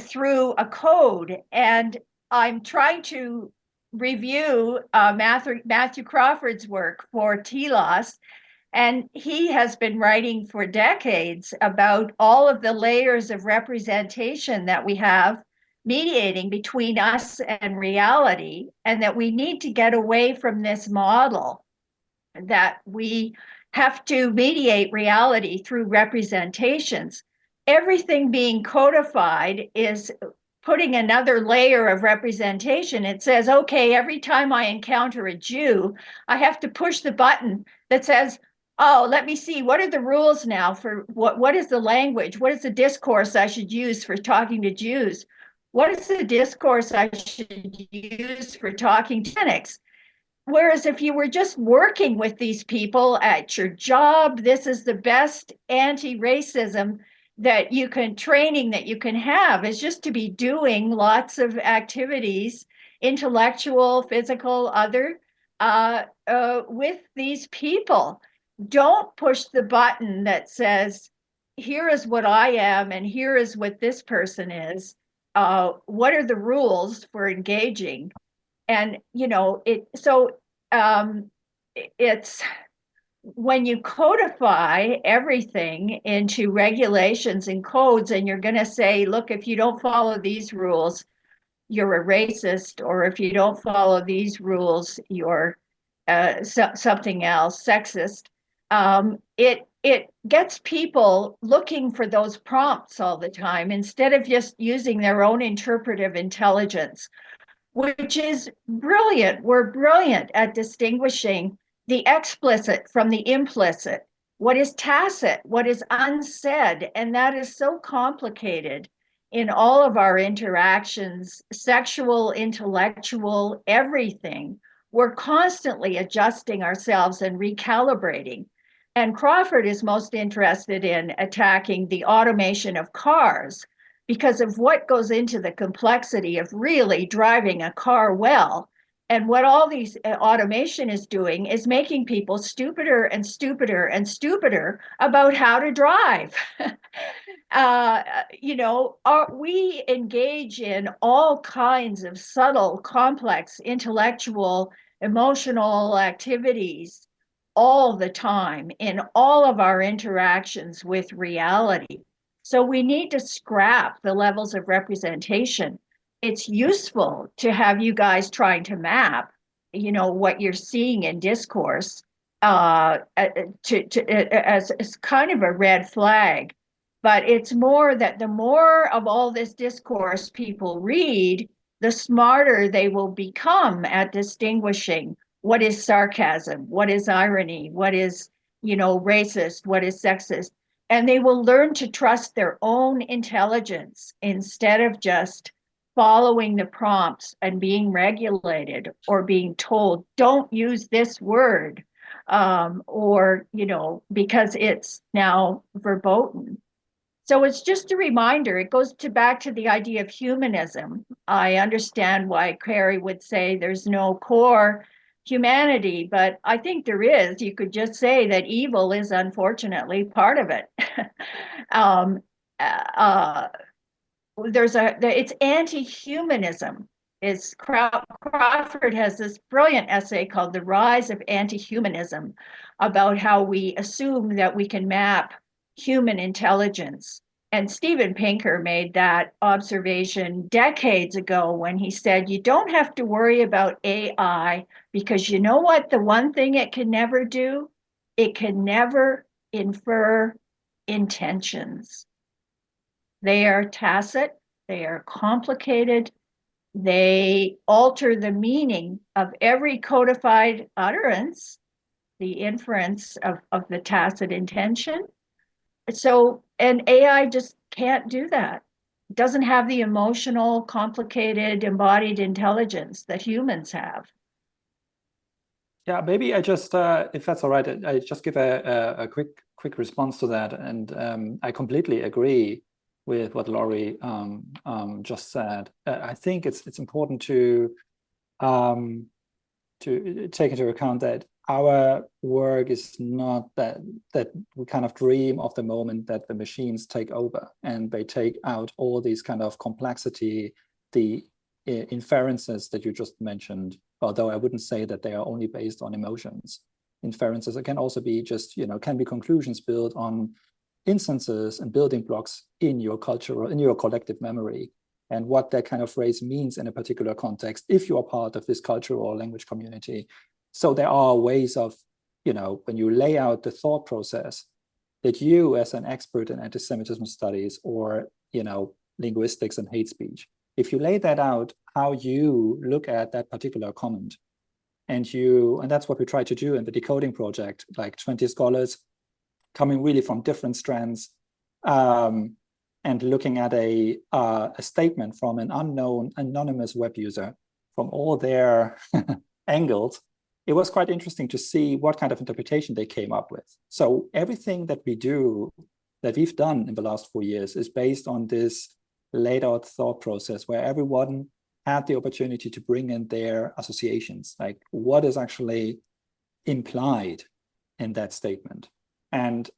through a code. And I'm trying to review Matthew Crawford's work for Telos, and he has been writing for decades about all of the layers of representation that we have mediating between us and reality, and that we need to get away from this model that we have to mediate reality through representations. Everything being codified is putting another layer of representation. It says, okay, every time I encounter a Jew, I have to push the button that says, oh, let me see, what are the rules now for what is the language? What is the discourse I should use for talking to Jews? What is the discourse I should use for talking to Hispanics? Whereas if you were just working with these people at your job, this is the best anti-racism training that you can have, is just to be doing lots of activities, intellectual, physical, other, with these people. Don't push the button that says, here is what I am and here is what this person is. What are the rules for engaging? And, it's when you codify everything into regulations and codes, and you're going to say, look, if you don't follow these rules, you're a racist, or if you don't follow these rules, you're something else, sexist. It gets people looking for those prompts all the time instead of just using their own interpretive intelligence, which is brilliant. We're brilliant at distinguishing the explicit from the implicit, what is tacit, what is unsaid. And that is so complicated in all of our interactions, sexual, intellectual, everything. We're constantly adjusting ourselves and recalibrating. And Crawford is most interested in attacking the automation of cars, because of what goes into the complexity of really driving a car well. And what all these automation is doing is making people stupider and stupider and stupider about how to drive. We engage in all kinds of subtle, complex, intellectual, emotional activities all the time in all of our interactions with reality. So we need to scrap the levels of representation. It's useful to have you guys trying to map, what you're seeing in discourse, as kind of a red flag. But it's more that the more of all this discourse people read, the smarter they will become at distinguishing what is sarcasm, what is irony, what is, racist, what is sexist. And they will learn to trust their own intelligence instead of just following the prompts and being regulated or being told, don't use this word, because it's now verboten. So it's just a reminder. It goes back to the idea of humanism. I understand why Carrie would say there's no core humanity, but I think there is. You could just say that evil is unfortunately part of it. It's anti-humanism. Crawford has this brilliant essay called The Rise of Anti-Humanism, about how we assume that we can map human intelligence. And Steven Pinker made that observation decades ago when he said, you don't have to worry about AI, because you know what? The one thing it can never do, it can never infer intentions. They are tacit, they are complicated, they alter the meaning of every codified utterance, the inference of the tacit intention. So, and AI just can't do that. It doesn't have the emotional, complicated, embodied intelligence that humans have. Yeah, maybe I just, if that's all right, I just give a quick response to that. And I completely agree with what Laurie just said. I think it's important to take into account that our work is not that we kind of dream of the moment that the machines take over and they take out all these kind of complexity, the inferences that you just mentioned, although I wouldn't say that they are only based on emotions. Inferences, it can also be just, can be conclusions built on instances and building blocks in your culture, in your collective memory, and what that kind of phrase means in a particular context if you are part of this cultural or language community. So there are ways of, when you lay out the thought process that you as an expert in anti-Semitism studies or, linguistics and hate speech, if you lay that out, how you look at that particular comment, and that's what we try to do in the decoding project, like 20 scholars coming really from different strands, and looking at a statement from an unknown anonymous web user from all their angles. It was quite interesting to see what kind of interpretation they came up with. So everything that we've done in the last 4 years is based on this laid out thought process where everyone had the opportunity to bring in their associations, like what is actually implied in that statement. And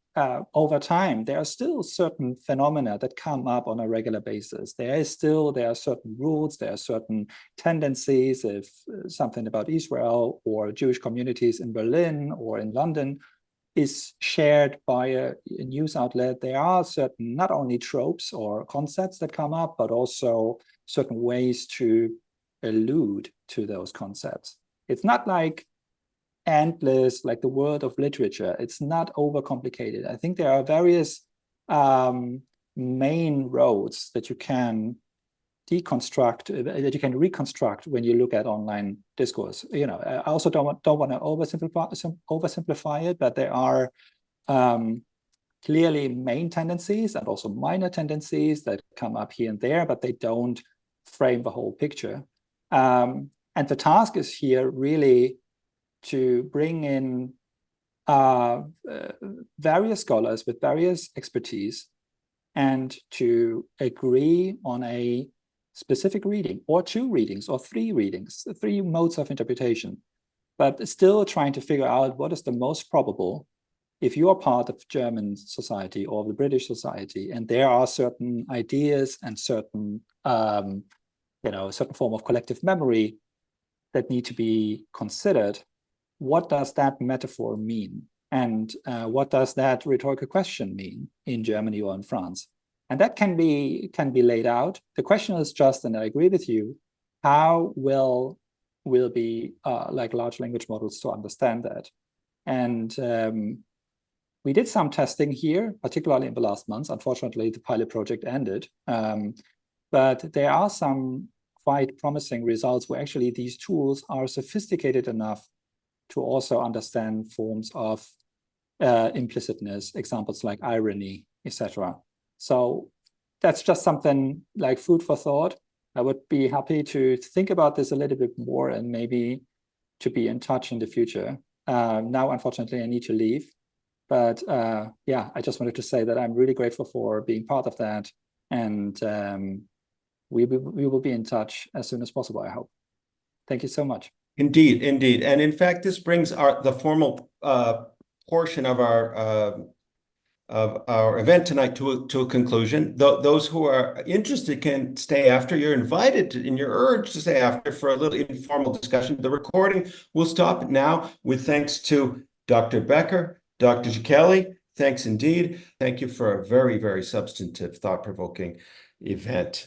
over time, there are still certain phenomena that come up on a regular basis. There are certain rules, there are certain tendencies. If something about Israel or Jewish communities in Berlin or in London is shared by a news outlet, there are certain not only tropes or concepts that come up, but also certain ways to allude to those concepts. It's not like endless, like the world of literature. It's not overcomplicated. I think there are various main roads that you can deconstruct, that you can reconstruct when you look at online discourse. I also don't want to oversimplify it, but there are clearly main tendencies and also minor tendencies that come up here and there, but they don't frame the whole picture. And the task is here really to bring in various scholars with various expertise and to agree on a specific reading or 2 readings or 3 readings, 3 modes of interpretation, but still trying to figure out what is the most probable if you are part of German society or the British society, and there are certain ideas and certain, certain form of collective memory that need to be considered. What does that metaphor mean? And what does that rhetorical question mean in Germany or in France? And that can be laid out. The question is just, and I agree with you, how will be like large language models to understand that? And we did some testing here, particularly in the last months. Unfortunately, the pilot project ended. But there are some quite promising results where actually these tools are sophisticated enough to also understand forms of implicitness, examples like irony, etc. So that's just something like food for thought. I would be happy to think about this a little bit more and maybe to be in touch in the future. Now, unfortunately, I need to leave. But yeah, I just wanted to say that I'm really grateful for being part of that. And we will be in touch as soon as possible, I hope. Thank you so much. Indeed, indeed. And in fact, this brings the formal portion of our event tonight to a conclusion. Those who are interested can stay after. You're invited and you're urged to stay after for a little informal discussion. The recording will stop now with thanks to Dr. Becker, Dr. Kelly. Thanks indeed. Thank you for a very, very substantive, thought-provoking event.